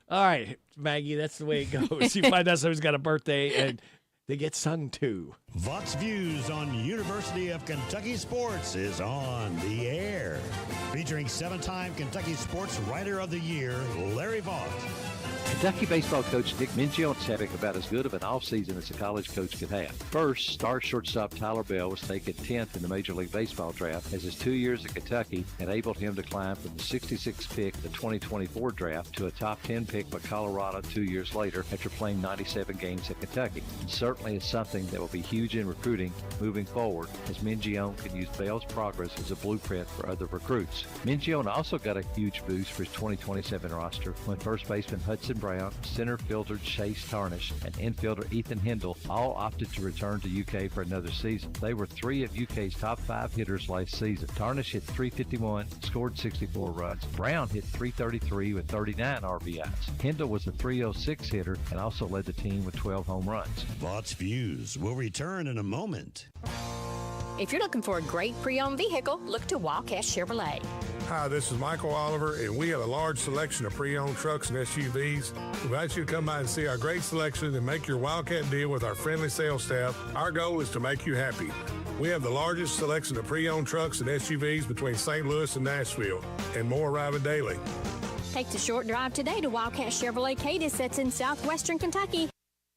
All right, Maggie, that's the way it goes. You find out someone's got a birthday and they get sung to. Vox Views on University of Kentucky Sports is on the air. Featuring 7-time Kentucky Sports Writer of the Year, Larry Vaught. Kentucky baseball coach Nick Mingione is having about as good of an offseason as a college coach could have. First, star shortstop Tyler Bell was taken 10th in the Major League Baseball draft, as his 2 years at Kentucky enabled him to climb from the 66th pick of the 2024 draft to a top 10 pick by Colorado 2 years later after playing 97 games at Kentucky. And certainly is something that will be huge in recruiting moving forward, as Mingione can use Bell's progress as a blueprint for other recruits. Mingione also got a huge boost for his 2027 roster when first baseman Hudson Brown, center fielder Chase Tarnish, and infielder Ethan Hindle all opted to return to UK for another season. They were 3 of UK's top 5 hitters last season. Tarnish hit .351, scored 64 runs. Brown hit .333 with 39 RBIs. Hindle was a .306 hitter and also led the team with 12 home runs. Vox Views will return in a moment. If you're looking for a great pre-owned vehicle, look to Wildcat Chevrolet. Hi, this is Michael Oliver, and we have a large selection of pre-owned trucks and SUVs. We invite you to come by and see our great selection and make your Wildcat deal with our friendly sales staff. Our goal is to make you happy. We have the largest selection of pre-owned trucks and SUVs between St. Louis and Nashville, and more arriving daily. Take the short drive today to Wildcat Chevrolet Cadiz that's in southwestern Kentucky.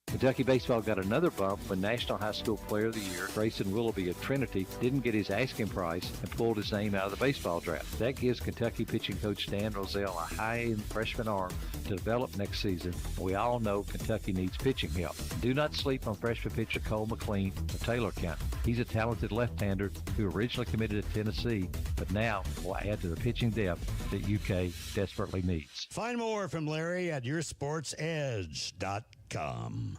Kentucky baseball got another bump when National High School Player of the Year, Grayson Willoughby of Trinity, didn't get his asking price and pulled his name out of the baseball draft. That gives Kentucky pitching coach Dan Rozelle a high-end freshman arm to develop next season. We all know Kentucky needs pitching help. Do not sleep on freshman pitcher Cole McLean of Taylor County. He's a talented left-hander who originally committed to Tennessee, but now will add to the pitching depth that UK desperately needs. Find more from Larry at yoursportsedge.com.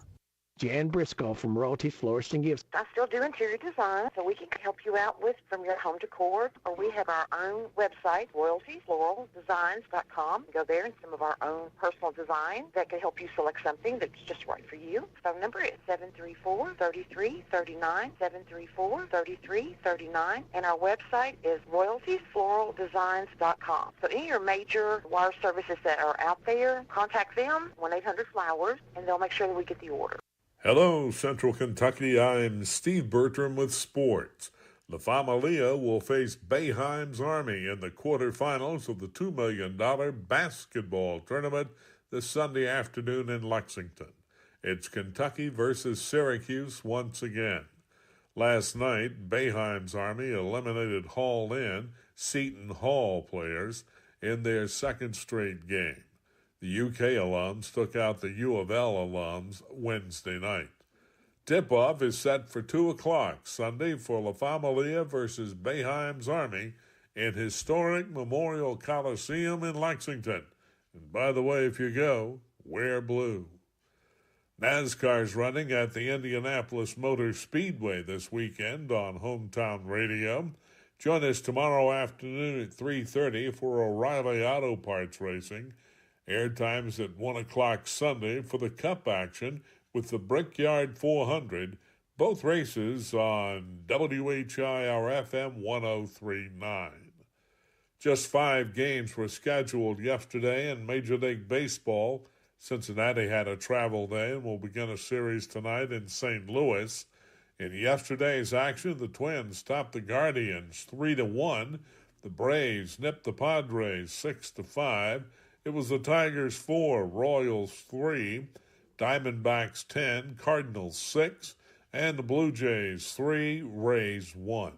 Jan Briscoe from Royalty Florist and Gifts. I still do interior design, so we can help you out with from your home decor, or we have our own website, royaltyfloraldesigns.com. Go there and some of our own personal design that can help you select something that's just right for you. Phone number is 734-3339, 734-3339, and our website is royaltyfloraldesigns.com. So any of your major wire services that are out there, contact them, 1-800-FLOWERS, and they'll make sure that we get the order. Hello, Central Kentucky. I'm Steve Bertram with sports. La Familia will face Boeheim's Army in the quarterfinals of the $2 million basketball tournament this Sunday afternoon in Lexington. It's Kentucky versus Syracuse once again. Last night, Boeheim's Army eliminated Hall Inn, Seton Hall players, in their second straight game. The UK alums took out the U of L alums Wednesday night. Tip-off is set for 2 o'clock Sunday for La Familia versus Boeheim's Army in historic Memorial Coliseum in Lexington. And by the way, if you go, wear blue. NASCAR's running at the Indianapolis Motor Speedway this weekend on Hometown Radio. Join us tomorrow afternoon at 3:30 for O'Reilly Auto Parts Racing. Airtime's at 1 o'clock Sunday for the Cup action with the Brickyard 400. Both races on WHIR FM 103.9. Just 5 games were scheduled yesterday in Major League Baseball. Cincinnati had a travel day and will begin a series tonight in St. Louis. In yesterday's action, the Twins topped the Guardians 3-1. The Braves nipped the Padres 6-5. It was the Tigers 4, Royals 3, Diamondbacks 10, Cardinals 6, and the Blue Jays 3, Rays 1.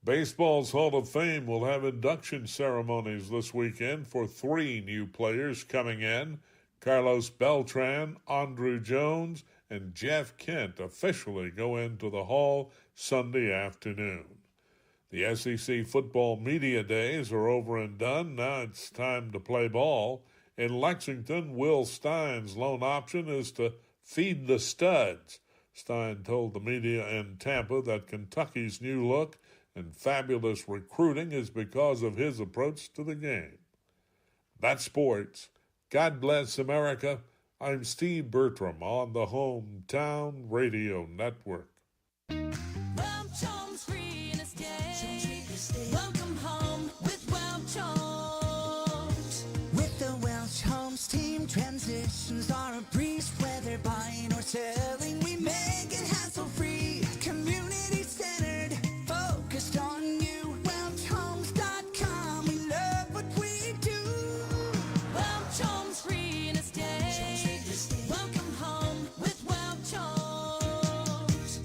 Baseball's Hall of Fame will have induction ceremonies this weekend for 3 new players coming in. Carlos Beltran, Andruw Jones, and Jeff Kent officially go into the Hall Sunday afternoon. The SEC football media days are over and done. Now it's time to play ball. In Lexington, Will Stein's lone option is to feed the studs. Stein told the media in Tampa that Kentucky's new look and fabulous recruiting is because of his approach to the game. That's sports. God bless America. I'm Steve Bertram on the Hometown Radio Network. Welch Homes Free and Estate. Welcome home with Welch Homes. With the Welch Homes team, transitions are a breeze. Whether buying or selling, we make it hassle-free. Community-centered, focused on you. WelchHomes.com. We love what we do. Welch Homes Free and Estate. Welcome home with Welch Homes.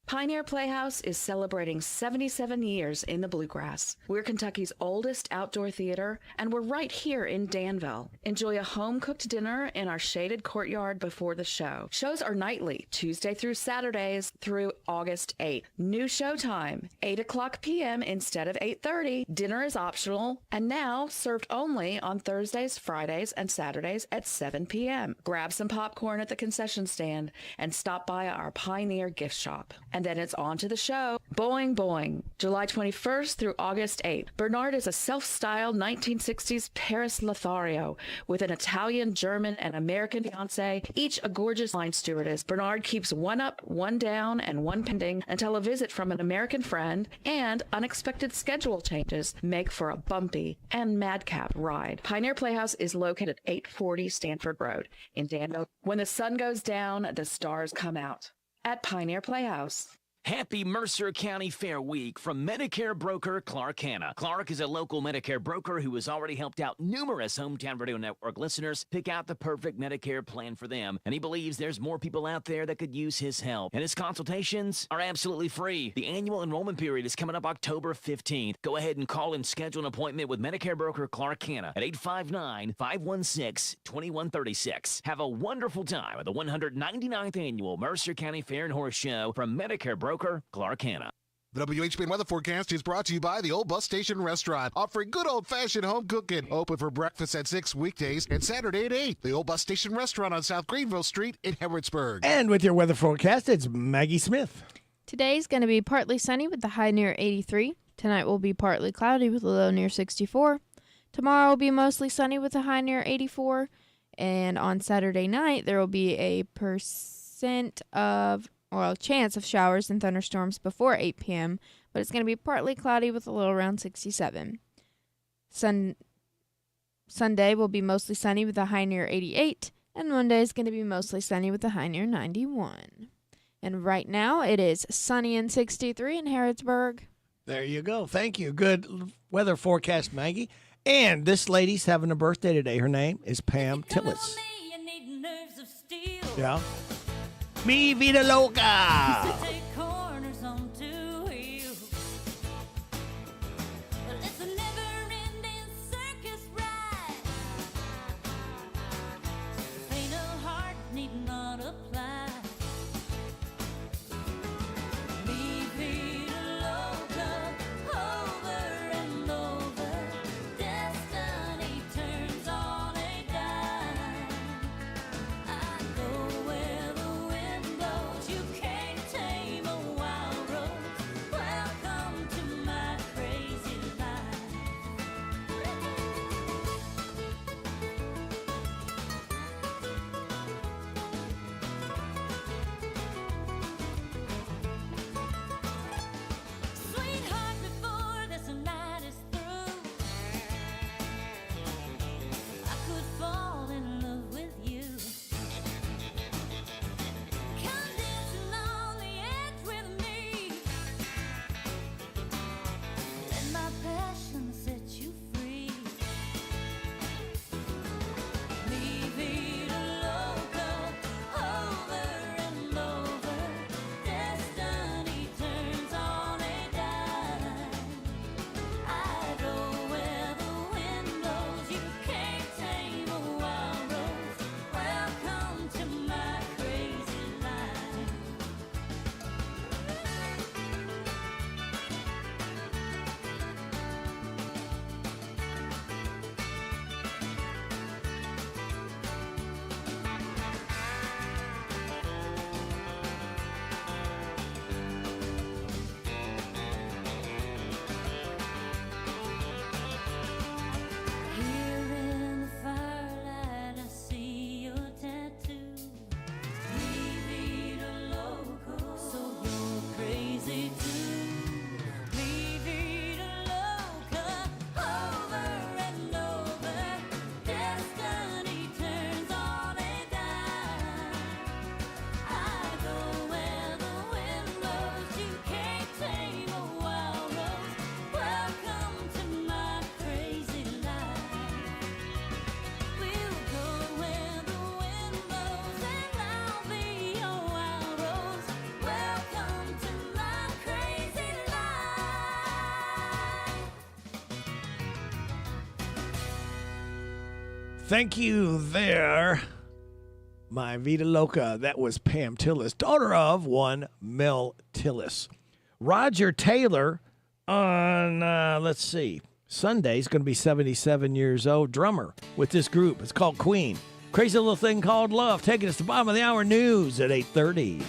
Pioneer Playhouse is celebrating 77 years in the Bluegrass. We're Kentucky's oldest outdoor theater, and we're right here in Danville. Enjoy a home-cooked dinner in our shaded courtyard before the show. Shows are nightly, Tuesday through Saturdays through August 8th. New show time, 8 o'clock p.m. instead of 8:30. Dinner is optional, and now served only on Thursdays, Fridays, and Saturdays at 7 p.m. Grab some popcorn at the concession stand and stop by our Pioneer gift shop. And then it's on to the show. Boing Boing, July 21st through August 8th. Bernard is a self-styled 1960s Paris Lothario with an Italian, German, and American fiancé, each a gorgeous line stewardess. Bernard keeps one up, one down, and one pending until a visit from an American friend and unexpected schedule changes make for a bumpy and madcap ride. Pioneer Playhouse is located at 840 Stanford Road in Danville. When the sun goes down, the stars come out. At Pioneer Playhouse. Happy Mercer County Fair Week from Medicare broker Clark Hanna. Clark is a local Medicare broker who has already helped out numerous Hometown Radio Network listeners pick out the perfect Medicare plan for them, and he believes there's more people out there that could use his help. And his consultations are absolutely free. The annual enrollment period is coming up October 15th. Go ahead and call and schedule an appointment with Medicare broker Clark Hanna at 859-516-2136. Have a wonderful time at the 199th Annual Mercer County Fair and Horse Show from Medicare broker Clark Hanna. The WHBN weather forecast is brought to you by the Old Bus Station Restaurant, offering good old-fashioned home cooking. Open for breakfast at 6 weekdays and Saturday at 8. The Old Bus Station Restaurant on South Greenville Street in Harrodsburg. And with your weather forecast, it's Maggie Smith. Today's going to be partly sunny with the high near 83. Tonight will be partly cloudy with a low near 64. Tomorrow will be mostly sunny with a high near 84. And on Saturday night, there will be a chance of showers and thunderstorms before 8 p.m., but it's going to be partly cloudy with a low around 67. Sunday will be mostly sunny with a high near 88, and Monday is going to be mostly sunny with a high near 91. And right now, it is sunny and 63 in Harrodsburg. There you go. Thank you. Good weather forecast, Maggie. And this lady's having a birthday today. Her name is Pam Tillis. Yeah. Mi vida loca. Thank you there, my Vida Loca. That was Pam Tillis, daughter of one Mel Tillis. Roger Taylor on, let's see, Sunday is going to be 77 years old, drummer with this group. It's called Queen. Crazy Little Thing Called Love, taking us to the bottom of the hour news at 8:30.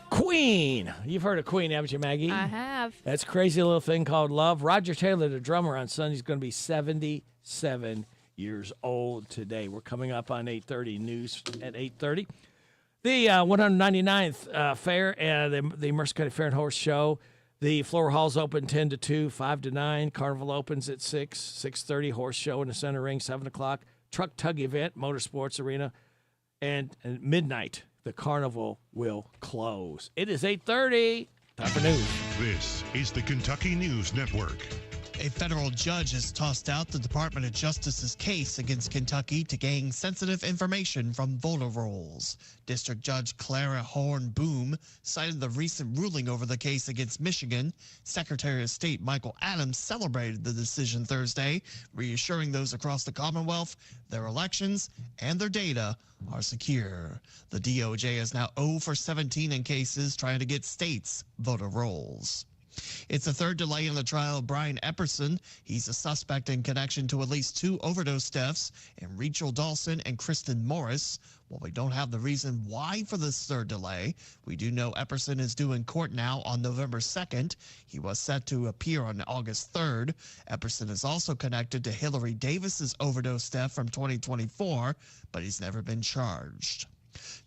Queen. You've heard of Queen, haven't you, Maggie? I have. That's Crazy Little Thing Called Love. Roger Taylor, the drummer on Sunday, is going to be 77 years old today. We're coming up on 8:30 news at 8:30. The 199th fair and the Mercer County Fair and Horse Show. The floor halls open 10 to 2, 5 to 9. Carnival opens at 6, 6:30. Horse show in the center ring, 7 o'clock. Truck tug event, motorsports arena, and midnight. The carnival will close. It is 8:30. Time for news. This is the Kentucky News Network. A federal judge has tossed out the Department of Justice's case against Kentucky to gain sensitive information from voter rolls. District Judge Clara Horn Boom cited the recent ruling over the case against Michigan. Secretary of State Michael Adams celebrated the decision Thursday, reassuring those across the Commonwealth their elections and their data are secure. The DOJ is now 0 for 17 in cases trying to get states' voter rolls. It's a third delay in the trial of Brian Epperson. He's a suspect in connection to at least 2 overdose deaths in Rachel Dawson and Kristen Morris. While we don't have the reason why for this third delay, we do know Epperson is due in court now on November 2nd. He was set to appear on August 3rd. Epperson is also connected to Hillary Davis's overdose death from 2024, but he's never been charged.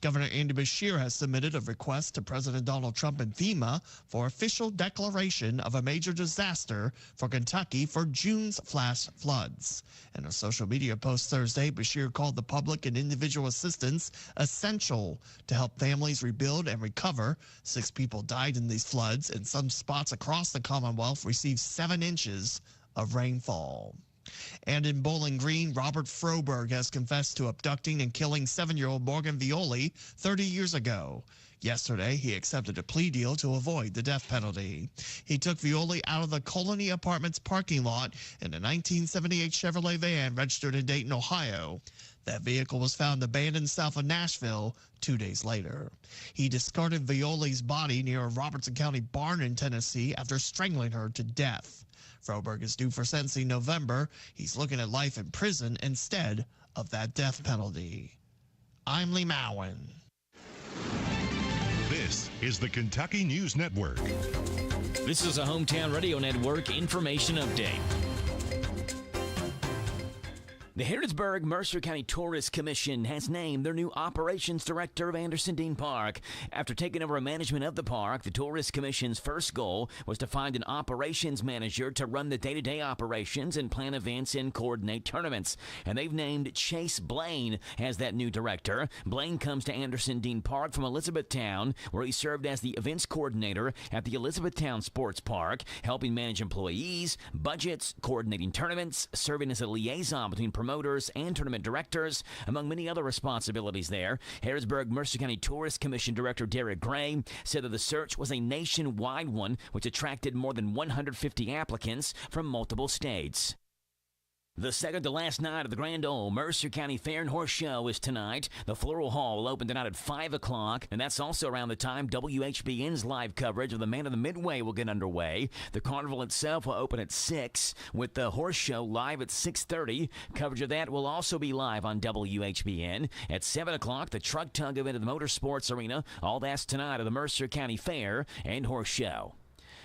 Governor Andy Beshear has submitted a request to President Donald Trump and FEMA for official declaration of a major disaster for Kentucky for June's flash floods. In a social media post Thursday, Beshear called the public and individual assistance essential to help families rebuild and recover. 6 people died in these floods, and some spots across the Commonwealth received 7 inches of rainfall. And in Bowling Green, Robert Froberg has confessed to abducting and killing 7-year-old Morgan Violi 30 years ago. Yesterday, he accepted a plea deal to avoid the death penalty. He took Violi out of the Colony Apartments parking lot in a 1978 Chevrolet van registered in Dayton, Ohio. That vehicle was found abandoned south of Nashville 2 days later. He discarded Violi's body near a Robertson County barn in Tennessee after strangling her to death. Froberg is due for sentencing in November. He's looking at life in prison instead of that death penalty. I'm Lee Mowen. This is the Kentucky News Network. This is a Hometown Radio Network information update. The Harrodsburg-Mercer County Tourist Commission has named their new operations director of Anderson Dean Park. After taking over management of the park, the Tourist Commission's first goal was to find an operations manager to run the day-to-day operations and plan events and coordinate tournaments. And they've named Chase Blaine as that new director. Blaine comes to Anderson Dean Park from Elizabethtown, where he served as the events coordinator at the Elizabethtown Sports Park, helping manage employees, budgets, coordinating tournaments, serving as a liaison between promoters and tournament directors, among many other responsibilities there. Harrodsburg-Mercer County Tourist Commission Director Derek Gray said that the search was a nationwide one, which attracted more than 150 applicants from multiple states. The second to last night of the Grand Ole Mercer County Fair and Horse Show is tonight. The Floral Hall will open tonight at 5 o'clock, and that's also around the time WHBN's live coverage of the Man of the Midway will get underway. The carnival itself will open at 6, with the Horse Show live at 6:30. Coverage of that will also be live on WHBN. At 7 o'clock, the Truck Tug event at the Motorsports Arena. All that's tonight at the Mercer County Fair and Horse Show.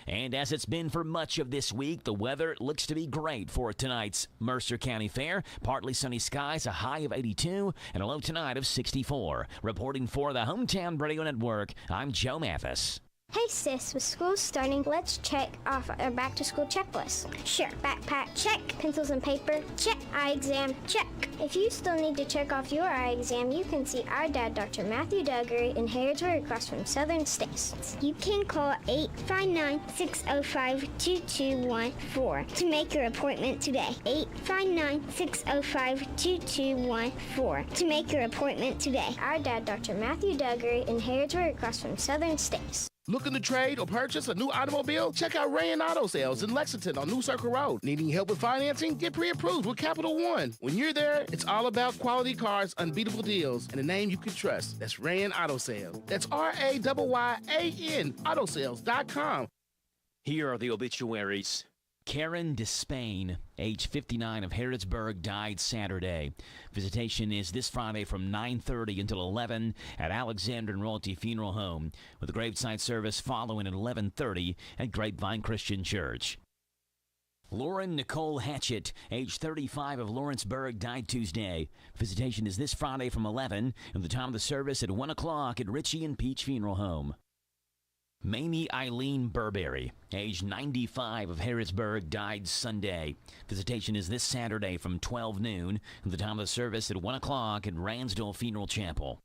And as it's been for much of this week, the weather looks to be great for tonight's Mercer County Fair. Partly sunny skies, a high of 82, and a low tonight of 64. Reporting for the Hometown Radio Network, I'm Joe Mathis. Hey sis, with school starting, let's check off our back-to-school checklist. Sure. Backpack, check. Pencils and paper, check. Eye exam, check. If you still need to check off your eye exam, you can see our dad, Dr. Matthew Duggery, in Harrodsburg across from Southern States. You can call 859-605-2214 to make your appointment today. 859-605-2214 to make your appointment today. Our dad, Dr. Matthew Duggery, in Harrodsburg across from Southern States. Looking to trade or purchase a new automobile? Check out Ray and Auto Sales in Lexington on New Circle Road. Needing help with financing? Get pre-approved with Capital One. When you're there, it's all about quality cars, unbeatable deals, and a name you can trust. That's Ray and Auto Sales. That's RAYYAN Autosales.com. Here are the obituaries. Karen Despain, age 59, of Harrodsburg, died Saturday. Visitation is this Friday from 9:30 until 11 at Alexander and Royalty Funeral Home, with a graveside service following at 11:30 at Grapevine Christian Church. Lauren Nicole Hatchett, age 35, of Lawrenceburg, died Tuesday. Visitation is this Friday from 11 and the time of the service at 1 o'clock at Ritchie and Peach Funeral Home. Mamie Eileen Burberry, age 95, of Harrodsburg, died Sunday. Visitation is this Saturday from 12 noon and the time of the service at 1 o'clock at Ransdell Funeral Chapel.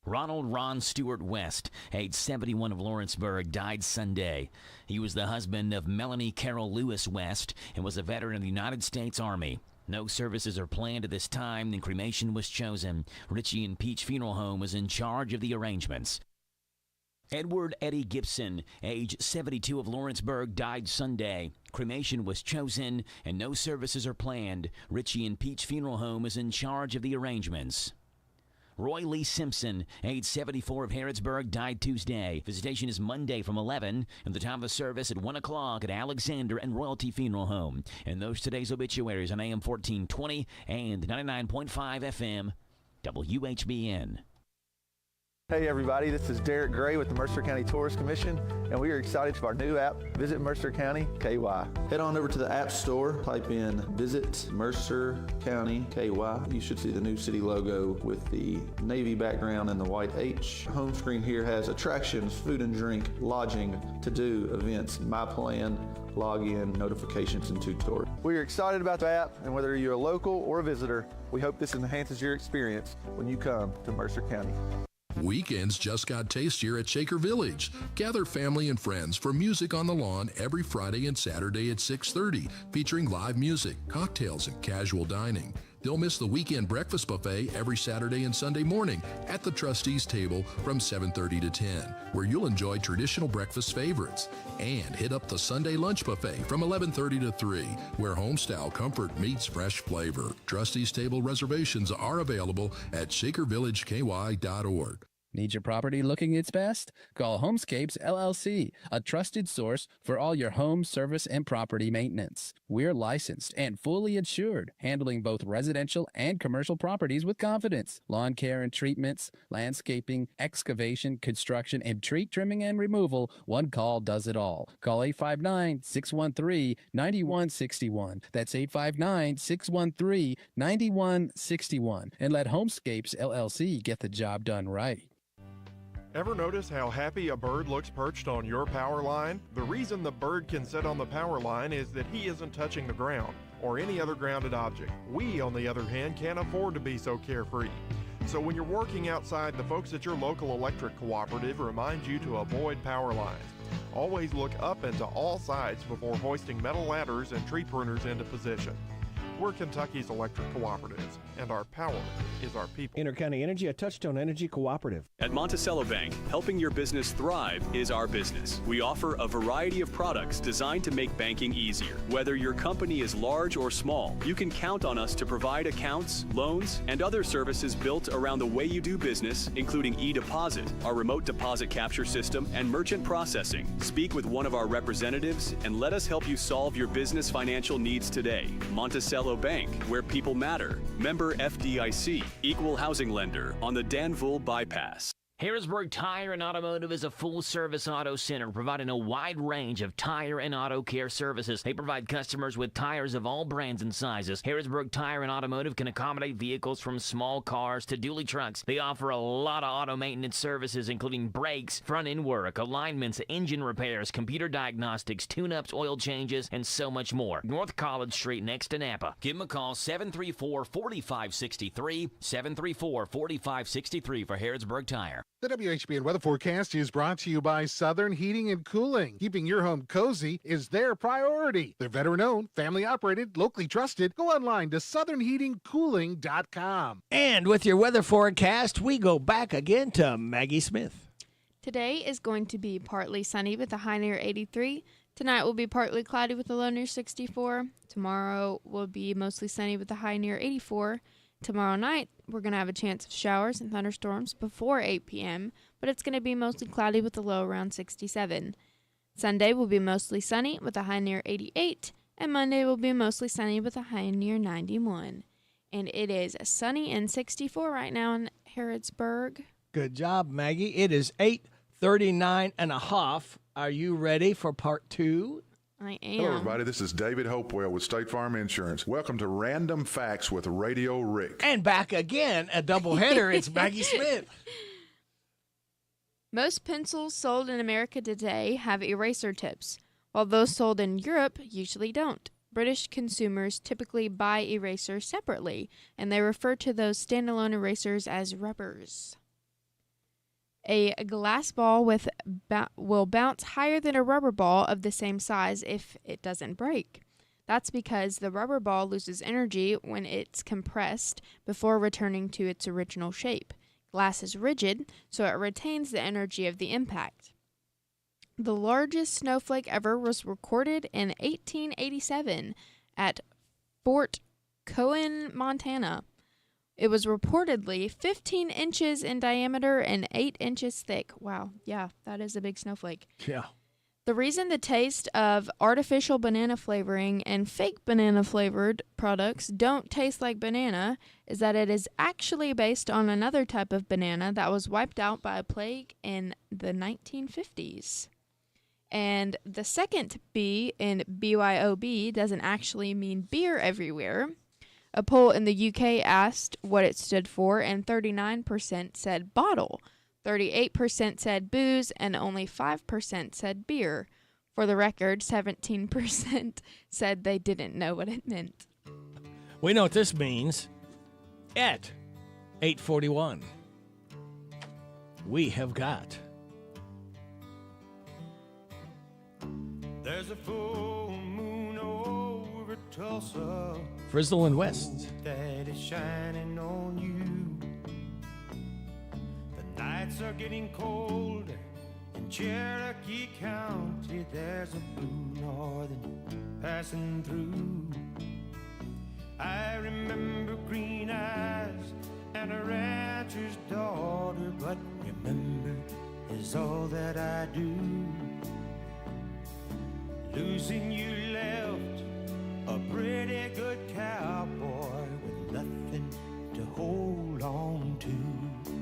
Ronald Ron Stewart West, age 71, of Lawrenceburg, died Sunday. He was the husband of Melanie Carol Lewis West and was a veteran of the United States Army. No services are planned at this time, and cremation was chosen. Ritchie and Peach Funeral Home was in charge of the arrangements. Edward Eddie Gibson, age 72, of Lawrenceburg, died Sunday. Cremation was chosen, and no services are planned. Ritchie and Peach Funeral Home is in charge of the arrangements. Roy Lee Simpson, age 74, of Harrodsburg, died Tuesday. Visitation is Monday from 11, and the time of the service at 1 o'clock at Alexander and Royalty Funeral Home. And those today's obituaries on AM 1420 and 99.5 FM, WHBN. Hey everybody, this is Derek Gray with the Mercer County Tourist Commission, and we are excited for our new app, Visit Mercer County KY. Head on over to the App Store, type in Visit Mercer County KY. You should see the new city logo with the navy background and the white H. Home screen here has attractions, food and drink, lodging, to-do, events, my plan, login, notifications, and tutorials. We are excited about the app, and whether you're a local or a visitor, we hope this enhances your experience when you come to Mercer County. Weekends just got tastier at Shaker Village. Gather family and friends for music on the lawn every Friday and Saturday at 6:30, featuring live music, cocktails, and casual dining. They'll miss the weekend breakfast buffet every Saturday and Sunday morning at the trustees table from 7:30 to 10, where you'll enjoy traditional breakfast favorites. And hit up the Sunday lunch buffet from 11:30 to 3, where homestyle comfort meets fresh flavor. Trustees table reservations are available at shakervillageky.org. Need your property looking its best? Call Homescapes LLC, a trusted source for all your home, service, and property maintenance. We're licensed and fully insured, handling both residential and commercial properties with confidence. Lawn care and treatments, landscaping, excavation, construction, and tree trimming and removal. One call does it all. Call 859-613-9161. That's 859-613-9161. And let Homescapes LLC get the job done right. Ever notice how happy a bird looks perched on your power line? The reason the bird can sit on the power line is that he isn't touching the ground or any other grounded object. We, on the other hand, can't afford to be so carefree. So when you're working outside, the folks at your local electric cooperative remind you to avoid power lines. Always look up and to all sides before hoisting metal ladders and tree pruners into position. We're Kentucky's electric cooperatives, and our power is our people. Intercounty Energy, a Touchstone Energy cooperative. At Monticello Bank, helping your business thrive is our business. We offer a variety of products designed to make banking easier. Whether your company is large or small, you can count on us to provide accounts, loans, and other services built around the way you do business, including e-deposit, our remote deposit capture system, and merchant processing. Speak with one of our representatives and let us help you solve your business financial needs today. Monticello Bank, where people matter. Member FDIC, equal housing lender on the Danville Bypass. Harrisburg Tire and Automotive is a full-service auto center providing a wide range of tire and auto care services. They provide customers with tires of all brands and sizes. Harrisburg Tire and Automotive can accommodate vehicles from small cars to dually trucks. They offer a lot of auto maintenance services, including brakes, front-end work, alignments, engine repairs, computer diagnostics, tune-ups, oil changes, and so much more. North College Street next to Napa. Give them a call, 734-4563, 734-4563 for Harrisburg Tire. The WHBN weather forecast is brought to you by Southern Heating and Cooling. Keeping your home cozy is their priority. They're veteran-owned, family-operated, locally trusted. Go online to southernheatingcooling.com. And with your weather forecast, we go back again to Maggie Smith. Today is going to be partly sunny with a high near 83. Tonight will be partly cloudy with a low near 64. Tomorrow will be mostly sunny with a high near 84. Tomorrow night, we're going to have a chance of showers and thunderstorms before 8 p.m., but it's going to be mostly cloudy with a low around 67. Sunday will be mostly sunny with a high near 88, and Monday will be mostly sunny with a high near 91. And it is sunny and 64 right now in Harrodsburg. Good job, Maggie. It is 8:39 and a half. Are you ready for part two? I am. Hello, everybody. This is David Hopewell with State Farm Insurance. Welcome to Random Facts with Radio Rick. And back again, a doubleheader. It's Maggie Smith. Most pencils sold in America today have eraser tips, while those sold in Europe usually don't. British consumers typically buy erasers separately, and they refer to those standalone erasers as rubbers. A glass ball will bounce higher than a rubber ball of the same size if it doesn't break. That's because the rubber ball loses energy when it's compressed before returning to its original shape. Glass is rigid, so it retains the energy of the impact. The largest snowflake ever was recorded in 1887 at Fort Cohen, Montana. It was reportedly 15 inches in diameter and 8 inches thick. Wow, yeah, that is a big snowflake. Yeah. The reason the taste of artificial banana flavoring and fake banana flavored products don't taste like banana is that it is actually based on another type of banana that was wiped out by a plague in the 1950s. And the second B in BYOB doesn't actually mean beer everywhere. A poll in the UK asked what it stood for, and 39% said bottle, 38% said booze, and only 5% said beer. For the record, 17% said they didn't know what it meant. We know what this means. At 8:41, we have got... There's a full moon over Tulsa, Frizzle and West. that is shining on you. The nights are getting cold in Cherokee County. There's a blue northern passing through. I remember green eyes and a rancher's daughter, but remember is all that I do. Losing you left a pretty good cowboy with nothing to hold on to.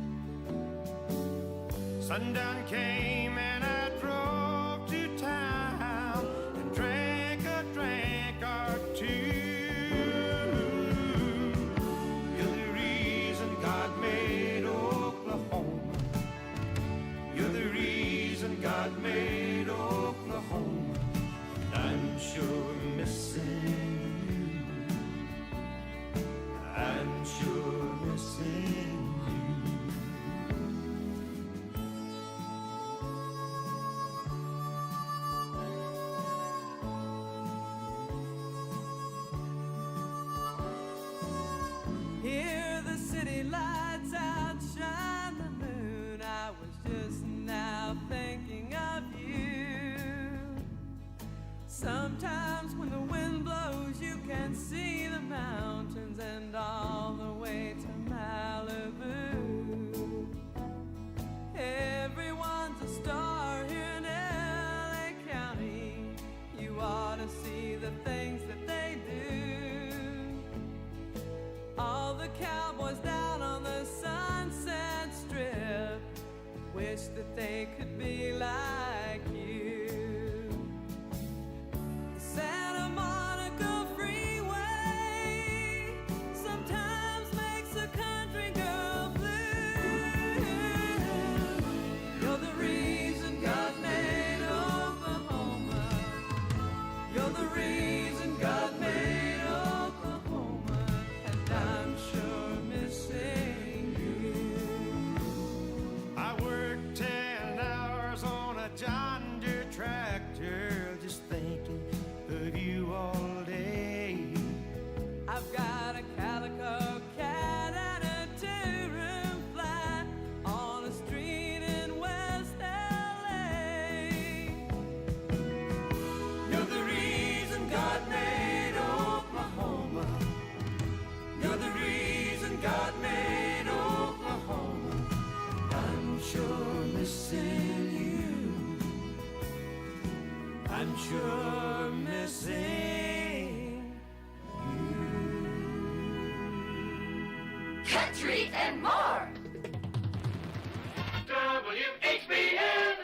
Sundown came and I drove to town and drank a drink or two. You're the reason God made Oklahoma. You're the reason God made Oklahoma. I'm sure missing you. I'm sure missing you. Hear the city lights outshine the moon. I was just now thinking of you. Sometimes when the wind blows, you can see the mountains and all the way to Malibu. Everyone's a star here in LA County. You ought to see the things that they do. All the cowboys down on the Sunset Strip wish that they could be like you. Santa Monica Freeway sometimes makes a country girl blue. You're the reason God made Oklahoma. You're the reason God made Oklahoma. And I'm sure missing you. I worked 10 hours on a John Deere tractor, just thinking of you all day. I've got a calico cat and a two-room flat on a street in West LA. You're the reason God made Oklahoma. You're the reason God made Oklahoma. I'm sure missing you. I'm sure missing Country and more. WHBN.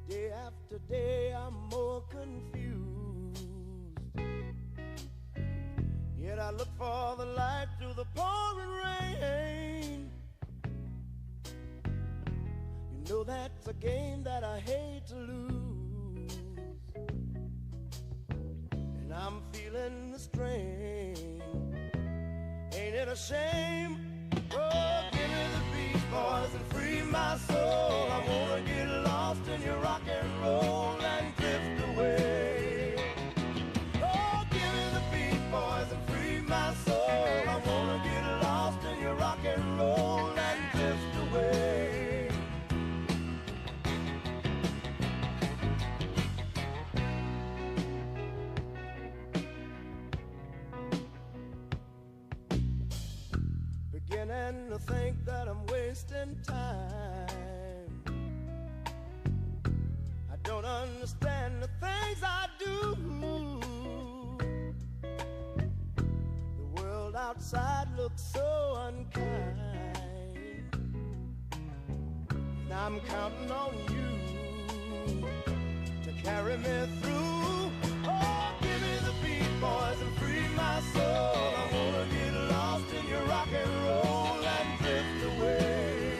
Day after day I'm more confused. Yet I look for the light through the pouring rain. You know that's a game that I hate to lose. And I'm feeling the strain. Ain't it a shame? Oh, give me the Beach Boys and free my soul. I wanna get lost in your rock and roll and drift away. Oh, give me the Beach Boys and free my soul. I wanna get lost in your rock and roll and drift away. Beginning to think that I'm wasting time. I don't understand the things I do. The world outside looks so unkind. And I'm counting on you to carry me through. Oh, give me the Beat Boys and free my soul. I wanna get lost in your rock and roll and drift away.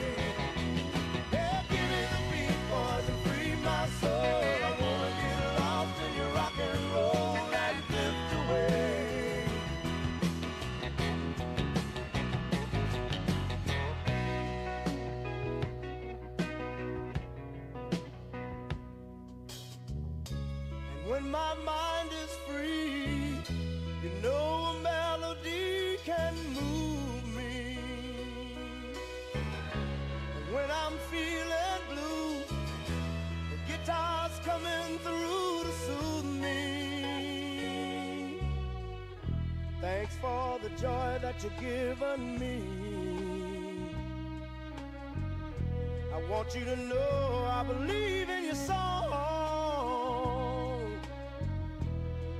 Yeah, give me the Beat Boys and free my soul. I wanna get lost in your rock and roll and drift away. when my mind is free. You know a melody can move me. When I'm feeling blue, the guitar's coming through to soothe me. Thanks for the joy that you've given me. I want you to know I believe in your song,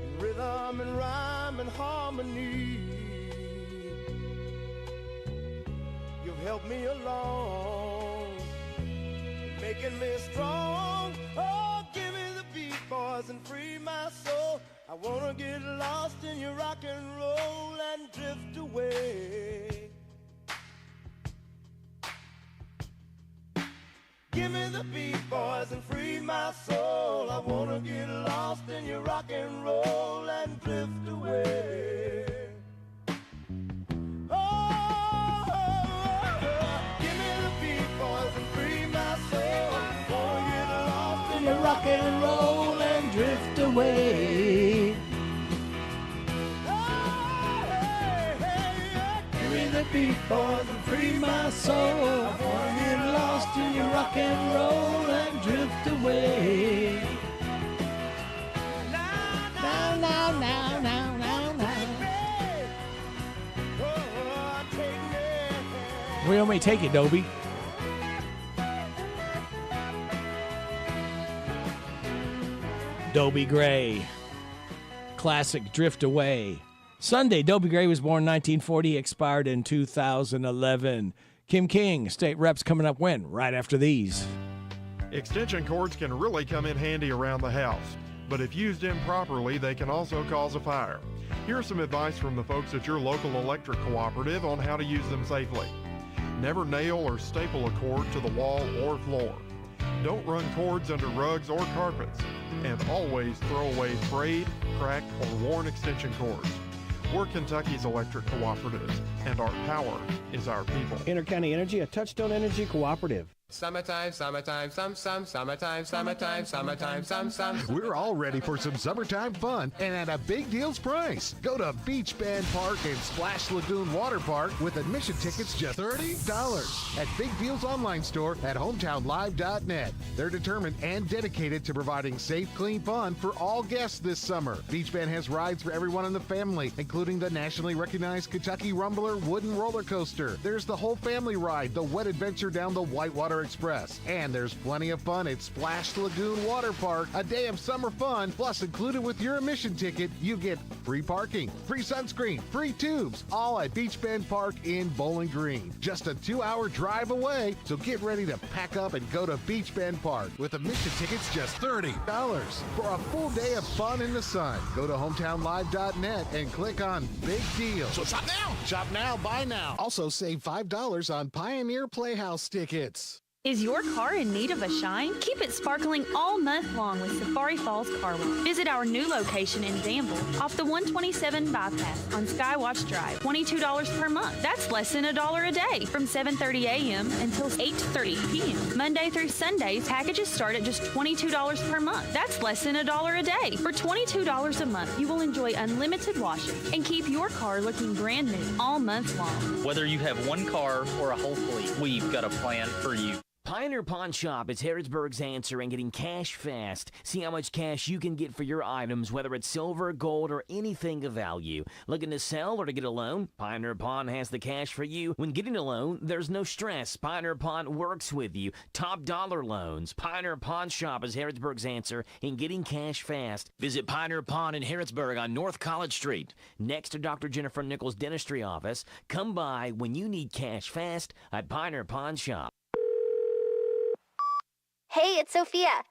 in rhythm and rhyme and harmony. You've helped me along, making me strong. Oh, give me the beat, boys, and free my soul. I wanna get lost in your rock and roll and drift away. Give me the beat, boys, and free my soul. I wanna get lost in your rock and roll and drift away. Give me the beat, boys, and free my soul. Wanna get lost in your rock and roll and drift away. Give me the beat, boys, and free my soul. I wanna get lost in your rock and roll and drift away. Now, now, now, now, now, now. Where may take it, Dobie? Dobie Gray. Classic Drift Away. Sunday, Dobie Gray was born in 1940, expired in 2011. Kim King, state reps coming up when? Right after these. Extension cords can really come in handy around the house, but if used improperly, they can also cause a fire. Here's some advice from the folks at your local electric cooperative on how to use them safely. Never nail or staple a cord to the wall or floor. Don't run cords under rugs or carpets, and always throw away frayed, cracked, or worn extension cords. We're Kentucky's electric cooperatives, and our power is our people. Intercounty Energy, a Touchstone Energy cooperative. Summertime, summertime, summertime, summertime. We're all ready for some summertime fun and at a big deals price. Go to Beach Band Park and Splash Lagoon Water Park with admission tickets just $30 at Big Deals online store at hometownlive.net. They're determined and dedicated to providing safe, clean fun for all guests this summer. Beach Band has rides for everyone in the family, including the nationally recognized Kentucky Rumbler wooden roller coaster. There's the whole family ride, the wet adventure down the Whitewater Express. And there's plenty of fun at Splash Lagoon Water Park, a day of summer fun. Plus, included with your admission ticket, you get free parking, free sunscreen, free tubes, all at Beach Bend Park in Bowling Green. Just a 2-hour drive away, so get ready to pack up and go to Beach Bend Park with admission tickets just $30 for a full day of fun in the sun. Go to hometownlive.net and click on Big Deals. So shop now. Shop now, buy now. Also save $5 on Pioneer Playhouse tickets. Is your car in need of a shine? Keep it sparkling all month long with Safari Falls Car Wash. Visit our new location in Danville off the 127 bypass on Skywatch Drive. $22 per month. That's less than $1 a day from 7:30 a.m. until 8:30 p.m. Monday through Sundays, packages start at just $22 per month. That's less than $1 a day. For $22 a month, you will enjoy unlimited washing and keep your car looking brand new all month long. Whether you have one car or a whole fleet, we've got a plan for you. Pioneer Pawn Shop is Harrodsburg's answer in getting cash fast. See how much cash you can get for your items, whether it's silver, gold, or anything of value. Looking to sell or to get a loan? Pioneer Pawn has the cash for you. When getting a loan, there's no stress. Pioneer Pawn works with you. Top dollar loans. Pioneer Pawn Shop is Harrodsburg's answer in getting cash fast. Visit Pioneer Pawn in Harrodsburg on North College Street, next to Dr. Jennifer Nichols' dentistry office. Come by when you need cash fast at Pioneer Pawn Shop. Hey, it's Sophia.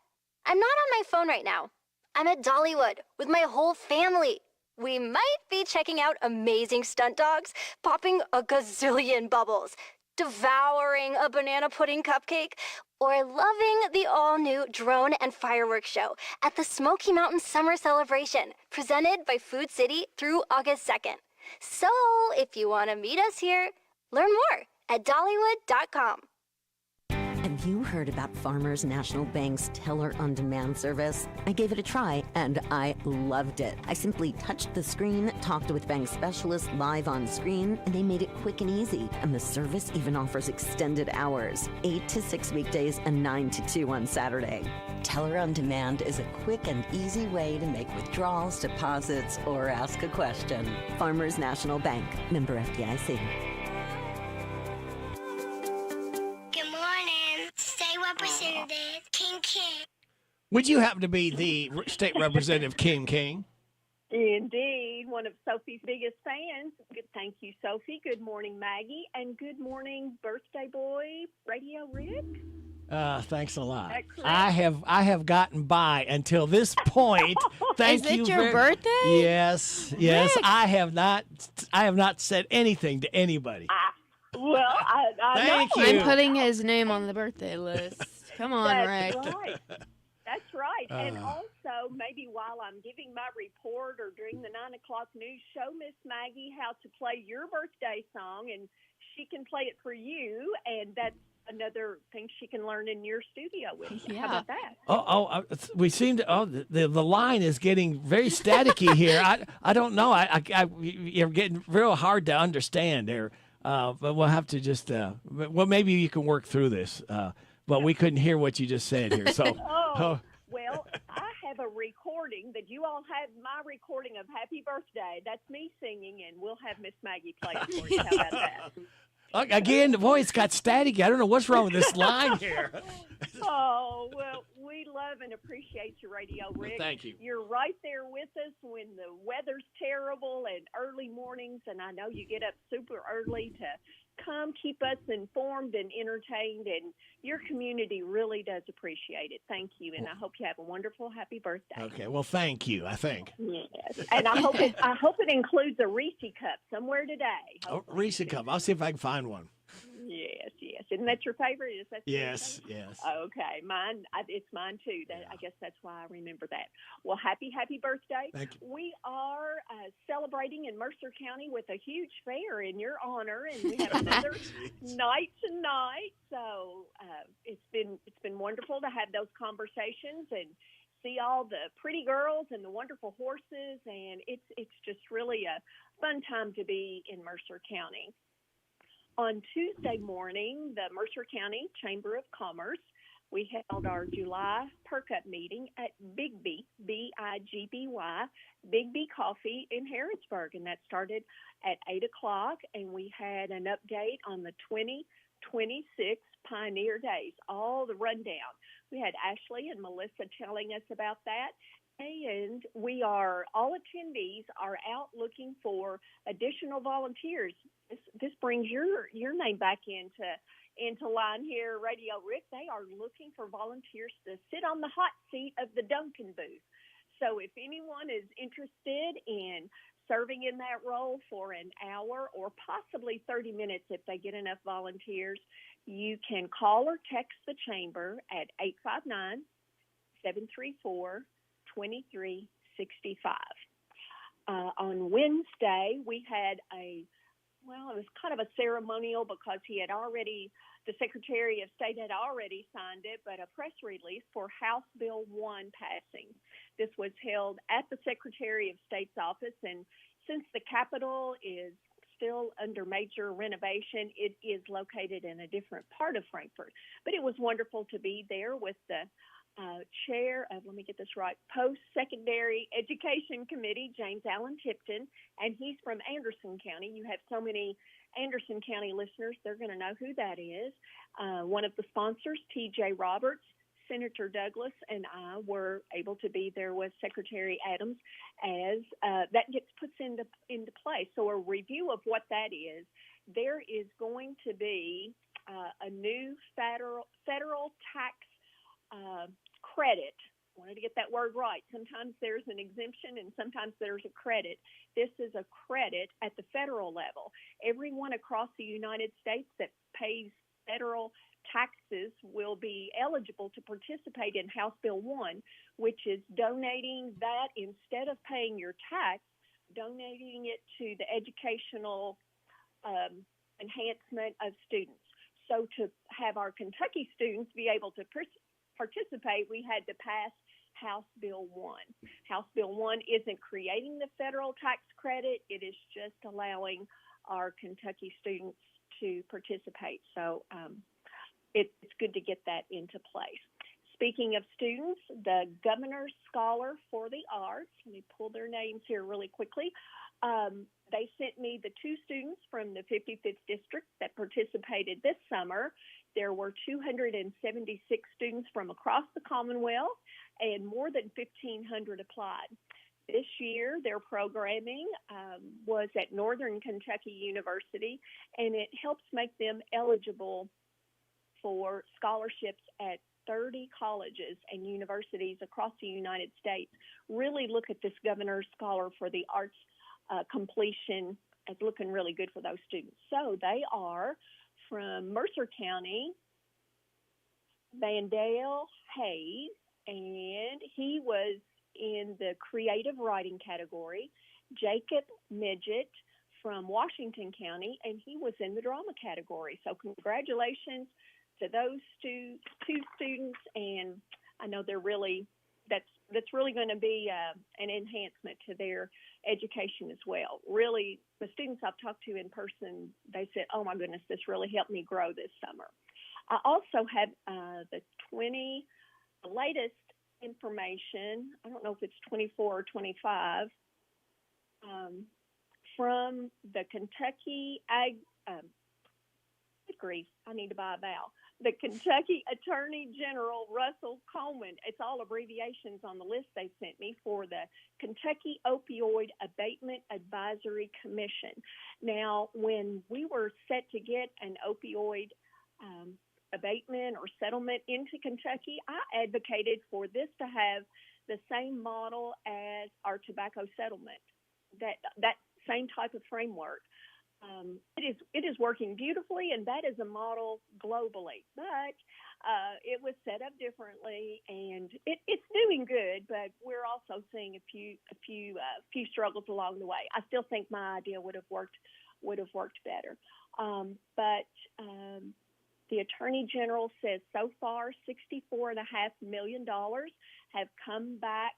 I'm not on my phone right now. I'm at Dollywood with my whole family. We might be checking out amazing stunt dogs, popping a gazillion bubbles, devouring a banana pudding cupcake, or loving the all-new drone and fireworks show at the Smoky Mountain Summer Celebration, presented by Food City through August 2nd. So, if you want to meet us here, learn more at Dollywood.com. Have you heard about Farmers National Bank's Teller on Demand service? I gave it a try and I loved it. I simply touched the screen, talked with bank specialists live on screen, and they made it quick and easy. And the service even offers extended hours, 8 to 6 weekdays and 9 to 2 on Saturday. Teller on Demand is a quick and easy way to make withdrawals, deposits, or ask a question. Farmers National Bank, member FDIC. Good morning, State Representative King King. Would you happen to be the state representative King? Indeed, one of Sophie's biggest fans. Good, thank you, Sophie. Good morning, Maggie, and good morning, birthday boy, Radio Rick. Thanks a lot. That correct? I have gotten by until this point. Thank Is you. it your birthday? Yes. Rick. I have not said anything to anybody. Well, I Thank know. you. I'm putting his name on the birthday list. Come on, That's Rick. right. That's right. And Uh. also, maybe while I'm giving my report or during the 9 o'clock news, show Miss Maggie how to play your birthday song, and she can play it for you, and that's another thing she can learn in your studio with you. Yeah. How about that? We seem to. The line is getting very staticky here. I don't know. You're getting real hard to understand there. But we'll have to just. Well, maybe you can work through this. But we couldn't hear what you just said here. So. Well, I have a recording that you all have my recording of Happy Birthday. That's me singing, and we'll have Miss Maggie play it for you. How about that? Again, the voice got staticky. I don't know what's wrong with this line here. Oh, well, we love and appreciate your radio, Rick. Thank you. You're right there with us when the weather's terrible and early mornings, and I know you get up super early to come keep us informed and entertained, and your community really does appreciate it. Thank you, and I hope you have a wonderful, happy birthday. Okay. Well, thank you. I think. Yes, and I hope it includes a Reese cup somewhere today. Reese cup. I'll see if I can find one. Yes. Isn't that your favorite? Is that your Yes. Okay, it's mine too. I guess that's why I remember that. Well, happy birthday! Thank you. We are celebrating in Mercer County with a huge fair in your honor, and we have another night tonight. So it's been wonderful to have those conversations and see all the pretty girls and the wonderful horses, and it's just really a fun time to be in Mercer County. On Tuesday morning, the Mercer County Chamber of Commerce, we held our July Perk-Up meeting at Bigby, B-I-G-B-Y, Bigby Coffee in Harrodsburg, and that started at 8 o'clock, and we had an update on the 2026 Pioneer Days, all the rundown. We had Ashley and Melissa telling us about that. And all attendees are out looking for additional volunteers. This brings your name back into line here, Radio Rick. They are looking for volunteers to sit on the hot seat of the Duncan booth. So if anyone is interested in serving in that role for an hour or possibly 30 minutes if they get enough volunteers, you can call or text the chamber at 859-734-2365. On Wednesday, we had it was kind of a ceremonial because the Secretary of State had already signed it, but a press release for House Bill 1 passing. This was held at the Secretary of State's office, and since the Capitol is still under major renovation, it is located in a different part of Frankfort. But it was wonderful to be there with the chair of, Post-Secondary Education Committee, James Allen Tipton, and he's from Anderson County. You have so many Anderson County listeners, they're going to know who that is. One of the sponsors, T.J. Roberts, Senator Douglas, and I were able to be there with Secretary Adams as that gets put into place. So a review of what that is, there is going to be a new federal tax credit. I wanted to get that word right. Sometimes there's an exemption and sometimes there's a credit. This is a credit at the federal level. Everyone across the United States that pays federal taxes will be eligible to participate in House Bill 1, which is donating that instead of paying your tax, donating it to the educational enhancement of students. So to have our Kentucky students be able to participate, we had to pass House Bill 1. House Bill 1 isn't creating the federal tax credit. It is just allowing our Kentucky students to participate. So it's good to get that into place. Speaking of students, the Governor's Scholar for the Arts, let me pull their names here really quickly. They sent me the 2 students from the 55th District that participated this summer. There were 276 students from across the Commonwealth, and more than 1,500 applied. This year, their programming was at Northern Kentucky University, and it helps make them eligible for scholarships at 30 colleges and universities across the United States. Really look at this Governor's Scholar for the Arts completion as looking really good for those students. So they are from Mercer County, Vandale Hayes, and he was in the creative writing category. Jacob Midget from Washington County, and he was in the drama category. So congratulations to those two students, and I know they're really that's really going to be an enhancement to their education as well. Really, the students I've talked to in person, they said, "Oh my goodness, this really helped me grow this summer." I also had the latest information. I don't know if it's 24 or 25 from the Kentucky good grief, I need to buy a vowel. The Kentucky Attorney General Russell Coleman. It's all abbreviations on the list they sent me for the Kentucky Opioid Abatement Advisory Commission. Now, when we were set to get an opioid abatement or settlement into Kentucky, I advocated for this to have the same model as our tobacco settlement, that same type of framework. It is working beautifully, and that is a model globally. But it was set up differently, and it's doing good. But we're also seeing a few struggles along the way. I still think my idea would have worked better. But the Attorney General says so far $64.5 million have come back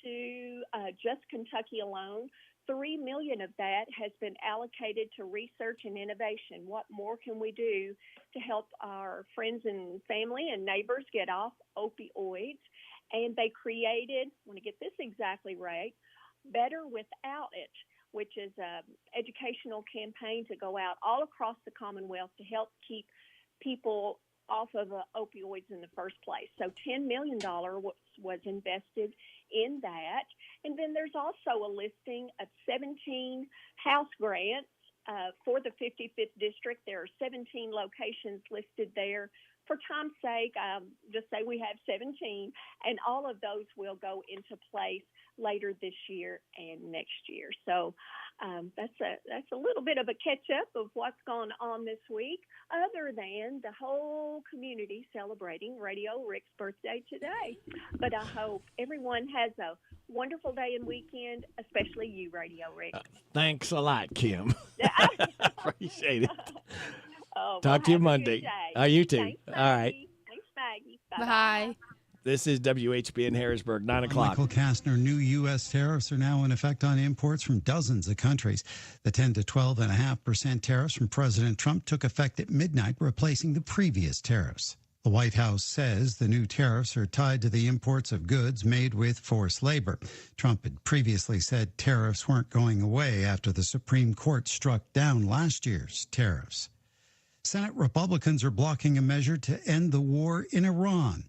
to just Kentucky alone. $3 million of that has been allocated to research and innovation. What more can we do to help our friends and family and neighbors get off opioids? And they created, I want to get this exactly right, Better Without It, which is an educational campaign to go out all across the Commonwealth to help keep people off of opioids in the first place. So $10 million was invested in that. And then there's also a listing of 17 House grants for the 55th District. There are 17 locations listed there. For time's sake, just say we have 17, and all of those will go into place later this year and next year. So that's a little bit of a catch-up of what's gone on this week, other than the whole community celebrating Radio Rick's birthday today. But I hope everyone has a wonderful day and weekend, especially you, Radio Rick. Thanks a lot, Kim. Appreciate it. Oh, Talk to you Monday. You too. Thanks, all right. Thanks, Maggie. Bye. This is WHBN Harrisburg, 9 o'clock. Michael Kastner, new U.S. tariffs are now in effect on imports from dozens of countries. The 10 to 12.5% tariffs from President Trump took effect at midnight, replacing the previous tariffs. The White House says the new tariffs are tied to the imports of goods made with forced labor. Trump had previously said tariffs weren't going away after the Supreme Court struck down last year's tariffs. Senate Republicans are blocking a measure to end the war in Iran.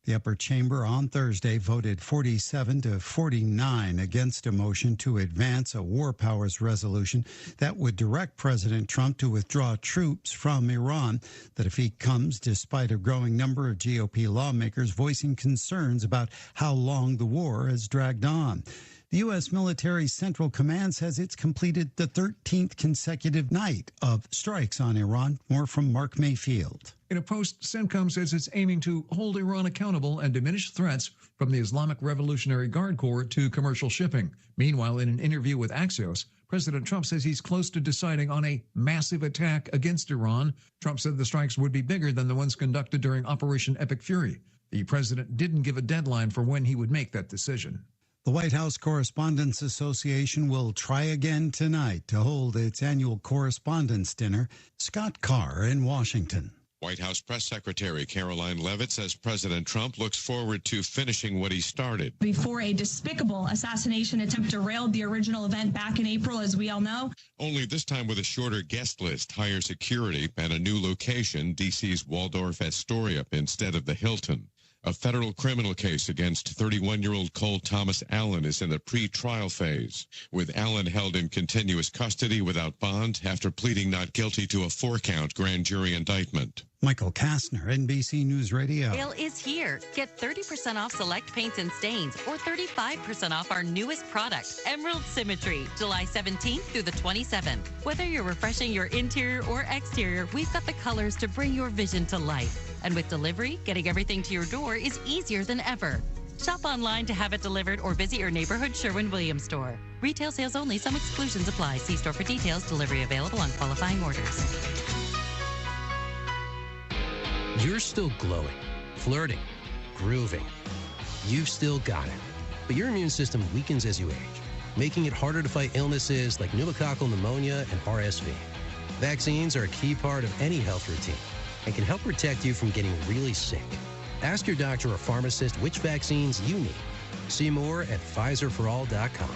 The upper chamber on Thursday voted 47 to 49 against a motion to advance a war powers resolution that would direct President Trump to withdraw troops from Iran. The defeat comes despite a growing number of GOP lawmakers voicing concerns about how long the war has dragged on. The U.S. Military Central Command says it's completed the 13th consecutive night of strikes on Iran. More from Mark Mayfield. In a post, CENTCOM says it's aiming to hold Iran accountable and diminish threats from the Islamic Revolutionary Guard Corps to commercial shipping. Meanwhile, in an interview with Axios, President Trump says he's close to deciding on a massive attack against Iran. Trump said the strikes would be bigger than the ones conducted during Operation Epic Fury. The president didn't give a deadline for when he would make that decision. The White House Correspondents Association will try again tonight to hold its annual Correspondents' Dinner. Scott Carr in Washington. White House Press Secretary Caroline Leavitt says President Trump looks forward to finishing what he started. Before a despicable assassination attempt derailed the original event back in April, as we all know. Only this time with a shorter guest list, higher security, and a new location, D.C.'s Waldorf Astoria instead of the Hilton. A federal criminal case against 31-year-old Cole Thomas Allen is in the pre-trial phase, with Allen held in continuous custody without bond after pleading not guilty to a 4-count grand jury indictment. Michael Kastner, NBC News Radio. Sale is here. Get 30% off select paints and stains or 35% off our newest product, Emerald Symmetry, July 17th through the 27th. Whether you're refreshing your interior or exterior, we've got the colors to bring your vision to life. And with delivery, getting everything to your door is easier than ever. Shop online to have it delivered or visit your neighborhood Sherwin-Williams store. Retail sales only. Some exclusions apply. See store for details. Delivery available on qualifying orders. You're still glowing, flirting, grooving. You've still got it. But your immune system weakens as you age, making it harder to fight illnesses like pneumococcal pneumonia and RSV. Vaccines are a key part of any health routine and can help protect you from getting really sick. Ask your doctor or pharmacist which vaccines you need. See more at PfizerForAll.com.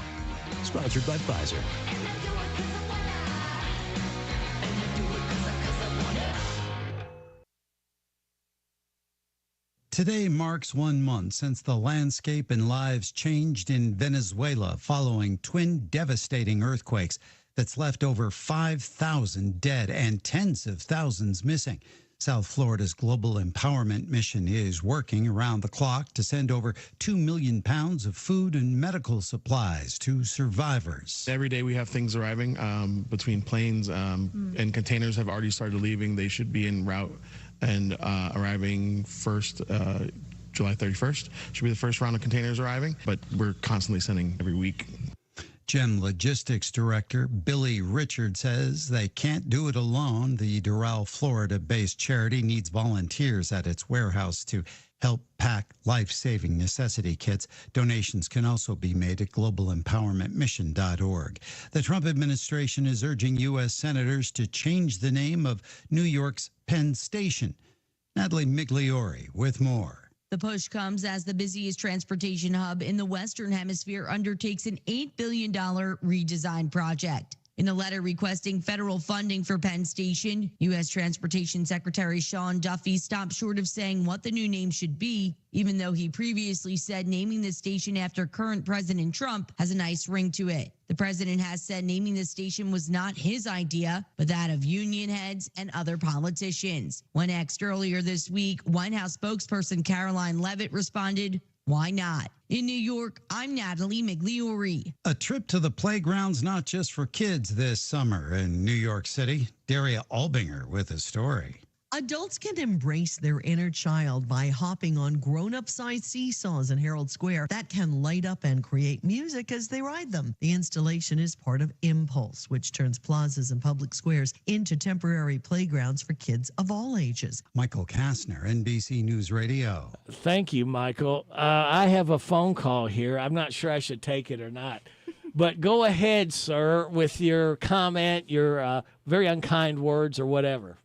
Sponsored by Pfizer. Today marks 1 month since the landscape and lives changed in Venezuela following twin devastating earthquakes that's left over 5,000 dead and tens of thousands missing. South Florida's Global Empowerment Mission is working around the clock to send over 2 million pounds of food and medical supplies to survivors. Every day we have things arriving between planes and containers have already started leaving. They should be en route and arriving first, July 31st. Should be the first round of containers arriving, but we're constantly sending every week. GEM Logistics Director Billy Richard says they can't do it alone. The Doral, Florida-based charity needs volunteers at its warehouse to help pack life-saving necessity kits. Donations can also be made at globalempowermentmission.org. The Trump administration is urging U.S. senators to change the name of New York's Penn Station. Natalie Migliori with more. The push comes as the busiest transportation hub in the Western Hemisphere undertakes an $8 billion redesign project. In a letter requesting federal funding for Penn Station, U.S. Transportation Secretary Sean Duffy stopped short of saying what the new name should be, even though he previously said naming the station after current President Trump has a nice ring to it. The president has said naming the station was not his idea, but that of union heads and other politicians. When asked earlier this week, White House spokesperson Caroline Leavitt responded, "Why not?" In New York, I'm Natalie Migliori. A trip to the playground's not just for kids this summer in New York City. Daria Albinger with a story. Adults can embrace their inner child by hopping on grown-up-sized seesaws in Herald Square that can light up and create music as they ride them. The installation is part of Impulse, which turns plazas and public squares into temporary playgrounds for kids of all ages. Michael Kastner, NBC News Radio. Thank you, Michael. I have a phone call here. I'm not sure I should take it or not. But go ahead, sir, with your comment, your very unkind words or whatever.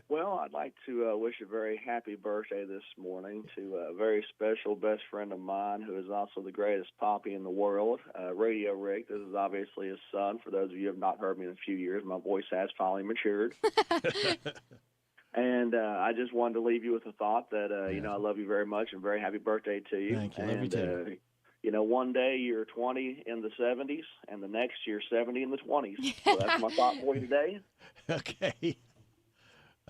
Well, I'd like to wish a very happy birthday this morning to a very special best friend of mine who is also the greatest poppy in the world, Radio Rick. This is obviously his son. For those of you who have not heard me in a few years, my voice has finally matured. And I just wanted to leave you with a thought that, I love you very much and very happy birthday to you. Thank you. And, love you too. One day you're 20 in the 70s, and the next you're 70 in the 20s. So that's my thought for you today. Okay.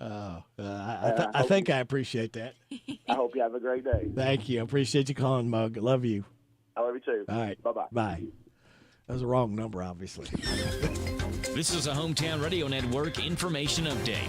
I think I appreciate that. I hope you have a great day. Thank you. I appreciate you calling, Mug. I love you. I love you too. All right. Bye-bye. Bye. That was the wrong number, obviously. This is a Hometown Radio Network information update.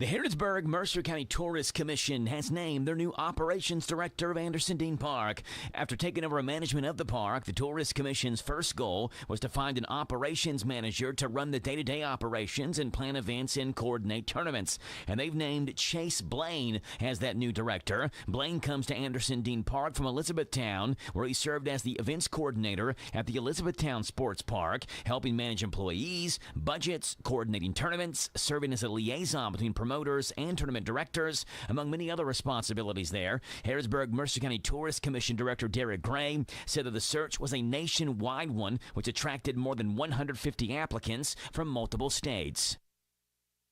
The Harrodsburg Mercer County Tourist Commission has named their new operations director of Anderson Dean Park. After taking over management of the park, the Tourist Commission's first goal was to find an operations manager to run the day-to-day operations and plan events and coordinate tournaments. And they've named Chase Blaine as that new director. Blaine comes to Anderson Dean Park from Elizabethtown, where he served as the events coordinator at the Elizabethtown Sports Park, helping manage employees, budgets, coordinating tournaments, serving as a liaison between promoters and tournament directors, among many other responsibilities there. Harrodsburg Mercer County Tourist Commission Director Derek Gray said that the search was a nationwide one, which attracted more than 150 applicants from multiple states.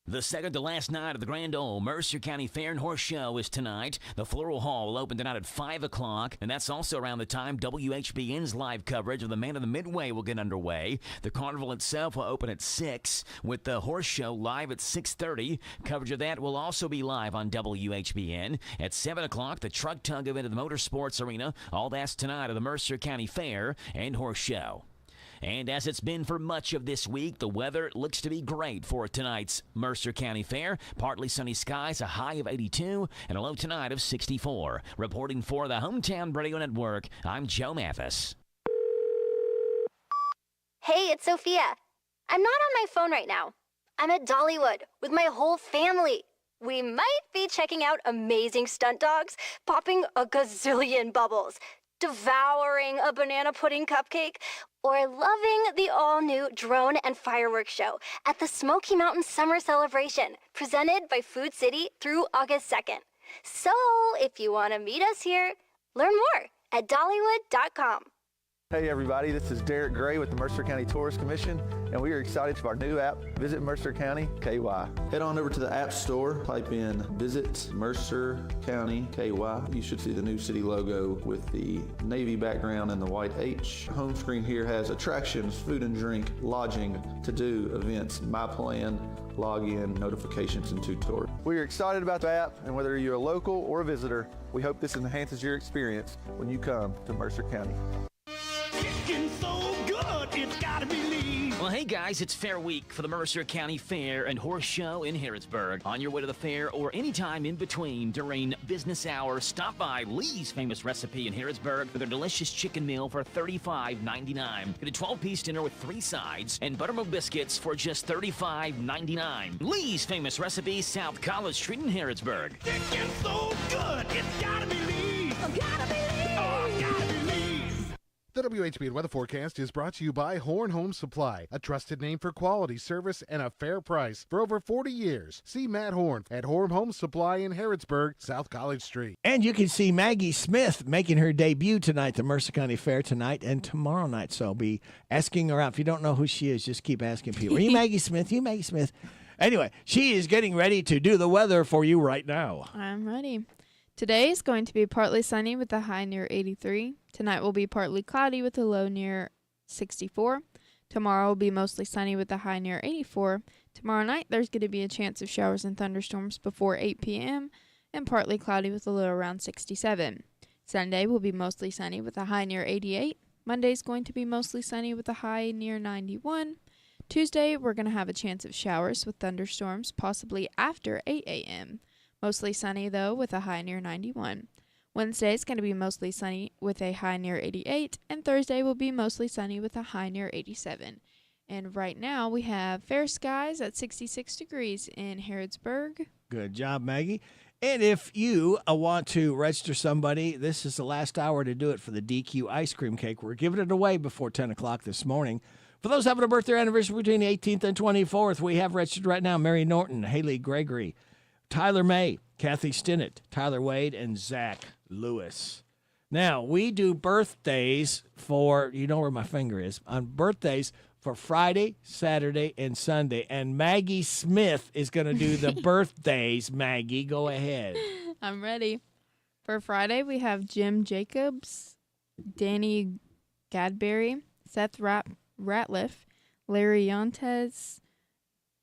The second to last night of the Grand Ole Mercer County Fair and Horse Show is tonight. The Floral Hall will open tonight at 5 o'clock, and that's also around the time WHBN's live coverage of the Man of the Midway will get underway. The carnival itself will open at 6, with the Horse Show live at 6:30. Coverage of that will also be live on WHBN. At 7 o'clock, the Truck Tug event at the Motorsports Arena. All that's tonight at the Mercer County Fair and Horse Show. And as it's been for much of this week, the weather looks to be great for tonight's Mercer County Fair. Partly sunny skies, a high of 82, and a low tonight of 64. Reporting for the Hometown Radio Network, I'm Joe Mathis. Hey, it's Sophia. I'm not on my phone right now. I'm at Dollywood with my whole family. We might be checking out amazing stunt dogs, popping a gazillion bubbles, devouring a banana pudding cupcake, or loving the all-new drone and fireworks show at the Smoky Mountain Summer Celebration, presented by Food City through August 2nd. So, if you want to meet us here, learn more at Dollywood.com. Hey everybody, this is Derek Gray with the Mercer County Tourist Commission, and we are excited for our new app, Visit Mercer County KY. Head on over to the App Store, type in Visit Mercer County KY. You should see the new city logo with the navy background and the white H. Home screen here has attractions, food and drink, lodging, to-do, events, my plan, login, notifications, and tutorials. We are excited about the app, and whether you're a local or a visitor, we hope this enhances your experience when you come to Mercer County. So good, it's gotta believe. Well, hey guys, it's Fair Week for the Mercer County Fair and Horse Show in Harrodsburg. On your way to the fair or anytime in between during business hours, stop by Lee's Famous Recipe in Harrodsburg for their delicious chicken meal for $35.99. Get a 12-piece dinner with 3 sides and buttermilk biscuits for just $35.99. Lee's Famous Recipe, South College Street in Harrodsburg. Chicken so good, it's gotta believe. Gotta believe. Oh, gotta believe. The WHBN weather forecast is brought to you by Horn Home Supply, a trusted name for quality service and a fair price for over 40 years. See Matt Horn at Horn Home Supply in Harrodsburg, South College Street. And you can see Maggie Smith making her debut tonight at the Mercer County Fair tonight and tomorrow night. So I'll be asking her out. If you don't know who she is, just keep asking people. Are you Maggie Smith? You Maggie Smith? Anyway, she is getting ready to do the weather for you right now. I'm ready. Today is going to be partly sunny with a high near 83. Tonight will be partly cloudy with a low near 64. Tomorrow will be mostly sunny with a high near 84. Tomorrow night there's going to be a chance of showers and thunderstorms before 8 p.m. and partly cloudy with a low around 67. Sunday will be mostly sunny with a high near 88. Monday is going to be mostly sunny with a high near 91. Tuesday we're going to have a chance of showers with thunderstorms possibly after 8 a.m. Mostly sunny, though, with a high near 91. Wednesday is going to be mostly sunny with a high near 88, and Thursday will be mostly sunny with a high near 87. And right now we have fair skies at 66 degrees in Harrodsburg. Good job, Maggie. And if you want to register somebody, this is the last hour to do it for the DQ ice cream cake. We're giving it away before 10 o'clock this morning. For those having a birthday anniversary between the 18th and 24th, we have registered right now Mary Norton, Haley Gregory, Tyler May, Kathy Stinnett, Tyler Wade, and Zach Lewis. Now, we do birthdays for, you know where my finger is, on birthdays for Friday, Saturday, and Sunday. And Maggie Smith is going to do the birthdays. Maggie, go ahead. I'm ready. For Friday, we have Jim Jacobs, Danny Gadberry, Seth Ratliff, Larry Yontes,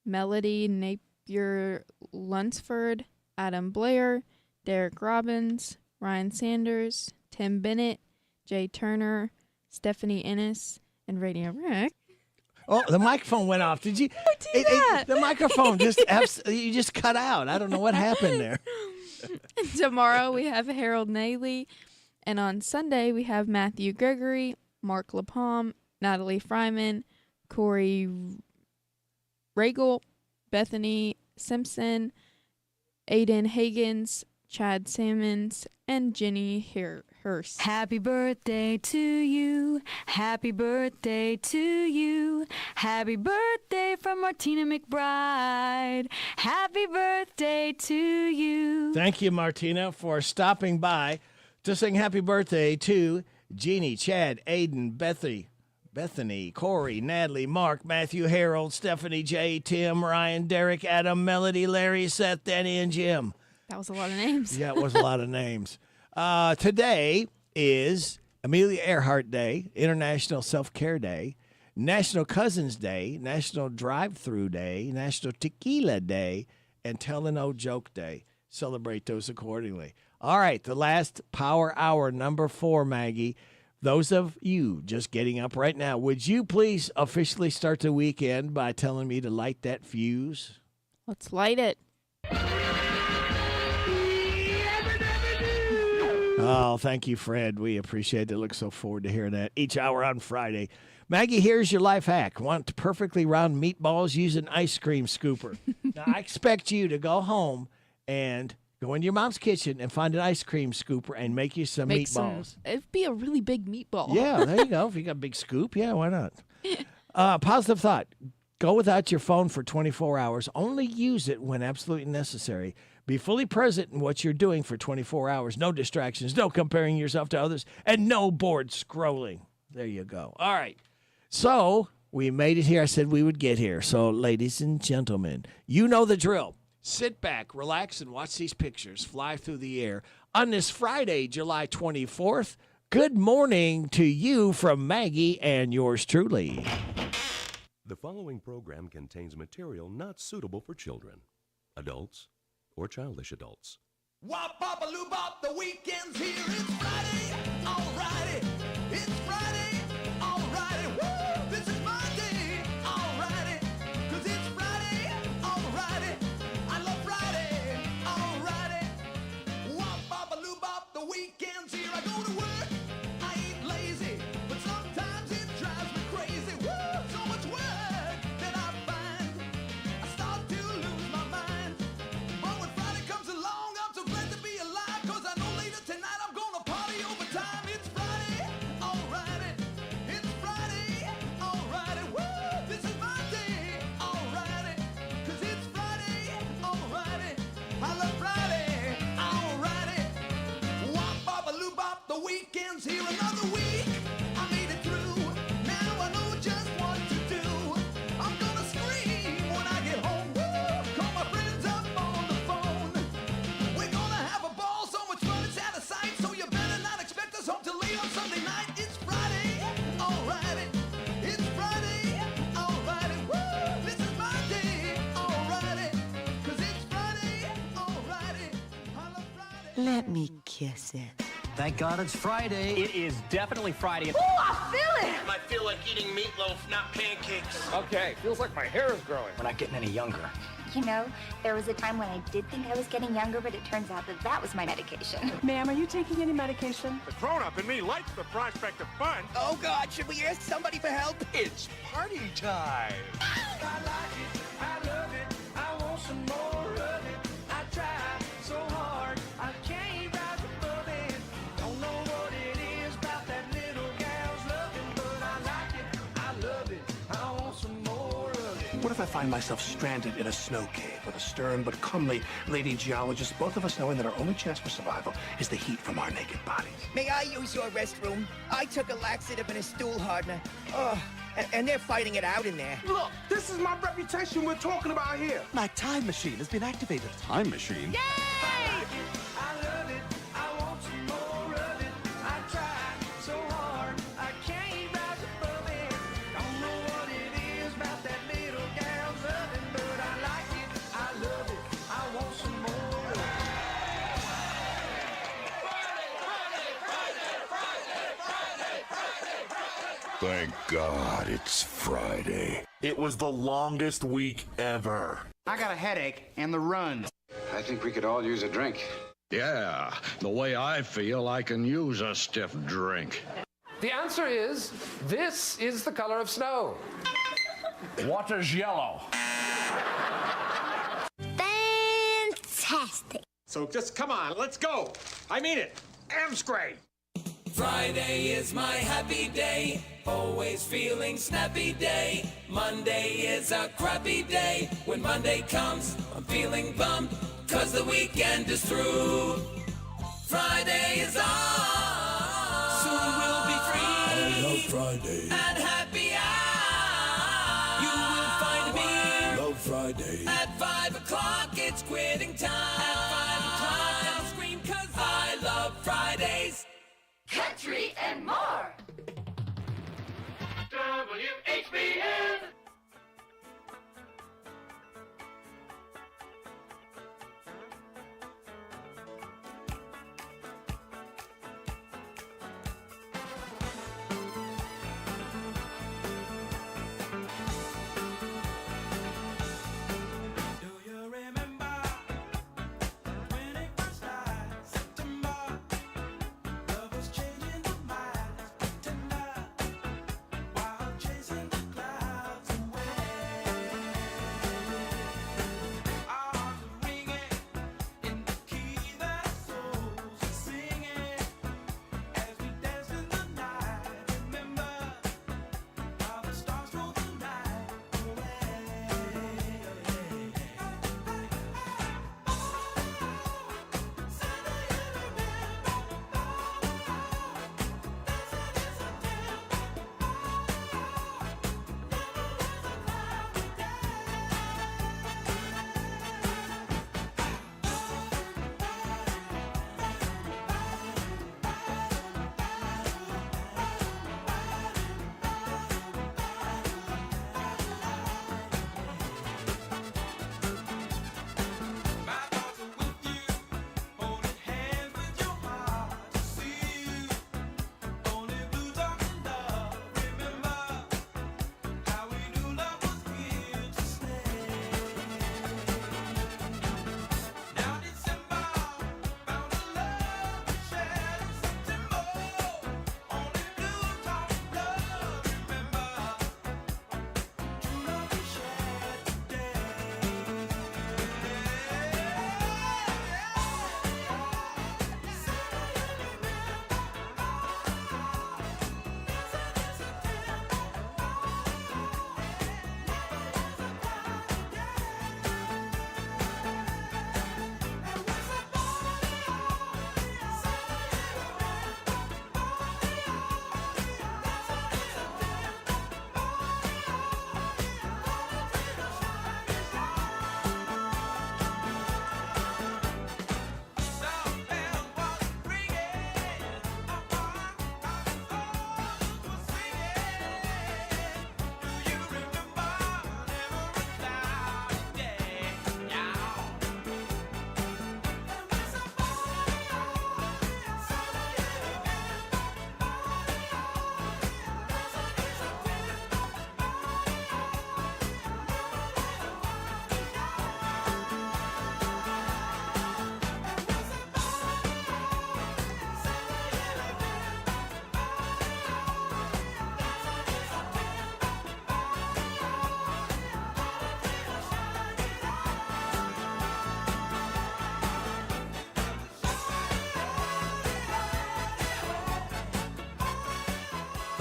Melody Napier Lunsford, Adam Blair, Derek Robbins, Ryan Sanders, Tim Bennett, Jay Turner, Stephanie Ennis, and Radio Rick. Oh, the microphone went off. Did you? The microphone you just cut out. I don't know what happened there. Tomorrow we have Harold Naley, and on Sunday we have Matthew Gregory, Mark LaPalme, Natalie Fryman, Corey Regal, Bethany Simpson, Aiden Higgins, Chad Sammons, and Jenny Hurst. Happy birthday to you. Happy birthday to you. Happy birthday from Martina McBride. Happy birthday to you. Thank you, Martina, for stopping by to sing happy birthday to Jeannie, Chad, Aiden, Bethany, Corey, Natalie, Mark, Matthew, Harold, Stephanie, Jay, Tim, Ryan, Derek, Adam, Melody, Larry, Seth, Danny, and Jim. That was a lot of names. Yeah, it was a lot of names. Today is Amelia Earhart Day, International Self-Care Day, National Cousins Day, National Drive-Thru Day, National Tequila Day, and Tell an Old Joke Day. Celebrate those accordingly. All right, the last Power Hour, number 4, Maggie. Those of you just getting up right now, would you please officially start the weekend by telling me to light that fuse? Let's light it. Oh, thank you, Fred. We appreciate it. Look so forward to hearing that each hour on Friday. Maggie, here's your life hack. Want perfectly round meatballs? Use an ice cream scooper. Now, I expect you to go home and go into your mom's kitchen and find an ice cream scooper and make you some meatballs. It'd be a really big meatball. Yeah, there you go. If you got a big scoop, yeah, why not? Positive thought. Go without your phone for 24 hours. Only use it when absolutely necessary. Be fully present in what you're doing for 24 hours. No distractions, no comparing yourself to others, and no bored scrolling. There you go. All right. So we made it here. I said we would get here. So, ladies and gentlemen, you know the drill. Sit back, relax, and watch these pictures fly through the air. On this Friday, July 24th, good morning to you from Maggie and yours truly. The following program contains material not suitable for children, adults, or childish adults. Wop, bop, a loo, bop, the weekend's here. It's Friday, alrighty. It's Friday, alrighty. Woo, this is my day, alrighty. 'Cause it's Friday, alrighty. I love Friday, alrighty. Wop, bop, a loo, bop, the weekend's here. I go to work, I ain't lazy, but sometimes it drives me crazy. Woo, so much work that I find I start to lose my mind. But when Friday comes along, I'm so glad to be alive, 'cause I know later tonight I'm gonna party overtime. It's Friday, alrighty. It's Friday, alrighty. Woo, this is my day, alrighty. 'Cause it's Friday, alrighty. I love Friday, alrighty. Wop, bop, a loo, bop, the weekend's here. Another week, I made it through. Now I know just what to do. I'm gonna scream when I get home. Woo, call my friends up on the phone. We're gonna have a ball, so much fun it's out of sight. So you better not expect us home till late on Sunday night. It's Friday, alrighty. It's Friday, alrighty. Woo, this is my day, alrighty. 'Cause it's Friday, alrighty. I love Friday. Let me kiss it. Thank God it's Friday. It is definitely Friday. Ooh, I feel it. I feel like eating meatloaf, not pancakes. Okay, feels like my hair is growing. We're not getting any younger. You know, there was a time when I did think I was getting younger, but it turns out that that was my medication. Ma'am, are you taking any medication? The grown-up in me likes the prospect of fun. Oh, God, should we ask somebody for help? It's party time. I like it, I love it, I want some more of it. I try so hard, I can't rise above it. Don't know what it is about that little gal's loving, but I like it, I love it, I want some more of it. What if I find myself stranded in a snow cave with a stern but comely lady geologist, both of us knowing that our only chance for survival is the heat from our naked bodies? May I use your restroom? I took a laxative and a stool hardener. Oh, and they're fighting it out in there. Look, this is my reputation we're talking about here. My time machine has been activated. Time machine? I love it, I want some more of it. I try so hard, I can't rise above it. Don't know what it is about that little gal's loving, but I like it, I love it, I want some more of it. Thank God it's Friday. It was the longest week ever. I got a headache and the runs. I think we could all use a drink. Yeah, the way I feel, I can use a stiff drink. The answer is, this is the color of snow. Water's yellow. Fantastic. So just come on, let's go. I mean it. Am's great. Friday is my happy day, always feeling snappy day. Monday is a crappy day. When Monday comes, I'm feeling bummed, 'cause the weekend is through. Friday is on, soon we'll be free. I love Friday. And happy hour, you will find me. Love Friday. At 5 o'clock, it's quitting time. At 5 o'clock, I'll scream 'cause I love Fridays. Country and more. WHBN.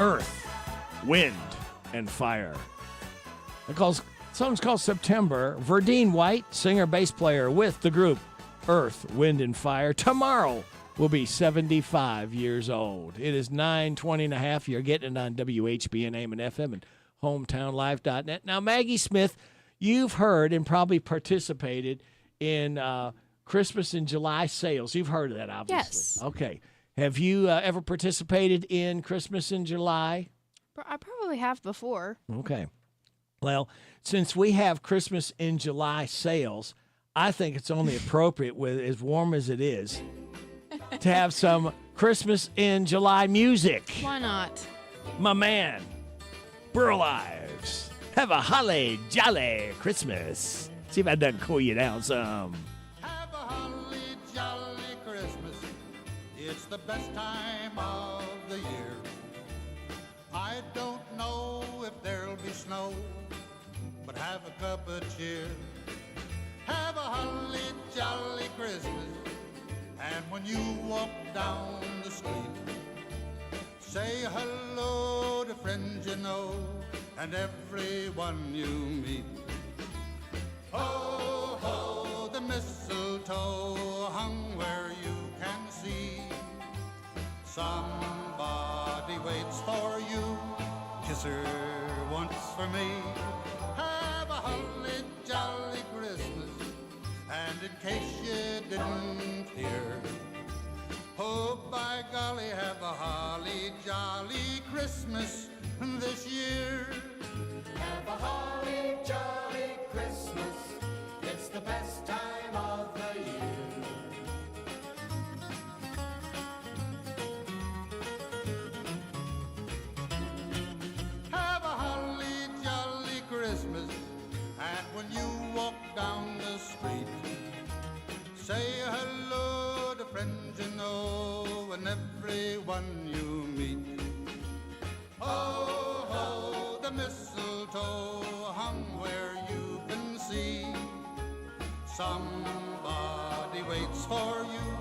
Earth, Wind, and Fire. The song's called September. Verdine White, singer, bass player with the group Earth, Wind, and Fire, tomorrow will be 75 years old. It is 9:20 and a half. You're getting it on WHBN AM and FM and hometownlive.net. Now, Maggie Smith, you've heard and probably participated in Christmas in July sales. You've heard of that, obviously. Yes. Okay. Have you ever participated in Christmas in July? I probably have before. Okay. Well, since we have Christmas in July sales, I think it's only appropriate, with as warm as it is, to have some Christmas in July music. Why not? my man, Burl Ives. Have a holly jolly Christmas. See if I done cool you down some. Have a holly jolly Christmas. It's the best time of the year. I don't know if there'll be snow, but have a cup of cheer. Have a holly jolly Christmas. And when you walk down the street, say hello to friends you know and everyone you meet. Ho, ho, the mistletoe hung where you can see. Somebody waits for you, kiss her once for me. Have a holly jolly Christmas, and in case you didn't hear, oh, by golly, have a holly jolly Christmas this year. Have a holly jolly Christmas. It's the best time of the year. Have a holly jolly Christmas. And when you walk down the street, say hello to friends you know and everyone you meet. Ho, ho, the mistletoe hung where you can see. Somebody waits for you,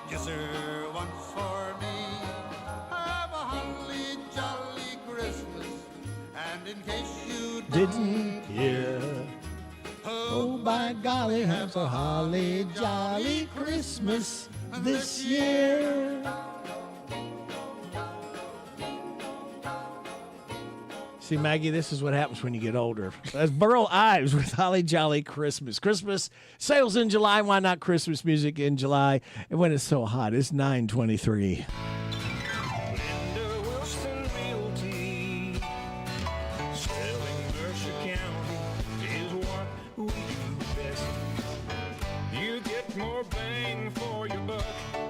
kiss her once for me. Have a holly jolly Christmas, and in case you Didn't hear. Oh, by golly, have a holly jolly Christmas this year. See, Maggie, this is what happens when you get older. That's Burl Ives with Holly Jolly Christmas. Christmas sales in July. Why not Christmas music in July? And when it's so hot, it's 9:23. More bang for your buck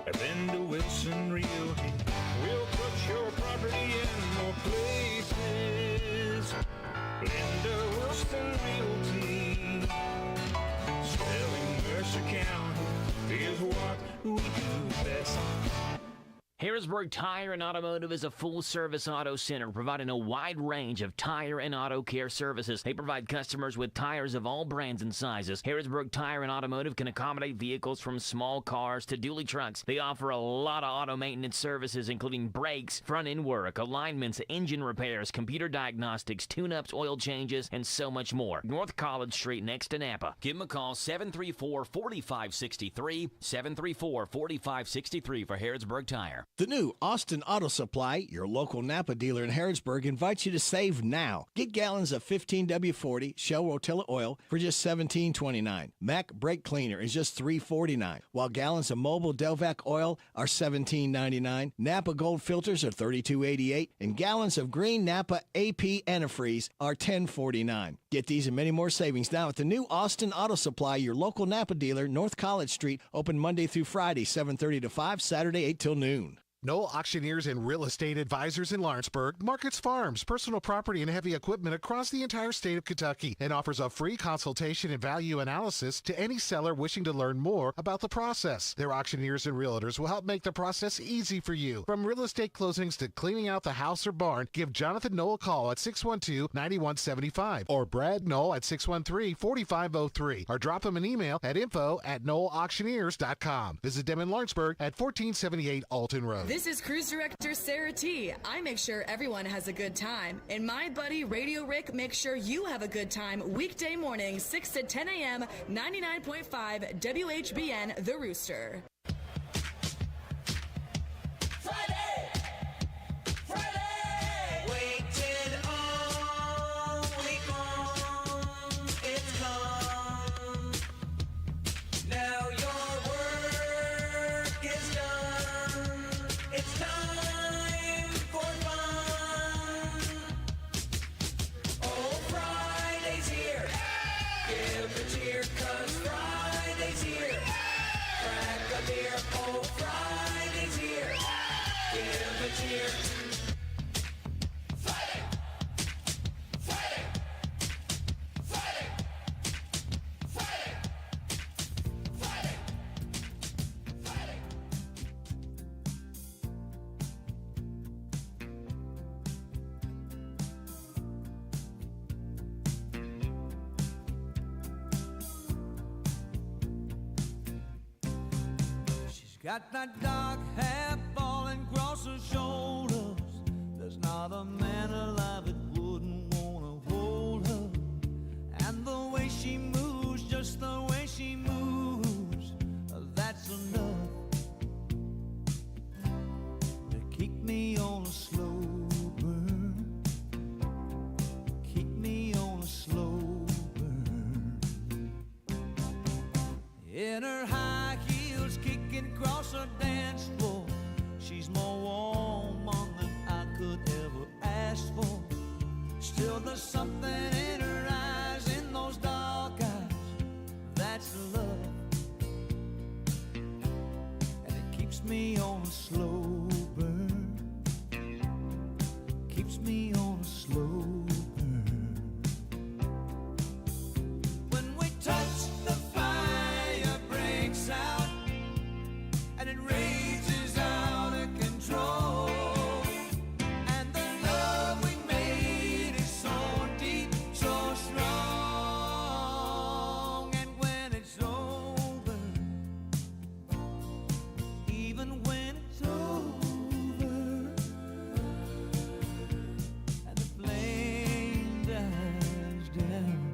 at Linda Wilson Realty. We'll put your property in more places. Linda Wilson Realty. Selling Mercer County is what we do best. Harrisburg Tire and Automotive is a full-service auto center providing a wide range of tire and auto care services. They provide customers with tires of all brands and sizes. Harrisburg Tire and Automotive can accommodate vehicles from small cars to dually trucks. They offer a lot of auto maintenance services, including brakes, front-end work, alignments, engine repairs, computer diagnostics, tune-ups, oil changes, and so much more. North College Street next to Napa. Give them a call, 734-4563, 734-4563 for Harrisburg Tire. The new Austin Auto Supply, your local Napa dealer in Harrodsburg, invites you to save now. Get gallons of 15W40 Shell Rotella oil for just $17.29. Mac Brake Cleaner is just $3.49, while gallons of Mobile Delvac oil are $17.99. Napa Gold filters are $32.88, and gallons of green Napa AP antifreeze are $10.49. Get these and many more savings now at the new Austin Auto Supply, your local Napa dealer, North College Street, open Monday through Friday, 7:30 to 5, Saturday 8 till noon. Knoll Auctioneers and Real Estate Advisors in Lawrenceburg markets farms, personal property, and heavy equipment across the entire state of Kentucky and offers a free consultation and value analysis to any seller wishing to learn more about the process. Their auctioneers and realtors will help make the process easy for you. From real estate closings to cleaning out the house or barn, give Jonathan Knoll a call at 612-9175 or Brad Knoll at 613-4503 or drop him an email at info@knollauctioneers.com. Visit them in Lawrenceburg at 1478 Alton Road. This is Cruise Director Sarah T. I make sure everyone has a good time. And my buddy Radio Rick makes sure you have a good time weekday mornings, 6 to 10 a.m., 99.5 WHBN The Rooster. Got that dark hair falling across her shoulders. There's not a man alive that wouldn't wanna hold her. And the way she moves, just the way she moves, that's enough to keep me on a slow burn. Keep me on a slow burn. In her high heels kicking across her dance floor, she's more woman than I could ever ask for. Still there's something in her eyes, in those dark eyes, that's love. And it keeps me on a slow burn. Keeps me on a slow burn. When we touch, the fire breaks out, and it rages out of control. And the love we made is so deep, so strong. And when it's over, even when it's over, and the flame dies down,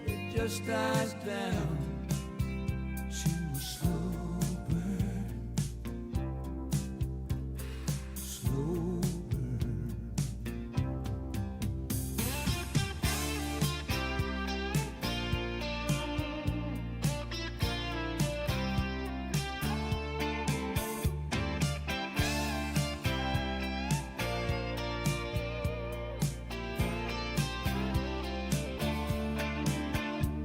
it just dies down to a slow burn. Slow burn.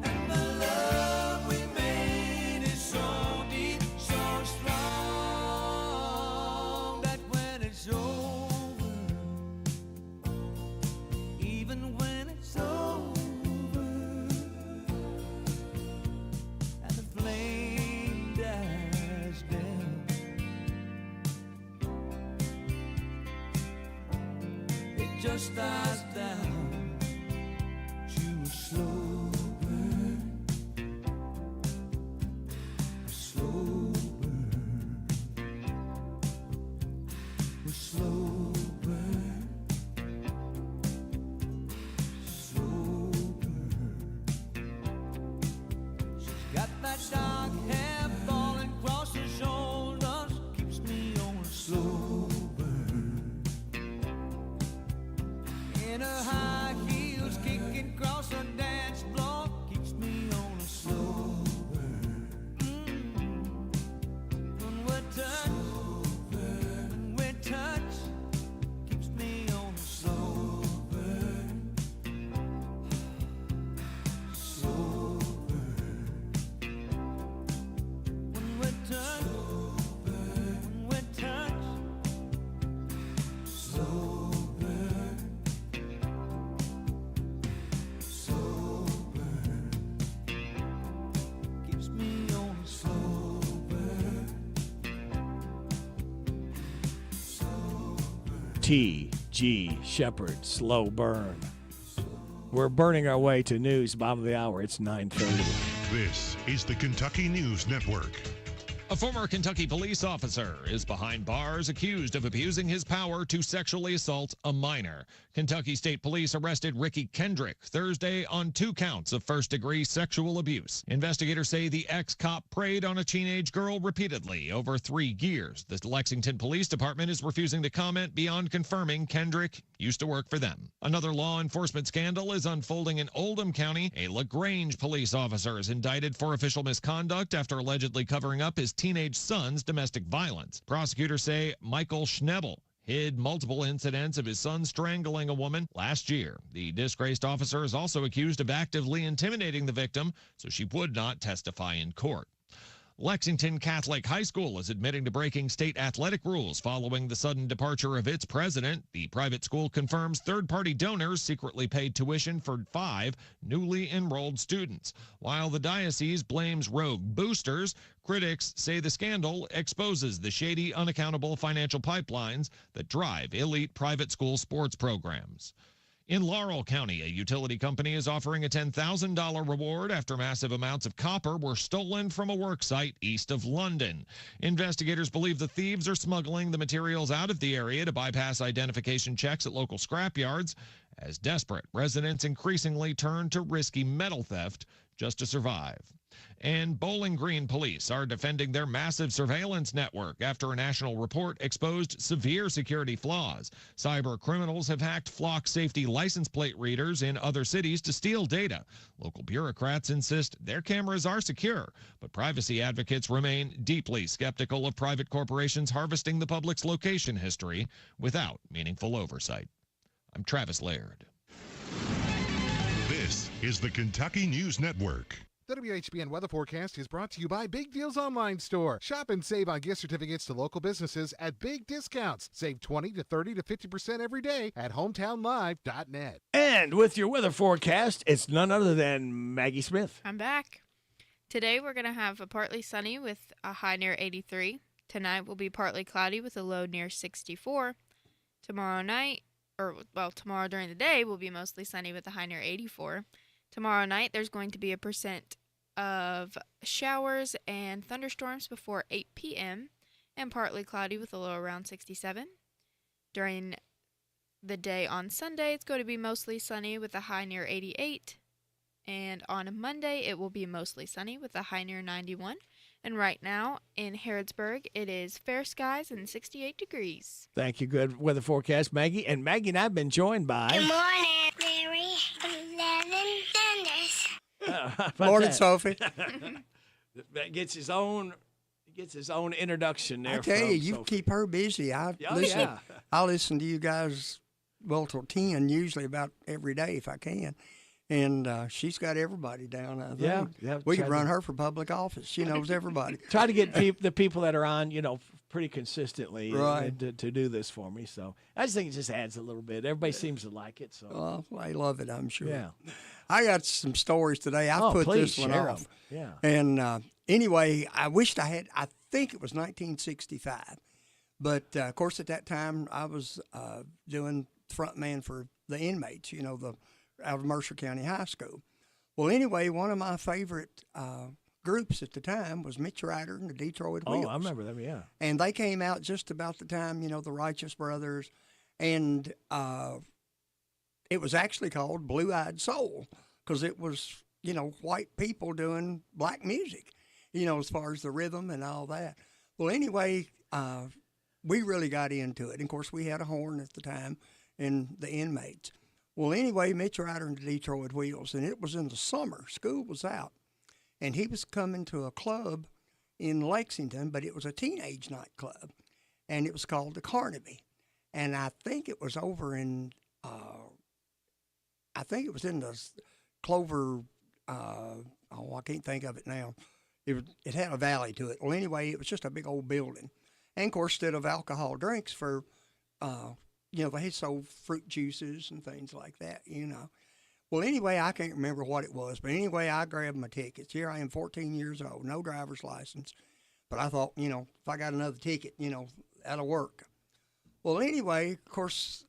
And the love we made is so deep, so strong, that when it's over, even when it's over, and the flame dies down, it just dies down to a slow burn. A slow burn. A slow burn. Slow burn. She's got that dark hair falling across her shoulders, keeps me on a slow burn. In her high heels kicking across her dance floor, keeps me on a slow burn. When we're touch, when we're touch, keeps me on a slow burn. Slow burn. When we're touch, when we're touch, slow burn. Slow burn. Keeps me on a slow burn. Slow burn. T.G. Shepherd, Slow Burn. We're burning our way to news, bottom of the hour. It's 9:30. This is the Kentucky News Network. A former Kentucky police officer is behind bars accused of abusing his power to sexually assault a minor. Kentucky State Police arrested Ricky Kendrick Thursday on 2 counts of first-degree sexual abuse. Investigators say the ex-cop preyed on a teenage girl repeatedly over 3 years. The Lexington Police Department is refusing to comment beyond confirming Kendrick used to work for them. Another law enforcement scandal is unfolding in Oldham County. A LaGrange police officer is indicted for official misconduct after allegedly covering up his teenage son's domestic violence. Prosecutors say Michael Schnebel hid multiple incidents of his son strangling a woman last year. The disgraced officer is also accused of actively intimidating the victim so she would not testify in court. Lexington Catholic High School is admitting to breaking state athletic rules following the sudden departure of its president. The private school confirms third-party donors secretly paid tuition for 5 newly enrolled students. While the diocese blames rogue boosters, critics say the scandal exposes the shady, unaccountable financial pipelines that drive elite private school sports programs. In Laurel County, a utility company is offering a $10,000 reward after massive amounts of copper were stolen from a work site east of London. Investigators believe the thieves are smuggling the materials out of the area to bypass identification checks at local scrapyards. As desperate, residents increasingly turn to risky metal theft just to survive. And Bowling Green police are defending their massive surveillance network after a national report exposed severe security flaws. Cyber criminals have hacked flock safety license plate readers in other cities to steal data. Local bureaucrats insist their cameras are secure, but privacy advocates remain deeply skeptical of private corporations harvesting the public's location history without meaningful oversight. I'm Travis Laird. This is the Kentucky News Network. The WHBN weather forecast is brought to you by Big Deals Online Store. Shop and save on gift certificates to local businesses at big discounts. Save 20 to 30 to 50% every day at hometownlive.net. And with your weather forecast, it's none other than Maggie Smith. I'm back. Today we're going to have a partly sunny with a high near 83. Tonight will be partly cloudy with a low near 64. Tomorrow during the day will be mostly sunny with a high near 84. Tomorrow night, there's going to be a percent of showers and thunderstorms before 8 p.m. and partly cloudy with a low around 67. During the day on Sunday, it's going to be mostly sunny with a high near 88. And on Monday, it will be mostly sunny with a high near 91. And right now in Harrodsburg, it is fair skies and 68 degrees. Thank you. Good weather forecast, Maggie. And Maggie and I have been joined by... Good morning, Mary. 11 thunders. Morning, Sophie. That gets his own introduction there. I tell you keep her busy. I listen to you guys, well, till 10, usually about every day if I can. And she's got everybody down, I think. Yeah. We could run her for public office. She knows everybody. Try to get the people that are on, pretty consistently right. to do this for me. So I just think it just adds a little bit. Everybody seems to like it. So well, I love it, I'm sure. Yeah. I got some stories today. I put this one off. Yeah. And anyway, I wished I think it was 1965. But, of course, at that time, I was doing front man for the inmates, out of Mercer County High School. Well, anyway, one of my favorite groups at the time was Mitch Ryder and the Detroit Wheels. Oh, I remember them, yeah. And they came out just about the time, the Righteous Brothers. And it was actually called Blue Eyed Soul because it was, white people doing black music, as far as the rhythm and all that. Well, anyway, we really got into it. And, of course, we had a horn at the time in the inmates. Well, anyway, Mitch Ryder and the Detroit Wheels, and it was in the summer. School was out, and he was coming to a club in Lexington, but it was a teenage nightclub, and it was called the Carnaby. And I think it was over in, in the Clover, I can't think of it now. It had a valley to it. Well, anyway, it was just a big old building. And, of course, instead of alcohol drinks for, they sold fruit juices and things like that, Well, anyway, I can't remember what it was. But anyway, I grabbed my tickets. Here I am, 14 years old, no driver's license. But I thought, if I got another ticket, that'll work. Well, anyway, of course,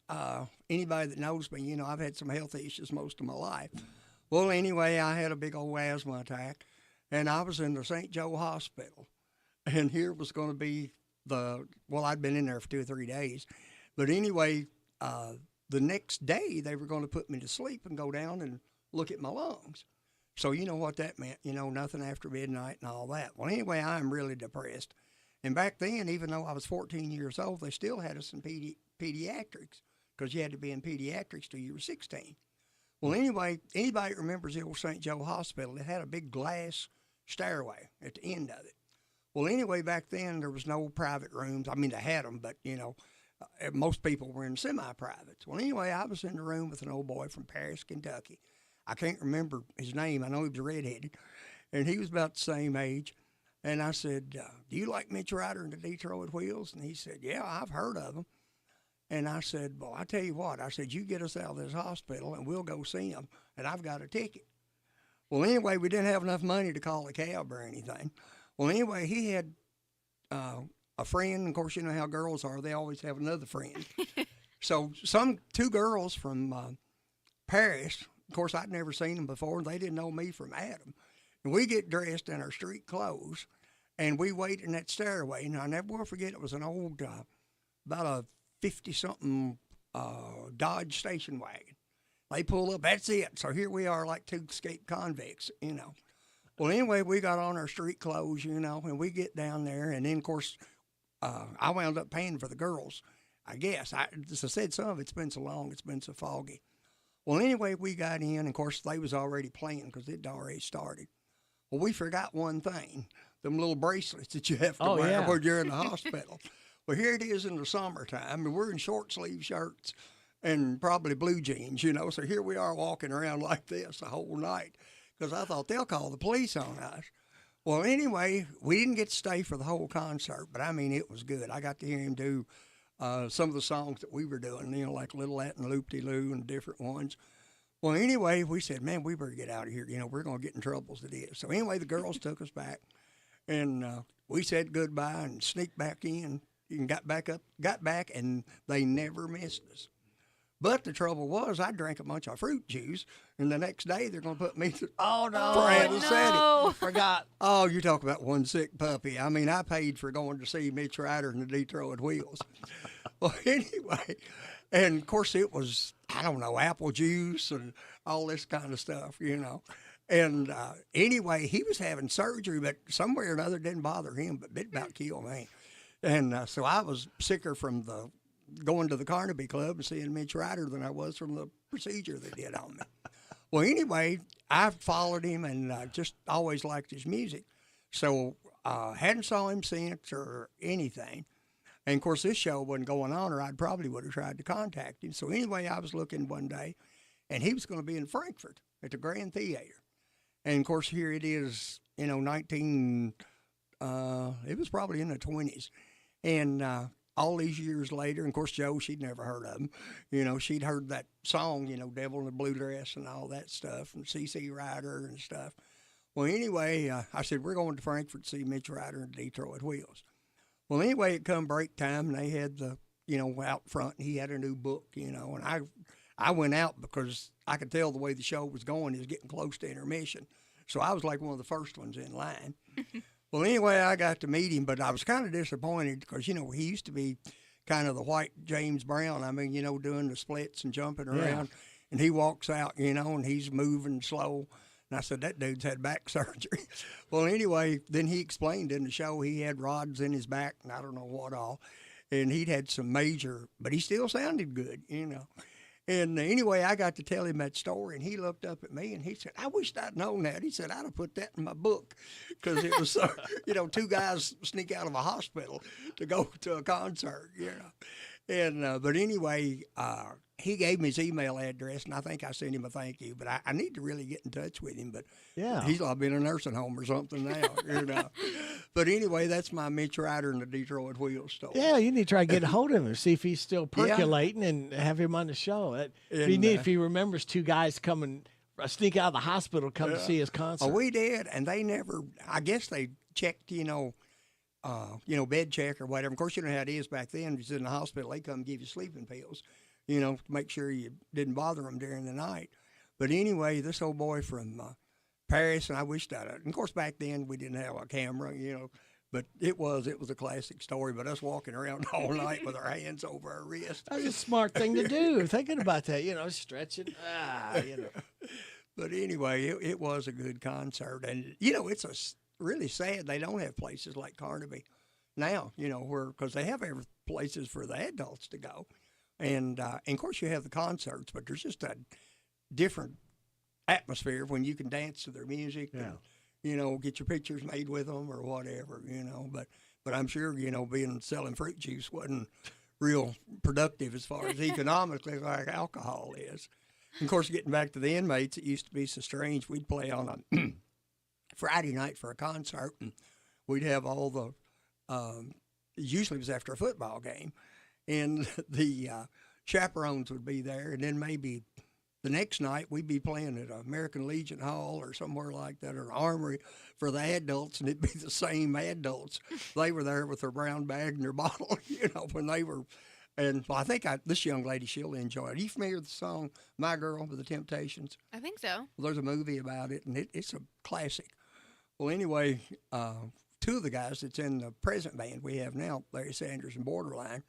anybody that knows me, I've had some health issues most of my life. Well, anyway, I had a big old asthma attack, and I was in the St. Joe Hospital. And here was going to be I'd been in there for 2 or 3 days. But anyway, the next day they were going to put me to sleep and go down and look at my lungs. So you know what that meant, nothing after midnight and all that. Well, anyway, I'm really depressed. And back then, even though I was 14 years old, they still had us in pediatrics because you had to be in pediatrics till you were 16. Well, anyway, anybody that remembers the old St. Joe Hospital, it had a big glass stairway at the end of it. Well, anyway, back then there was no private rooms. I mean, they had them, but, most people were in semi-privates. Well, anyway, I was in the room with an old boy from Paris, Kentucky. I can't remember his name. I know he was redheaded, and he was about the same age. And I said, do you like Mitch Ryder and the Detroit Wheels? And he said, yeah, I've heard of them. And I said, well, I tell you what. I said, you get us out of this hospital, and we'll go see them, and I've got a ticket. Well, anyway, we didn't have enough money to call a cab or anything. Well, anyway, he had a friend. Of course, you know how girls are. They always have another friend. So 2 girls from Paris. Of course, I'd never seen them before, and they didn't know me from Adam. And we get dressed in our street clothes, and we wait in that stairway. And I never will forget, it was an old, about a 50-something Dodge station wagon. They pull up, that's it. So here we are like two escaped convicts, you know. Well, anyway, we got on our street clothes, you know, and we get down there. And then, of course, I wound up paying for the girls, I guess. As I said, some of it's been so long, it's been so foggy. Well, anyway, we got in. And, of course, they was already playing because it already started. Well, we forgot one thing, them little bracelets that you have to wear when you're in the hospital. Well, here it is in the summertime, and we're in short-sleeve shirts and probably blue jeans, you know. So here we are walking around like this the whole night because I thought they'll call the police on us. Well, anyway, we didn't get to stay for the whole concert, but, I mean, it was good. I got to hear him do some of the songs that we were doing, you know, like Little Latin Loop-de-Loo and different ones. Well, anyway, we said, man, we better get out of here. You know, we're going to get in trouble as it is. So, anyway, the girls took us back, and we said goodbye and sneaked back in and got back, and they never missed us. But the trouble was, I drank a bunch of fruit juice, and the next day they're going to put me to Forgot. Oh, you talk about one sick puppy. I mean, I paid for going to see Mitch Ryder and the Detroit Wheels. Well, anyway, and of course it was, I don't know, apple juice and all this kind of stuff, you know. And anyway, he was having surgery, but some way or another it didn't bother him, but it about killed me. And so I was sicker from going to the Carnaby Club and seeing Mitch Ryder than I was from the procedure they did on me. Well, anyway, I followed him and just always liked his music. So hadn't saw him since or anything. And, of course, this show wasn't going on, or I probably would have tried to contact him. So anyway, I was looking one day, and he was going to be in Frankfurt at the Grand Theater. And, of course, here it is, you know, it was probably in the 20s. And all these years later, and of course, Jo, she'd never heard of him. You know, she'd heard that song, you know, Devil in the Blue Dress and all that stuff, and C.C. Ryder and stuff. Well, anyway, I said, we're going to Frankfurt to see Mitch Ryder and Detroit Wheels. Well, anyway, it come break time, and they had the, you know, out front, and he had a new book, you know, and I went out because I could tell the way the show was going, it was getting close to intermission. So I was like one of the first ones in line. Well, anyway, I got to meet him, but I was kind of disappointed because, you know, he used to be kind of the white James Brown. I mean, you know, doing the splits and jumping around. And he walks out, you know, and he's moving slow. And I said, that dude's had back surgery. Well, anyway, then he explained in the show he had rods in his back and I don't know what all. And he'd had some major, but he still sounded good, you know. And anyway, I got to tell him that story, and he looked up at me, and he said, I wished I'd known that. He said, I'd have put that in my book because it was, you know, two guys sneak out of a hospital to go to a concert, you know. And but anyway, he gave me his email address, and I think I sent him a thank you. But I need to really get in touch with him. But he's like been in a nursing home or something now, you know. But anyway, that's my Mitch Ryder and the Detroit Wheels story. Yeah, you need to try to get a hold of him, see if he's still percolating, and have him on the show. It'd be neat if he remembers two guys coming, sneak out of the hospital, come to see his concert. Oh, we did, and they never. I guess they checked, you know, bed check or whatever. Of course, you know how it is back then. If you're in the hospital, they come give you sleeping pills, you know, to make sure you didn't bother them during the night. But anyway, this old boy from Paris, and I wished I did. And of course, back then we didn't have a camera, you know, but it was a classic story. But us walking around all night with our hands over our wrists. That's a smart thing to do, thinking about that, you know, stretching. You know. But anyway, it was a good concert. And, you know, it's really sad they don't have places like Carnaby now, you know, because they have every places for the adults to go. And of course, you have the concerts, but there's just a different atmosphere when you can dance to their music and, you know, get your pictures made with them or whatever, you know. But I'm sure, you know, selling fruit juice wasn't real productive as far as economically like alcohol is. And of course, getting back to the inmates, it used to be so strange. We'd play on a Friday night for a concert, and we'd have all the usually it was after a football game, and the chaperones would be there, and then maybe the next night we'd be playing at American Legion Hall or somewhere like that, or Armory for the adults, and it'd be the same adults. They were there with their brown bag and their bottle, you know, when they were And well, I think this young lady, she'll enjoy it. Are you familiar with the song My Girl with the Temptations? I think so. Well, there's a movie about it, and it's a classic. Well, anyway, two of the guys that's in the present band we have now, Larry Sanders and Borderline,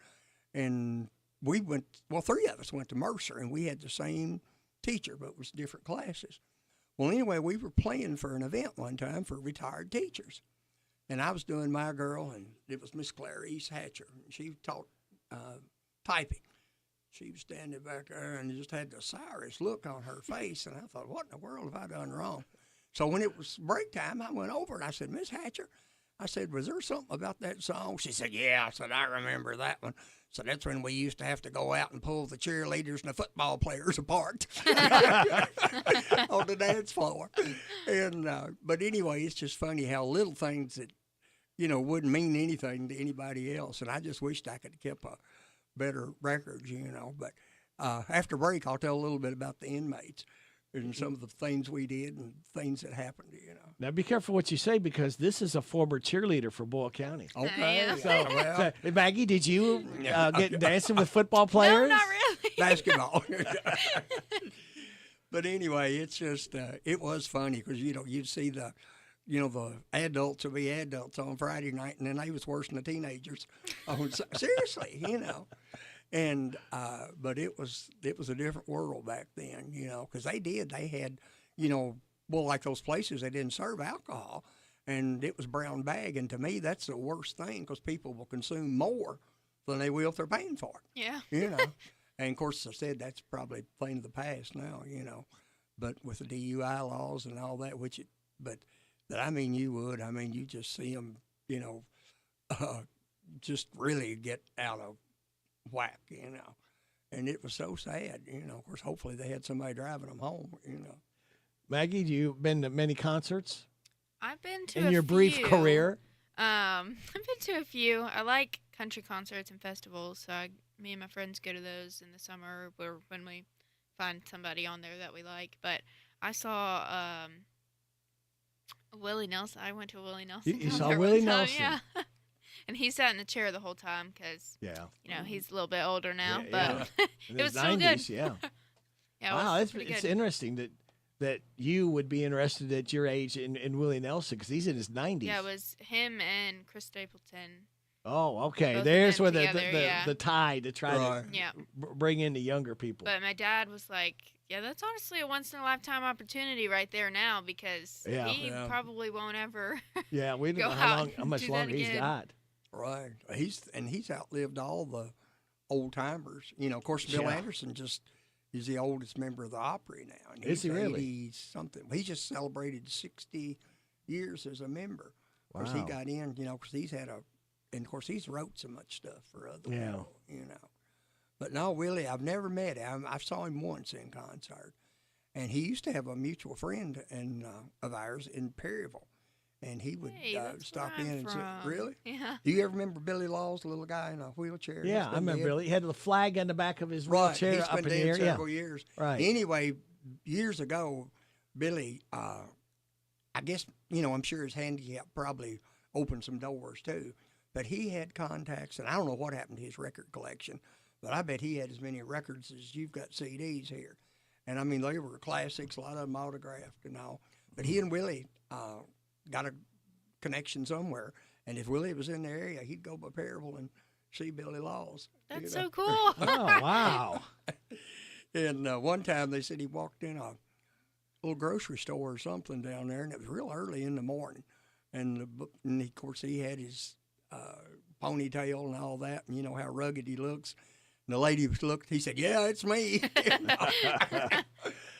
and three of us went to Mercer, and we had the same teacher, but it was different classes. Well, anyway, we were playing for an event one time for retired teachers, and I was doing My Girl, and it was Miss Clarice Hatcher. She taught typing. She was standing back there and just had the sourest look on her face, and I thought, what in the world have I done wrong? So when it was break time, I went over and I said, Miss Hatcher, I said, was there something about that song? She said, yeah. I said, I remember that one. So that's when we used to have to go out and pull the cheerleaders and the football players apart on the dance floor. And but anyway, it's just funny how little things that, wouldn't mean anything to anybody else. And I just wished I could have kept a better records, But after break, I'll tell a little bit about the inmates and some of the things we did and things that happened, Now, be careful what you say, because this is a former cheerleader for Boyle County. Okay. So, Maggie, did you get dancing with football players? No, not really. Basketball. But anyway, it's just, it was funny because, you'd see the adults would be adults on Friday night, and then they was worse than the teenagers. Seriously, And but it was a different world back then, because they had, like those places, they didn't serve alcohol, and it was brown bag, and to me that's the worst thing, because people will consume more than they will if they're paying for it. Yeah. And of course, as I said, that's probably a thing of the past now, but with the DUI laws and all that, you just see them, just really get out of whack, and it was so sad, Of course, hopefully they had somebody driving them home, Maggie, you been to many concerts? I've been to in your brief career. I've been to a few. I like country concerts and festivals, so me and my friends go to those in the summer, or when we find somebody on there that we like. But I saw Willie Nelson. I went to a Willie Nelson. You saw Willie Nelson? Yeah. And he sat in the chair the whole time because, he's a little bit older now, but it was still 90s, good. Yeah. Wow, it's interesting that you would be interested at your age in Willie Nelson, because he's in his 90s. Yeah, it was him and Chris Stapleton. Oh, okay. Both There's where together, the tie to try to bring in the younger people. But my dad was like, yeah, that's honestly a once-in-a-lifetime opportunity right there now, because he probably won't ever we don't go know out how much do longer that he's again. got. Right. He's outlived all the old timers. Of course, Bill Anderson is the oldest member of the Opry now. And Is he really? 80-something. He just celebrated 60 years as a member. Wow. Of course, he got in, because he's had and of course, he's wrote so much stuff for other people, But no, Willie, I've never met him. I saw him once in concert. And he used to have a mutual friend of ours in Perryville. And he would stop in and say, really? Yeah. Do you ever remember Billy Laws, the little guy in a wheelchair? Yeah, I remember Billy. He had the flag on the back of his wheelchair He's up been in the dead air. several years. Right. Anyway, years ago, Billy, I guess, I'm sure his handicap probably opened some doors too. But he had contacts, and I don't know what happened to his record collection, but I bet he had as many records as you've got CDs here. And, they were classics, a lot of them autographed and all. But he and Willie got a connection somewhere. And if Willie was in the area, he'd go by Perryville and see Billy Laws. That's so cool. Oh, wow. And one time they said he walked in a little grocery store or something down there, and it was real early in the morning. And of course, he had his ponytail and all that, and how rugged he looks. And the lady looked, he said, yeah, it's me.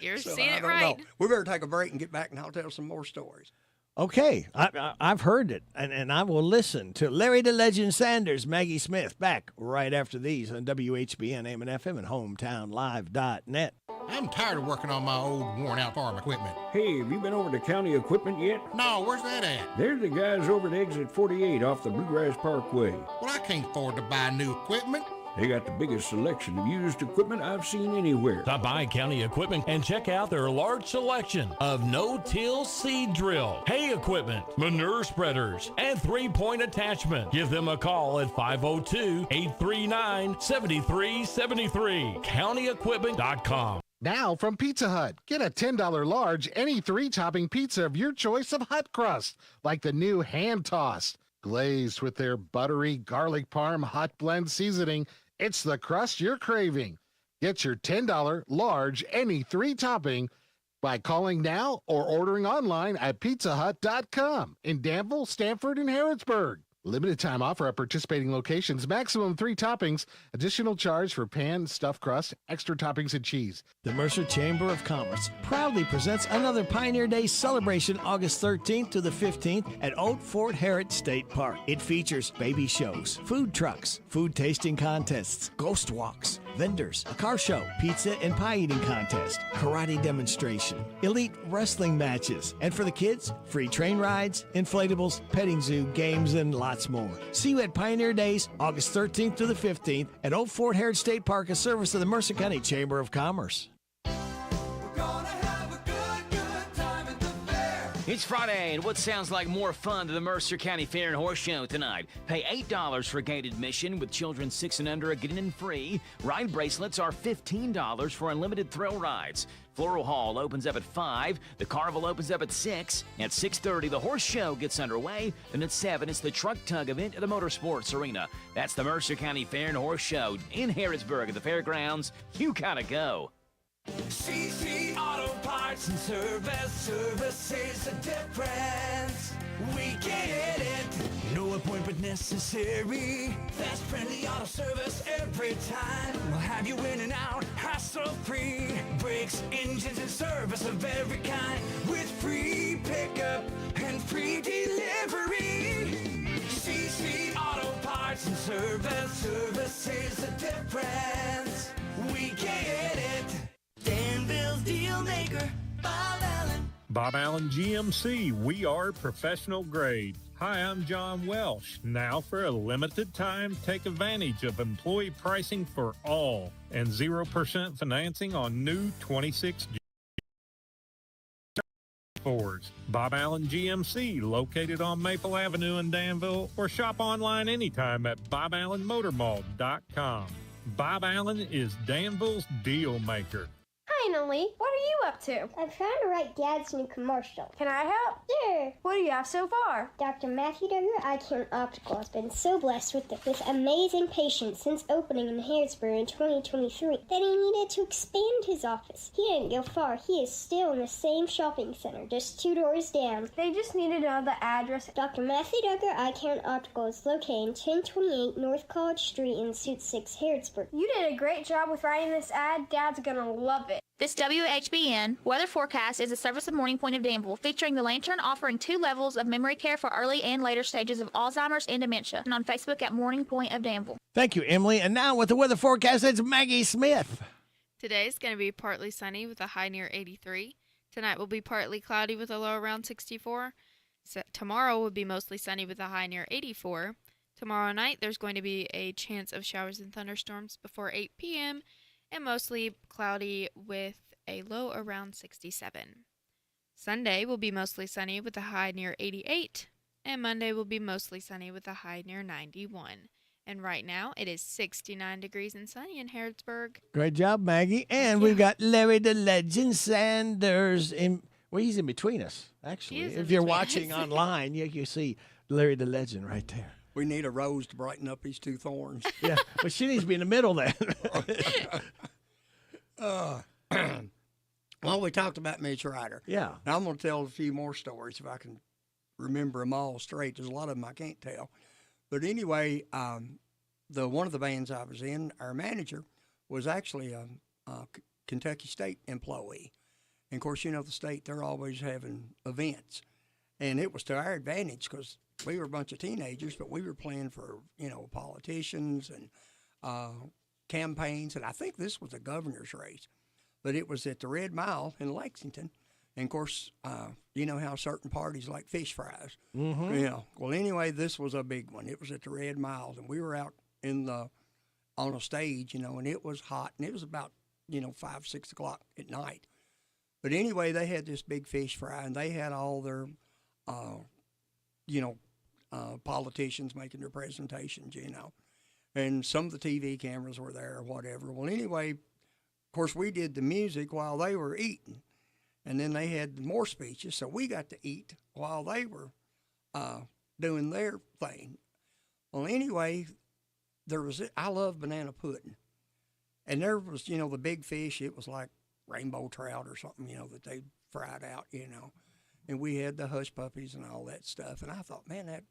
You're so seeing I it don't right. know. We better take a break and get back, and I'll tell some more stories. Okay, I've heard it, and I will listen to Larry the Legend Sanders, Maggie Smith, back right after these on WHBN, AM and FM, and HometownLive.net. I'm tired of working on my old, worn-out farm equipment. Hey, have you been over to County Equipment yet? No, where's that at? They're the guys over at Exit 48 off the Bluegrass Parkway. Well, I can't afford to buy new equipment. They got the biggest selection of used equipment I've seen anywhere. Stop by County Equipment and check out their large selection of no-till seed drill, hay equipment, manure spreaders, and three-point attachment. Give them a call at 502-839-7373. CountyEquipment.com. Now from Pizza Hut, get a $10 large, any 3-topping pizza of your choice of hut crust, like the new hand-tossed. Glazed with their buttery garlic parm hot blend seasoning, it's the crust you're craving. Get your $10 large, any 3-topping by calling now or ordering online at pizzahut.com in Danville, Stanford, and Harrodsburg. Limited time offer at participating locations. Maximum 3 toppings. Additional charge for pan, stuffed crust, extra toppings, and cheese. The Mercer Chamber of Commerce proudly presents another Pioneer Day celebration August 13th to the 15th at Old Fort Harrod State Park. It features baby shows, food trucks, food tasting contests, ghost walks, vendors, a car show, pizza and pie eating contest, karate demonstration, elite wrestling matches, and for the kids, free train rides, inflatables, petting zoo, games, and lots more. See you at Pioneer Days, August 13th to the 15th at Old Fort Harrod State Park, a service of the Mercer County Chamber of Commerce. It's Friday, and what sounds like more fun to the Mercer County Fair and Horse Show tonight. Pay $8 for gate admission, with children 6 and under getting in free. Ride bracelets are $15 for unlimited thrill rides. Floral Hall opens up at 5. The Carnival opens up at 6. At 6:30, the Horse Show gets underway. Then at 7, it's the Truck Tug event at the Motorsports Arena. That's the Mercer County Fair and Horse Show in Harrodsburg at the fairgrounds. You gotta go. CC Auto Parts and Service is a difference. We get it. No appointment necessary. Fast, friendly auto service every time. We'll have you in and out, hassle-free. Brakes, engines, and service of every kind. With free pickup and free delivery. CC Auto Parts and Service is a difference. We get it. Danville's deal maker, Bob Allen. Bob Allen GMC, we are professional grade. Hi, I'm John Welsh. Now for a limited time, take advantage of employee pricing for all and 0% financing on new 26 Fords. Bob Allen GMC, located on Maple Avenue in Danville, or shop online anytime at BobAllenMotorMall.com. Bob Allen is Danville's deal maker. Finally, what are you up to? I'm trying to write Dad's new commercial. Can I help? Sure. What do you have so far? Dr. Matthew Duggar, Eye Care and Optical, has been so blessed with amazing patients since opening in Harrodsburg in 2023 that he needed to expand his office. He didn't go far. He is still in the same shopping center, just 2 doors down. They just need to know the address. Dr. Matthew Duggar, Eye Care and Optical is located in 1028 North College Street in Suite 6, Harrodsburg. You did a great job with writing this ad. Dad's gonna love it. This WHBN weather forecast is a service of Morning Point of Danville, featuring the Lantern offering 2 levels of memory care for early and later stages of Alzheimer's and dementia, and on Facebook at Morning Point of Danville. Thank you, Emily. And now with the weather forecast, it's Maggie Smith. Today is going to be partly sunny with a high near 83. Tonight will be partly cloudy with a low around 64. Tomorrow will be mostly sunny with a high near 84. Tomorrow night there's going to be a chance of showers and thunderstorms before 8 p.m. and mostly cloudy with a low around 67. Sunday will be mostly sunny with a high near 88, and Monday will be mostly sunny with a high near 91. And right now it is 69 degrees and sunny in Harrodsburg. Great job, Maggie. And we've got Larry the Legend Sanders in. Well, he's in between us, actually. If you're watching online, you see Larry the Legend right there. We need a rose to brighten up these 2 thorns. Yeah, but she needs to be in the middle then. Well, we talked about Mitch Ryder. Yeah. Now I'm going to tell a few more stories if I can remember them all straight. There's a lot of them I can't tell. But anyway, one of the bands I was in, our manager was actually a Kentucky State employee. And, of course, you know the state, they're always having events. And it was to our advantage because we were a bunch of teenagers, but we were playing for, politicians and campaigns. And I think this was a governor's race. But it was at the Red Mile in Lexington. And, of course, you know how certain parties like fish fries. Mm-hmm. Well, anyway, this was a big one. It was at the Red Mile. And we were out in the on a stage, and it was hot, and it was about, 5, 6 o'clock at night. But anyway, they had this big fish fry, and they had all their, politicians making their presentations, and some of the TV cameras were there or whatever. Well, anyway, of course, we did the music while they were eating, and then they had more speeches, so we got to eat while they were doing their thing. Well, anyway, I love banana pudding, and there was, the big fish. It was like rainbow trout or something, that they fried out, and we had the hush puppies and all that stuff. And I thought, man, that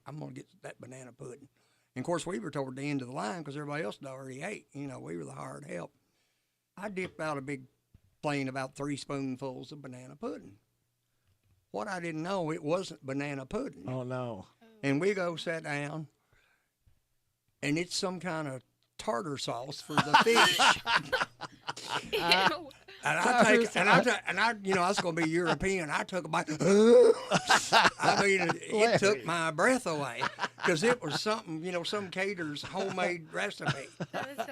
I'm gonna get that banana pudding. And of course, we were toward the end of the line because everybody else had already ate. We were the hired help. I dipped out a big plain, about 3 spoonfuls of banana pudding. What I didn't know, it wasn't banana pudding. Oh no! And we sat down, and it's some kind of tartar sauce for the fish. I was going to be European. I took a bite. I mean, it took my breath away because it was something, some caterer's homemade recipe.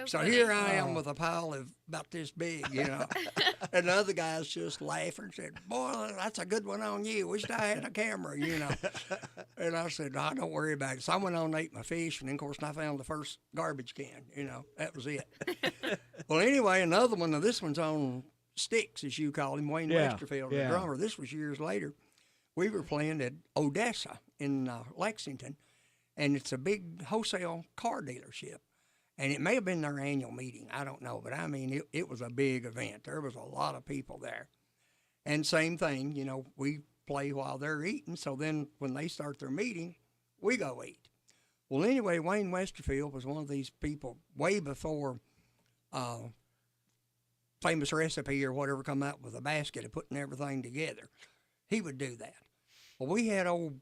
So here I am with a pile of about this big, and the other guys just laughing and said, "Boy, that's a good one on you. Wished I had a camera, And I said, "No, don't worry about it." So I went on and ate my fish, and then, of course, I found the first garbage can. That was it. Well, anyway, another one. Now this one's on sticks, as you call him, Wayne Westerfield, the drummer. This was years later. We were playing at Odessa in Lexington, and it's a big wholesale car dealership. And it may have been their annual meeting. I don't know. But, I mean, it was a big event. There was a lot of people there. And same thing, we play while they're eating. So then when they start their meeting, we go eat. Well, anyway, Wayne Westerfield was one of these people way before Famous Recipe or whatever come out with a basket of putting everything together. He would do that. Well, we had old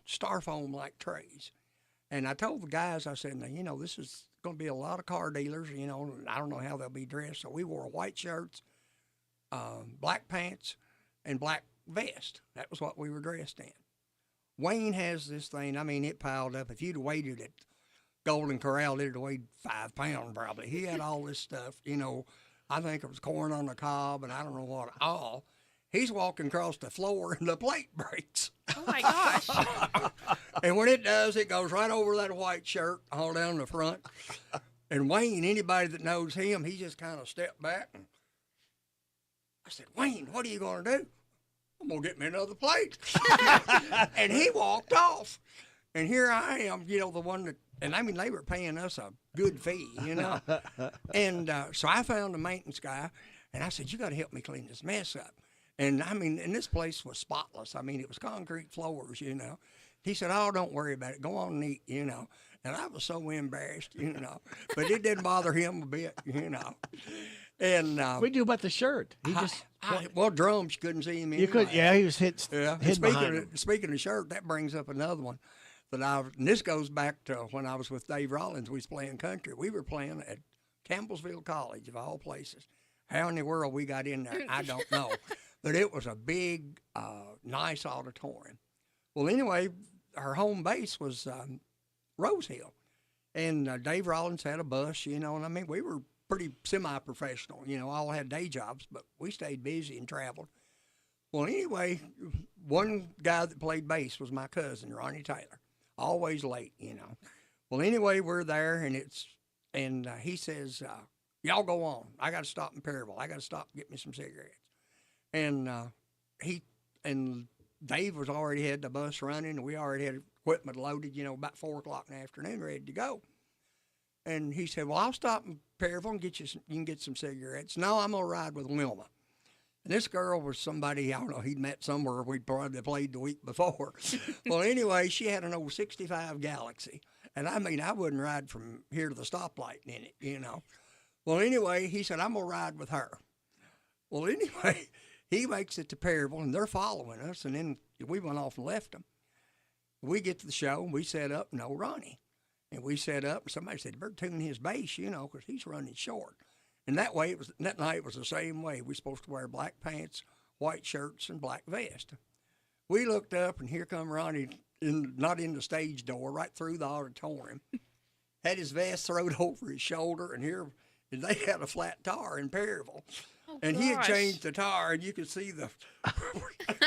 styrofoam-like trays. And I told the guys, I said, now, this is going to be a lot of car dealers, I don't know how they'll be dressed. So we wore white shirts, black pants, and black vest. That was what we were dressed in. Wayne has this thing, I mean, it piled up. If you'd waited at Golden Corral, it'd have weighed 5 pounds probably. He had all this stuff, I think it was corn on the cob and I don't know what all. He's walking across the floor and the plate breaks. Oh, my gosh. And when it does, it goes right over that white shirt all down the front. And Wayne, anybody that knows him, he just kind of stepped back. And I said, "Wayne, what are you going to do?" "I'm going to get me another plate." And he walked off. And here I am, the one that, and I mean, they were paying us a good fee, And so I found a maintenance guy, and I said, "You got to help me clean this mess up." And I mean, and this place was spotless. I mean, it was concrete floors, He said, "Oh, don't worry about it. Go on and eat, And I was so embarrassed, But it didn't bother him a bit, And what do you do about the shirt? He well, drums, you couldn't see him anyway. You could, he was hit. Yeah. Hid behind him. Speaking of shirt, that brings up another one that and this goes back to when I was with Dave Rollins. We was playing country. We were playing at Campbellsville College, of all places. How in the world we got in there, I don't know. But it was a big, nice auditorium. Well, anyway, our home base was Rose Hill. And Dave Rollins had a bus, and I mean, we were pretty semi-professional, all had day jobs, but we stayed busy and traveled. Well, anyway, one guy that played bass was my cousin, Ronnie Taylor, always late, Well, anyway, we're there, and he says, "Y'all go on. I got to stop in Perryville. I got to stop and get me some cigarettes." And Dave was already had the bus running, and we already had equipment loaded, about 4 o'clock in the afternoon, ready to go. And he said, "Well, I'll stop in Perryville and you can get some cigarettes." "No, I'm going to ride with Wilma." And this girl was somebody, I don't know, he'd met somewhere we'd probably played the week before. Well, anyway, she had an old 65 Galaxy. And I mean, I wouldn't ride from here to the stoplight in it, Well, anyway, he said, "I'm going to ride with her." Well, anyway, he makes it to Perryville, and they're following us. And then we went off and left them. We get to the show, and we set up, no Ronnie. And we set up, and somebody said, "Better tune his bass, because he's running short." And that night was the same way. We were supposed to wear black pants, white shirts, and black vest. We looked up, and here come Ronnie, not in the stage door, right through the auditorium. had his vest thrown over his shoulder, and they had a flat tire in Perryville. And he had changed the tire, and you could see the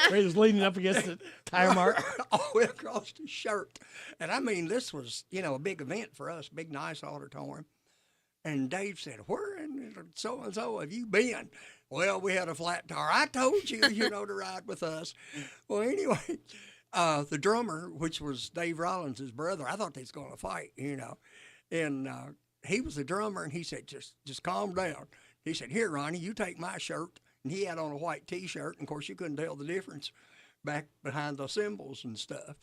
where he was leaning up against the tire mark all the way across his shirt. And I mean, this was, a big event for us, big, nice auditorium. And Dave said, "Where in so-and-so have you been?" "Well, we had a flat tire. I told you, to ride with us." Well, anyway, the drummer, which was Dave Rollins' brother, I thought they was going to fight, And he was the drummer, and he said, just calm down. He said, "Here, Ronnie, you take my shirt." And he had on a white T-shirt, and, of course, you couldn't tell the difference back behind the cymbals and stuff.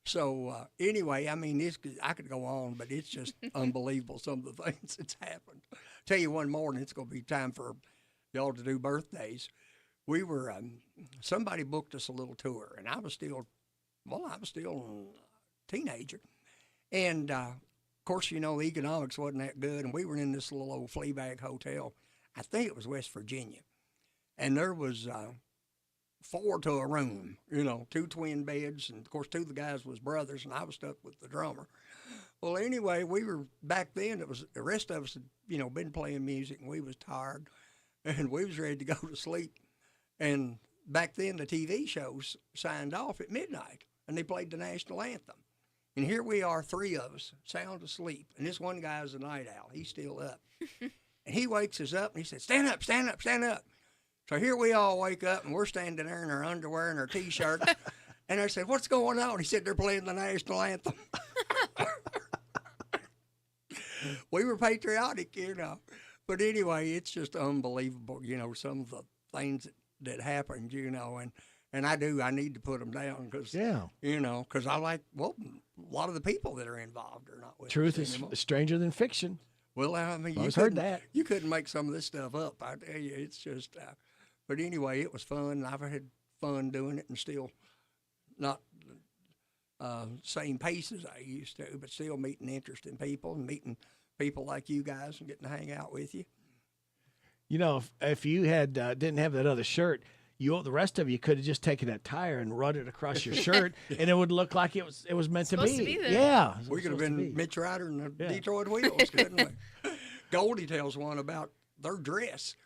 So, anyway, I mean, I could go on, but it's just unbelievable, some of the things that's happened. Tell you one more, and it's going to be time for y'all to do birthdays. We were, somebody booked us a little tour, and I was still a teenager. And, of course, the economics wasn't that good, and we were in this little old flea bag hotel. I think it was West Virginia. And there was 4 to a room, 2 twin beds. And, of course, 2 of the guys was brothers, and I was stuck with the drummer. Well, anyway, we were back then. The rest of us had, been playing music, and we was tired, and we was ready to go to sleep. And back then, the TV shows signed off at midnight, and they played the national anthem. And here we are, 3 of us, sound asleep. And this one guy is a night owl. He's still up. And he wakes us up, and he said, "Stand up, stand up, stand up." So here we all wake up, and we're standing there in our underwear and our T-shirt. And I said, "What's going on?" He said, "They're playing the national anthem." We were patriotic, But anyway, it's just unbelievable, some of the things that happened, And I need to put them down because, because I like, a lot of the people that are involved are not with Truth us is anymore. stranger than fiction. Well, I mean, I've heard that. You couldn't make some of this stuff up. I tell you, it's just. But anyway, it was fun. And I've had fun doing it, and still not same pace as I used to, but still meeting interesting people and meeting people like you guys and getting to hang out with you. If you had didn't have that other shirt, the rest of you could have just taken that tire and run it across your shirt, and it would look like it was meant to be. Yeah, we could have been Mitch Ryder and the Detroit Wheels, couldn't we? Goldie tells one about their dress.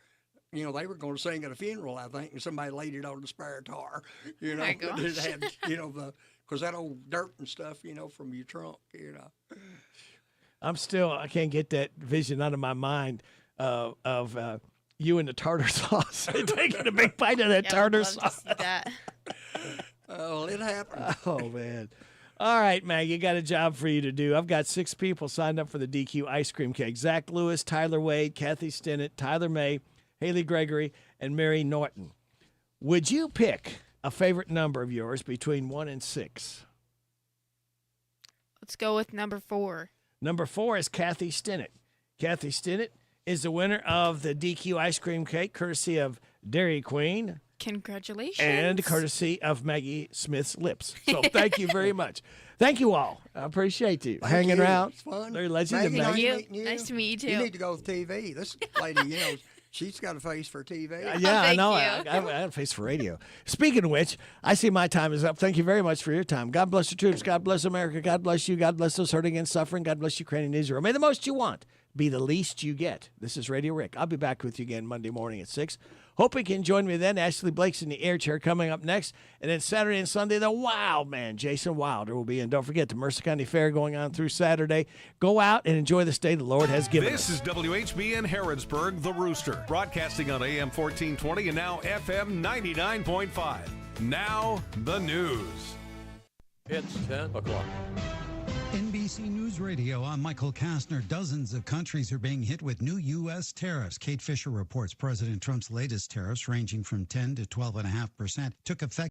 They were going to sing at a funeral, I think, and somebody laid it on the spare tire. Oh my gosh. It had, because that old dirt and stuff, from your trunk, I can't get that vision out of my mind of you and the tartar sauce taking a big bite of that tartar sauce. Oh, it happened. Oh, man. All right, Maggie, got a job for you to do. I've got 6 people signed up for the DQ ice cream cake. Zach Lewis, Tyler Wade, Kathy Stinnett, Tyler May, Haley Gregory, and Mary Norton. Would you pick a favorite number of yours between 1 and 6? Let's go with number 4. Number 4 is Kathy Stinnett. Kathy Stinnett is the winner of the DQ ice cream cake, courtesy of Dairy Queen. Congratulations. And courtesy of Maggie Smith's Lips. So thank you very much. Thank you all. I appreciate you hanging around. It's fun. They're legends. Maggie, Nice to meet you, too. You need to go with TV. This lady, she's got a face for TV. Yeah, I know. you. I have a face for radio. Speaking of which, I see my time is up. Thank you very much for your time. God bless the troops. God bless America. God bless you. God bless those hurting and suffering. God bless Ukraine and Israel. May the most you want be the least you get. This is Radio Rick. I'll be back with you again Monday morning at 6. Hope you can join me then. Ashley Blake's in the air chair coming up next. And then Saturday and Sunday, the Wild Man, Jason Wilder, will be in. Don't forget the Mercer County Fair going on through Saturday. Go out and enjoy this day the Lord has given us. This is WHBN Harrodsburg, The Rooster, broadcasting on AM 1420 and now FM 99.5. Now, the news. It's 10 o'clock. NBC News Radio, I'm Michael Kastner. Dozens of countries are being hit with new U.S. tariffs. Kate Fisher reports President Trump's latest tariffs, ranging from 10 to 12.5%, took effect